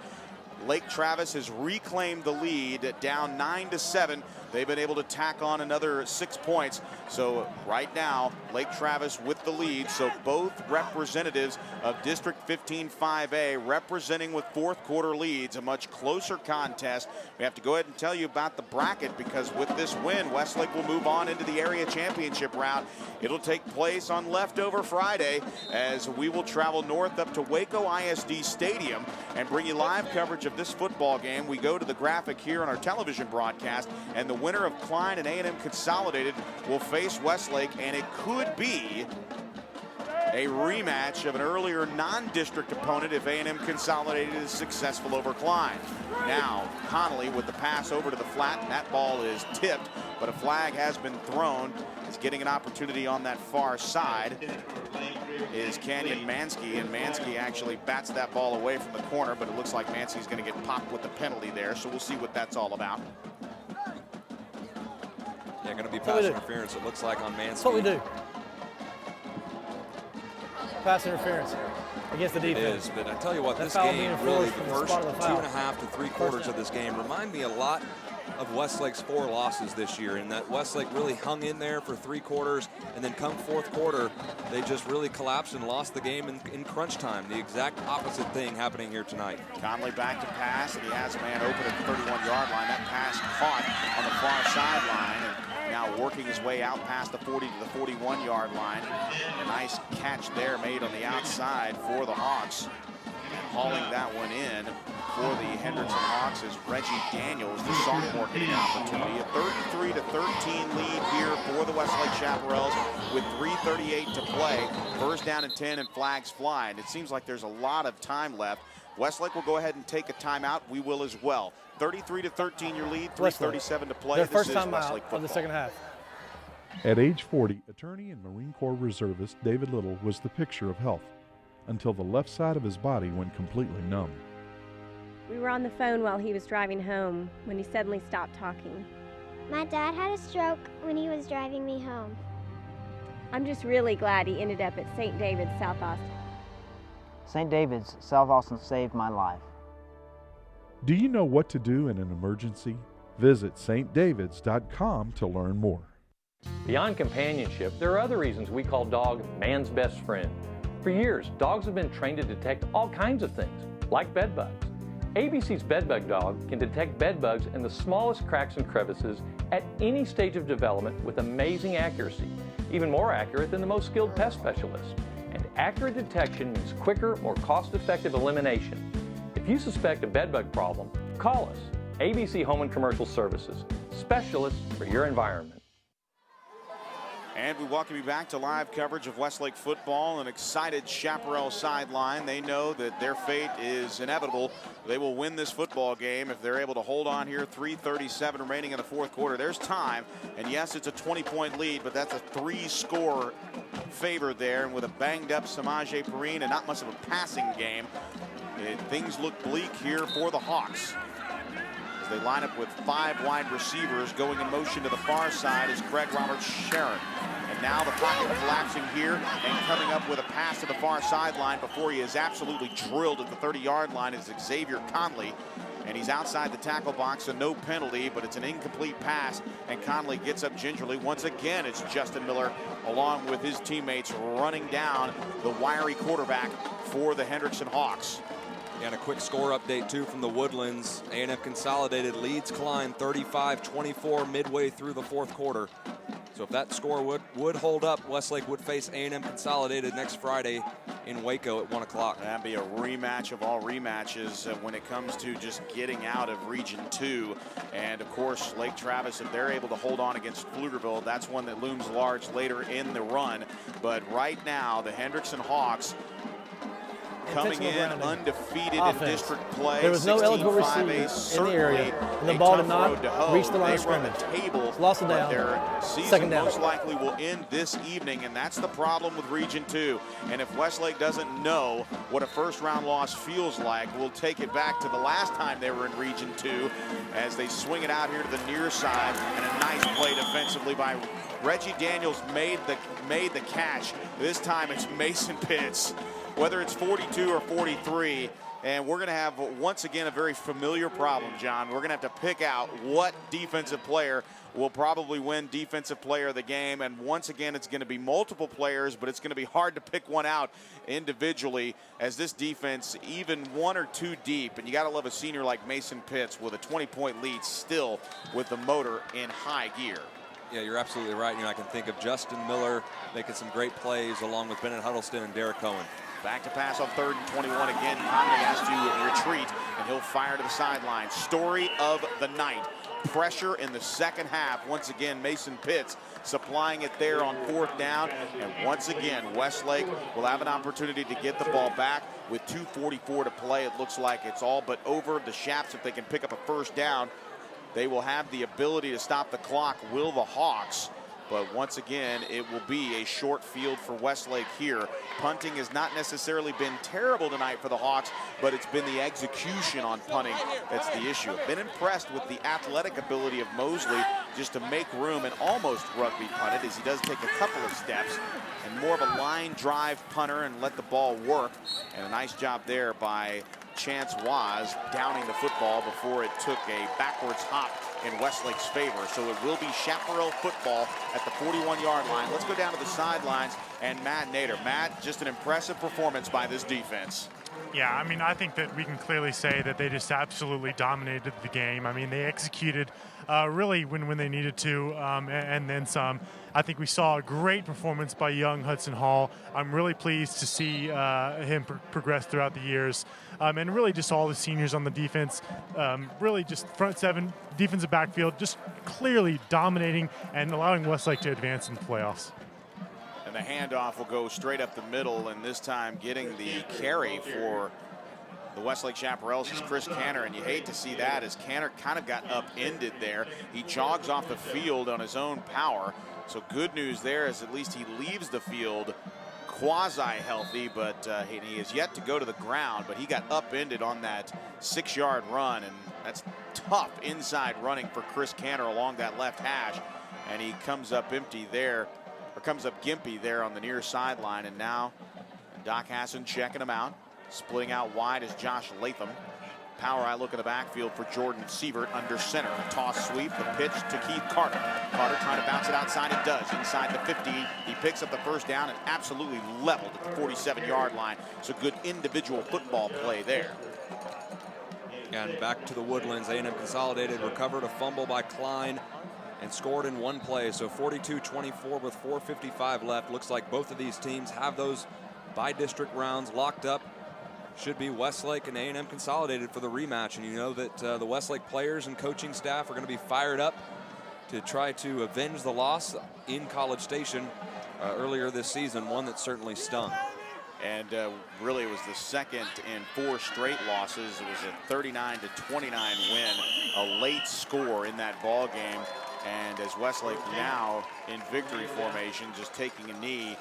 Lake Travis has reclaimed the lead, down 9-7. They've been able to tack on another 6 points. So right now, Lake Travis with the lead. So both representatives of District 15-5A representing with fourth quarter leads. A much closer contest. We have to go ahead and tell you about the bracket, because with this win, Westlake will move on into the area championship round. It'll take place on Leftover Friday as we will travel north up to Waco ISD Stadium and bring you live coverage of this football game. We go to the graphic here on our television broadcast, and the winner of Klein and A&M Consolidated will face Westlake, and it could be a rematch of an earlier non-district opponent if A&M Consolidated is successful over Klein. Now Connolly with the pass over to the flat. That ball is tipped, but a flag has been thrown. He's getting an opportunity on that far side is Canyon Mansky, and Mansky actually bats that ball away from the corner, but it looks like Mansky's going to get popped with the penalty there, so we'll see what that's all about. Yeah, going to be pass interference, it looks like, on Mansky. That's what we do. Pass interference against the defense. It is, but I tell you what, this game, really, the first 2.5 to 3 quarters of this game remind me a lot of Westlake's 4 losses this year, in that Westlake really hung in there for 3 quarters, and then come fourth quarter, they just really collapsed and lost the game in crunch time. The exact opposite thing happening here tonight. Conley back to pass, and he has a man open at the 31-yard line. That pass caught on the far sideline, and now working his way out past the 40 to the 41-yard line. A nice catch there made on the outside for the Hawks. And hauling that one in for the Hendrickson Hawks is Reggie Daniels, the sophomore, getting an opportunity. A 33 to 13 lead here for the Westlake Chaparrals with 3:38 to play. First down and 10, and flags fly. And it seems like there's a lot of time left. Westlake will go ahead and take a timeout. We will as well. 33 to 13 your lead, 3:37 to play. Their this first is time Westlake out football. of the second half. At age 40, attorney and Marine Corps reservist David Little was the picture of health until the left side of his body went completely numb. We were on the phone while he was driving home when he suddenly stopped talking. My dad had a stroke when he was driving me home. I'm just really glad he ended up at St. David's, South Austin. St. David's, South Austin saved my life. Do you know what to do in an emergency? Visit stdavids.com to learn more. Beyond companionship, there are other reasons we call dog man's best friend. For years, dogs have been trained to detect all kinds of things, like bed bugs. ABC's bedbug dog can detect bed bugs in the smallest cracks and crevices at any stage of development with amazing accuracy, even more accurate than the most skilled pest specialists. And accurate detection means quicker, more cost-effective elimination. If you suspect a bedbug problem, call us. ABC Home and Commercial Services, specialists for your environment. And we welcome you back to live coverage of Westlake football. An excited Chaparral sideline. They know that their fate is inevitable. They will win this football game if they're able to hold on here. 3:37 remaining in the fourth quarter. There's time. And yes, it's a 20-point lead, but that's a 3-score favor there. And with a banged up Samaje Perine and not much of a passing game, things look bleak here for the Hawks. As they line up with 5 wide receivers, going in motion to the far side is Craig Roberts Sharon. And now the pocket collapsing here and coming up with a pass to the far sideline before he is absolutely drilled at the 30-yard line is Xavier Conley. And he's outside the tackle box, so no penalty, but it's an incomplete pass, and Conley gets up gingerly. Once again, it's Justin Miller, along with his teammates, running down the wiry quarterback for the Hendrickson Hawks. And a quick score update, too, from the Woodlands. A&M Consolidated leads Klein 35-24 midway through the fourth quarter. So if that score would hold up, Westlake would face A&M Consolidated next Friday in Waco at 1 o'clock. That'd be a rematch of all rematches when it comes to just getting out of Region 2. And, of course, Lake Travis, if they're able to hold on against Pflugerville, that's one that looms large later in the run. But right now, the Hendrickson Hawks coming in undefeated in district play. There was no eligible receiver in the area, and the ball did not reach the line of scrimmage. Lost it down. Their season most likely will end this evening, and that's the problem with Region 2. And if Westlake doesn't know what a first-round loss feels like, we'll take it back to the last time they were in Region 2 as they swing it out here to the near side, and a nice play defensively by Reggie Daniels made the catch. This time it's Mason Pitts. Whether it's 42 or 43, and we're going to have, once again, a very familiar problem, John. We're going to have to pick out what defensive player will probably win Defensive Player of the Game, and once again, it's going to be multiple players, but it's going to be hard to pick one out individually as this defense, even one or two deep, and you got to love a senior like Mason Pitts with a 20-point lead still with the motor in high gear. Yeah, you're absolutely right. I can think of Justin Miller making some great plays along with Bennett Huddleston and Derek Cohen. Back to pass on 3rd and 21 again. Conley has to retreat, and he'll fire to the sideline. Story of the night. Pressure in the second half. Once again, Mason Pitts supplying it there on 4th down. And once again, Westlake will have an opportunity to get the ball back with 2:44 to play. It looks like it's all but over. The Shaps, if they can pick up a first down, they will have the ability to stop the clock. Will the Hawks? But once again, it will be a short field for Westlake here. Punting has not necessarily been terrible tonight for the Hawks, but it's been the execution on punting that's the issue. I've been impressed with the athletic ability of Mosley just to make room and almost rugby punt it, as he does take a couple of steps, and more of a line drive punter and let the ball work. And a nice job there by Chance Waz downing the football before it took a backwards hop in Westlake's favor. So it will be Chaparral football at the 41-yard line. Let's go down to the sidelines and Matt Nader. Matt, just an impressive performance by this defense. Yeah, I mean, I think that we can clearly say that they just absolutely dominated the game. I mean, they executed really when they needed to, and then some. I think we saw a great performance by young Hudson Hall. I'm really pleased to see him progress throughout the years. And really just all the seniors on the defense, really just front seven, defensive backfield, just clearly dominating and allowing Westlake to advance in the playoffs. And the handoff will go straight up the middle, and this time getting the carry for the Westlake Chaparrals is Chris Canner, and you hate to see that as Canner kind of got upended there. He jogs off the field on his own power. So good news there is at least he leaves the field quasi-healthy, but he is yet to go to the ground, but he got upended on that 6-yard run, and that's tough inside running for Chris Canner along that left hash, and he comes up empty there, or comes up gimpy there on the near sideline, and now Doc Hassan checking him out. Splitting out wide is Josh Latham. Power eye look at the backfield for Jordan Sievert under center. A toss sweep, the pitch to Keith Carter. Carter trying to bounce it outside, and does. Inside the 50, he picks up the first down and absolutely leveled at the 47-yard line. So good individual football play there. And back to the Woodlands. A&M Consolidated recovered a fumble by Klein and scored in one play. So 42-24 with 4:55 left. Looks like both of these teams have those by-district rounds locked up. Should be Westlake and A&M Consolidated for the rematch. And you know that the Westlake players and coaching staff are going to be fired up to try to avenge the loss in College Station earlier this season, one that certainly stung. And really it was the second in 4 straight losses. It was a 39-29 win, a late score in that ball game. And as Westlake now in victory formation, just taking a knee.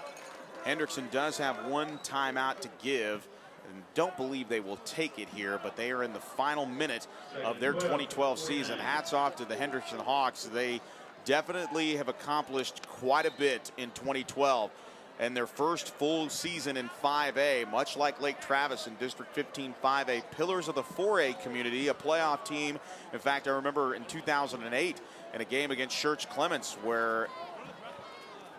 Hendrickson does have one timeout to give. And don't believe they will take it here, but they are in the final minute of their 2012 season. Hats off to the Hendrickson Hawks. They definitely have accomplished quite a bit in 2012. And their first full season in 5A, much like Lake Travis in District 15 5A, pillars of the 4A community, a playoff team. In fact, I remember in 2008 in a game against Church Clements where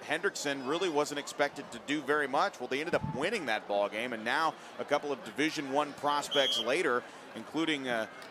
Hendrickson really wasn't expected to do very much. Well, they ended up winning that ball game, and now a couple of Division I prospects later, including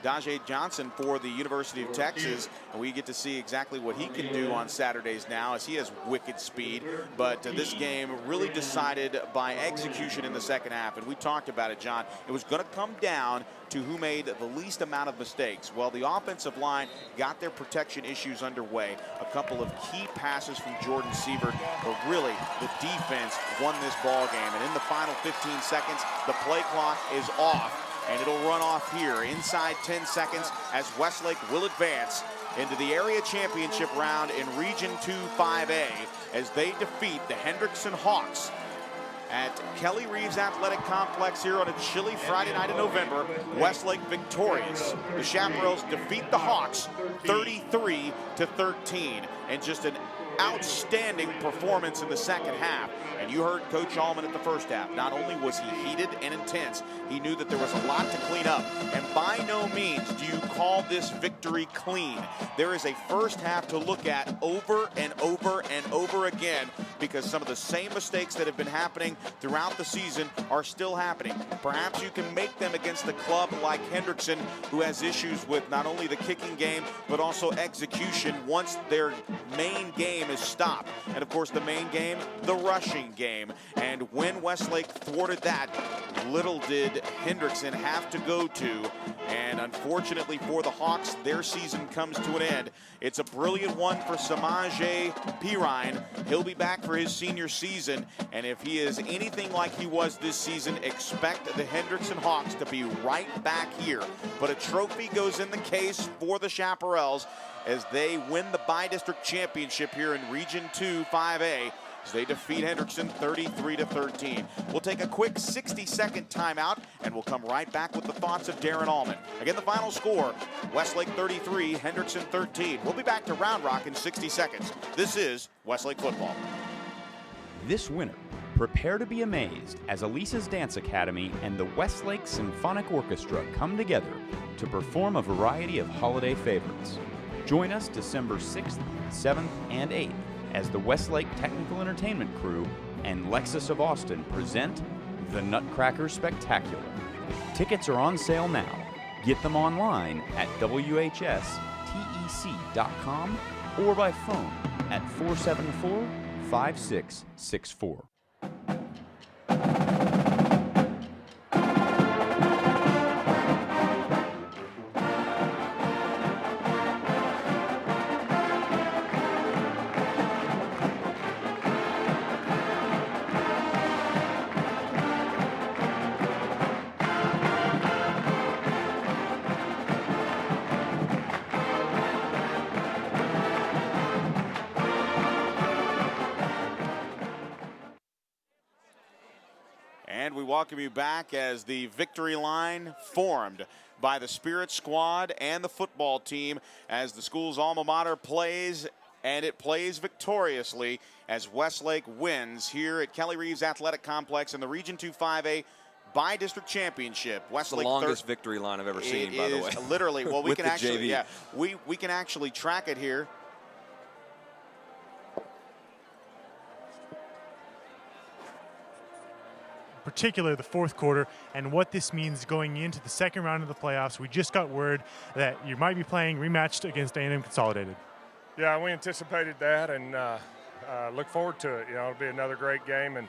Dajae Johnson for the University of Texas. And we get to see exactly what he can do on Saturdays now, as he has wicked speed. But this game really decided by execution in the second half. And we talked about it, John. It was going to come down to who made the least amount of mistakes. Well, the offensive line got their protection issues underway. A couple of key passes from Jordan Sievert, but really the defense won this ball game. And in the final 15 seconds, the play clock is off. And it'll run off here inside 10 seconds as Westlake will advance into the area championship round in Region 2 5A as they defeat the Hendrickson Hawks at Kelly Reeves Athletic Complex here on a chilly Friday night in November. Westlake victorious. The Chaparrals defeat the Hawks 33-13, and just an outstanding performance in the second half. And you heard Coach Allman at the first half. Not only was he heated and intense, he knew that there was a lot to clean up. And by no means do you call this victory clean. There is a first half to look at over and over and over again, because some of the same mistakes that have been happening throughout the season are still happening. Perhaps you can make them against a club like Hendrickson, who has issues with not only the kicking game, but also execution once their main game is stopped. And of course, the main game, the rushing game. And when Westlake thwarted that, little did Hendrickson have to go to. And unfortunately for the Hawks, their season comes to an end. It's a brilliant one for Samaje Perine. He'll be back for his senior season. And if he is anything like he was this season, expect the Hendrickson Hawks to be right back here. But a trophy goes in the case for the Chaparrals as they win the bi-district championship here in Region 2 5A. As they defeat Hendrickson 33-13. We'll take a quick 60-second timeout, and we'll come right back with the thoughts of Darren Allman. Again, the final score, Westlake 33, Hendrickson 13. We'll be back to Round Rock in 60 seconds. This is Westlake football. This winter, prepare to be amazed as Elisa's Dance Academy and the Westlake Symphonic Orchestra come together to perform a variety of holiday favorites. Join us December 6th, 7th, and 8th as the Westlake Technical Entertainment Crew and Lexus of Austin present the Nutcracker Spectacular. Tickets are on sale now. Get them online at WHSTEC.com or by phone at 474-5664. And we welcome you back as the victory line formed by the Spirit Squad and the football team as the school's alma mater plays, and it plays victoriously as Westlake wins here at Kelly Reeves Athletic Complex in the Region 2 5A bi-district championship. Westlake, the longest victory line I've ever seen, by the way. Literally, well, we With can the actually, JV. yeah, we can actually track it here. Particularly the fourth quarter, and what this means going into the second round of the playoffs. We just got word that you might be playing rematched against A&M Consolidated. Yeah, we anticipated that and look forward to it. You know, it'll be another great game, and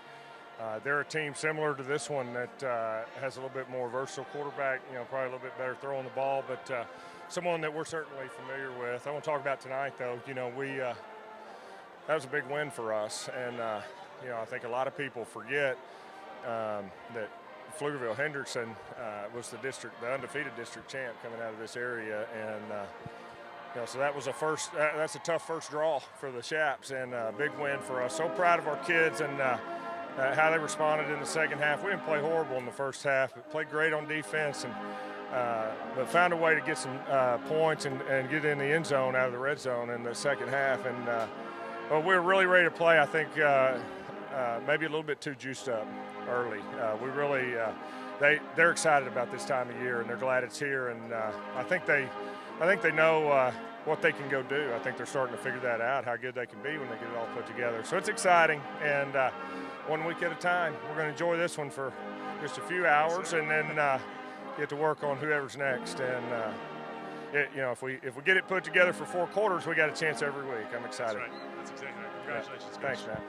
they're a team similar to this one that has a little bit more versatile quarterback, you know, probably a little bit better throwing the ball, but someone that we're certainly familiar with. I want to talk about tonight, though. You know, that was a big win for us, and, you know, I think a lot of people forget that Pflugerville Hendrickson was the undefeated district champ coming out of this area, and you know, so that was that's a tough first draw for the Chaps, and a big win for us. So proud of our kids and how they responded in the second half. We didn't play horrible in the first half, but played great on defense, and but found a way to get some points and get in the end zone out of the red zone in the second half, and well, we were really ready to play. I think maybe a little bit too juiced up early. We really, they're excited about this time of year, and they're glad it's here. And I think they know what they can go do. I think they're starting to figure that out, how good they can be when they get it all put together. So it's exciting, and 1 week at a time. We're going to enjoy this one for just a few hours, and then get to work on whoever's next. And if we get it put together for 4 quarters, we got a chance every week. I'm excited. That's right. That's exactly right. Congratulations. Yeah. Thanks, Matt.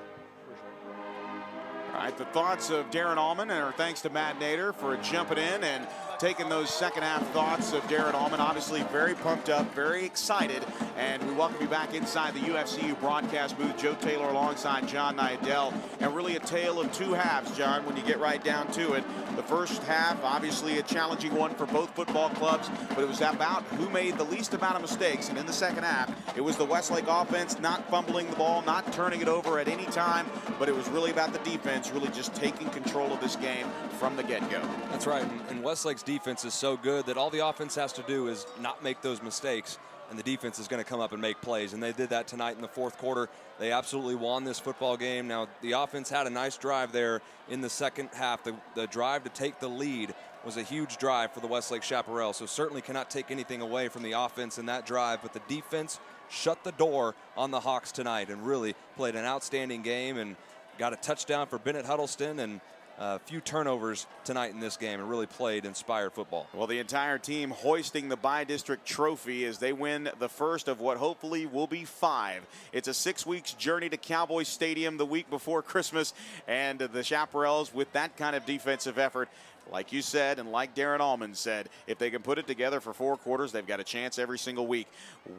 All right, the thoughts of Darren Allman, and our thanks to Matt Nader for jumping in and taking those second half thoughts of Darren Allman. Obviously very pumped up, very excited, and we welcome you back inside the UFCU broadcast booth. Joe Taylor alongside John Nidell, and really a tale of 2 halves, John, when you get right down to it. The first half, obviously a challenging one for both football clubs, but it was about who made the least amount of mistakes, and in the second half, it was the Westlake offense not fumbling the ball, not turning it over at any time, but it was really about the defense really just taking control of this game from the get-go. That's right, and Westlake's defense is so good that all the offense has to do is not make those mistakes, and the defense is going to come up and make plays, and they did that tonight in the fourth quarter. They absolutely won this football game. Now, the offense had a nice drive there in the second half. The drive to take the lead was a huge drive for the Westlake Chaparrals, so certainly cannot take anything away from the offense in that drive, but the defense shut the door on the Hawks tonight and really played an outstanding game and got a touchdown for Bennett Huddleston and a few turnovers tonight in this game and really played inspired football. Well, the entire team hoisting the bi-district trophy as they win the first of what hopefully will be 5. It's a 6 weeks journey to Cowboy Stadium the week before Christmas, and the Chaparrals with that kind of defensive effort, like you said, and like Darren Allman said, if they can put it together for 4 quarters, they've got a chance every single week.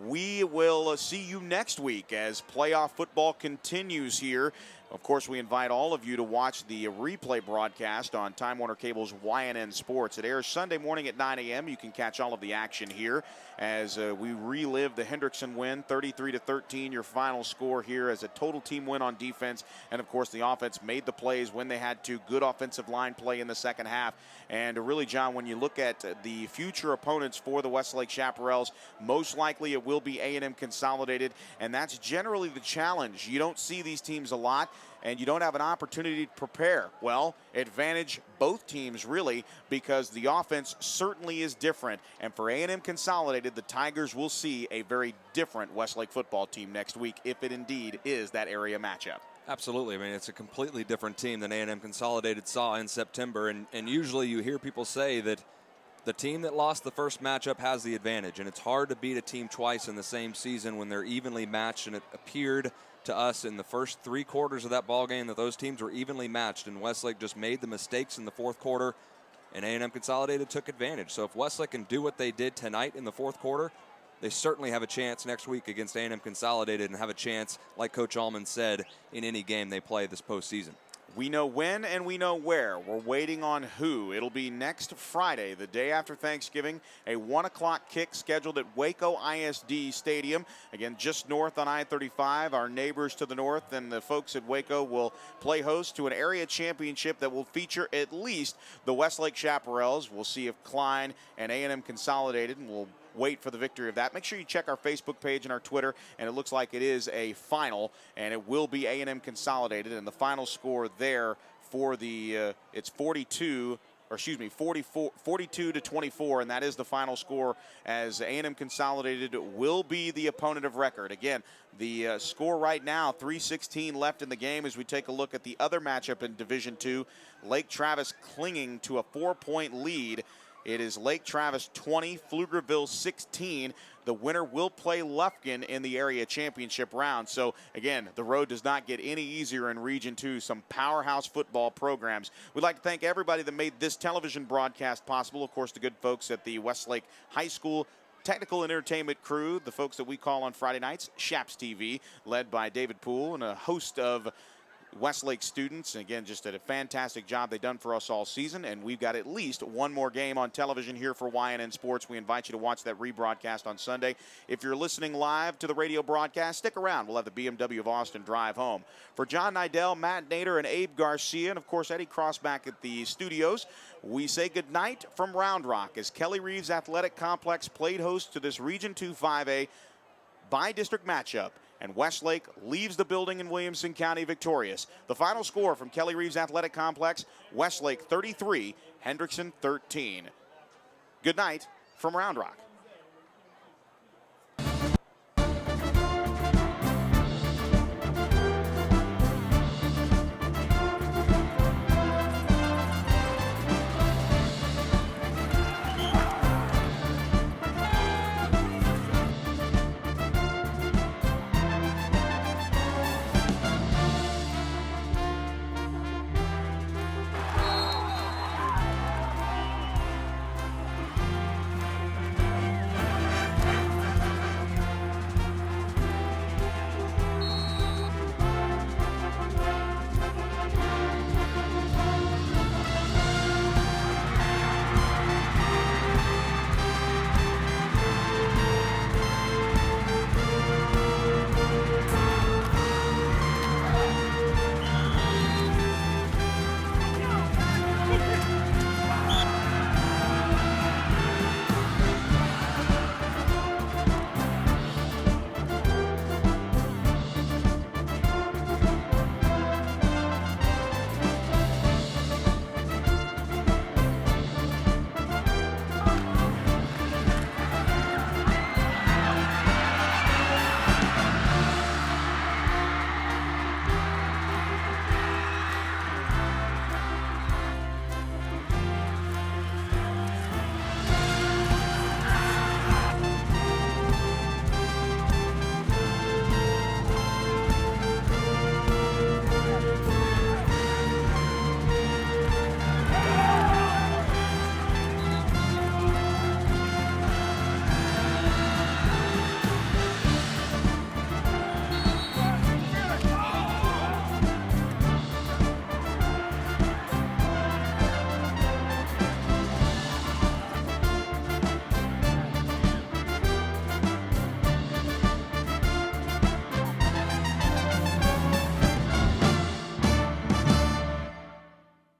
We will see you next week as playoff football continues here. Of course, we invite all of you to watch the replay broadcast on Time Warner Cable's YNN Sports. It airs Sunday morning at 9 a.m. You can catch all of the action here as we relive the Hendrickson win, 33-13, your final score here as a total team win on defense. And, of course, the offense made the plays when they had to. Good offensive line play in the second half. And really, John, when you look at the future opponents for the Westlake Chaparrals, most likely it will be A&M Consolidated, and that's generally the challenge. You don't see these teams a lot, and you don't have an opportunity to prepare. Well, advantage both teams really, because the offense certainly is different. And for A&M Consolidated, the Tigers will see a very different Westlake football team next week, if it indeed is that area matchup. Absolutely. I mean, it's a completely different team than A&M Consolidated saw in September. And usually you hear people say that the team that lost the first matchup has the advantage. And it's hard to beat a team twice in the same season when they're evenly matched. And it appeared to us in the first 3 quarters of that ball game that those teams were evenly matched. And Westlake just made the mistakes in the fourth quarter. And A&M Consolidated took advantage. So if Westlake can do what they did tonight in the fourth quarter, they certainly have a chance next week against A&M Consolidated and have a chance, like Coach Allman said, in any game they play this postseason. We know when and we know where. We're waiting on who. It'll be next Friday, the day after Thanksgiving, a 1 o'clock kick scheduled at Waco ISD Stadium. Again, just north on I-35. Our neighbors to the north and the folks at Waco will play host to an area championship that will feature at least the Westlake Chaparrals. We'll see if Klein and A&M Consolidated, and we'll wait for the victory of that. Make sure you check our Facebook page and our Twitter, and it looks like it is a final, and it will be A&M Consolidated, and the final score there for the it's 42 to 24, and that is the final score as A&M Consolidated will be the opponent of record. Again, the score right now, 3:16 left in the game as we take a look at the other matchup in Division II. Lake Travis clinging to a 4-point lead. It is Lake Travis 20, Pflugerville 16. The winner will play Lufkin in the area championship round. So, again, the road does not get any easier in Region 2. Some powerhouse football programs. We'd like to thank everybody that made this television broadcast possible. Of course, the good folks at the Westlake High School Technical Entertainment Crew, the folks that we call on Friday nights, Shaps TV, led by David Poole, and a host of Westlake students. Again, just did a fantastic job they've done for us all season, and we've got at least one more game on television here for YNN Sports. We invite you to watch that rebroadcast on Sunday. If you're listening live to the radio broadcast, stick around. We'll have the BMW of Austin drive home. For John Nidell, Matt Nader, and Abe Garcia, and of course Eddie Cross back at the studios, we say goodnight from Round Rock as Kelly Reeves Athletic Complex played host to this Region 2 5A bi-district matchup, and Westlake leaves the building in Williamson County victorious. The final score from Kelly Reeves Athletic Complex, Westlake 33, Hendrickson 13. Good night from Round Rock.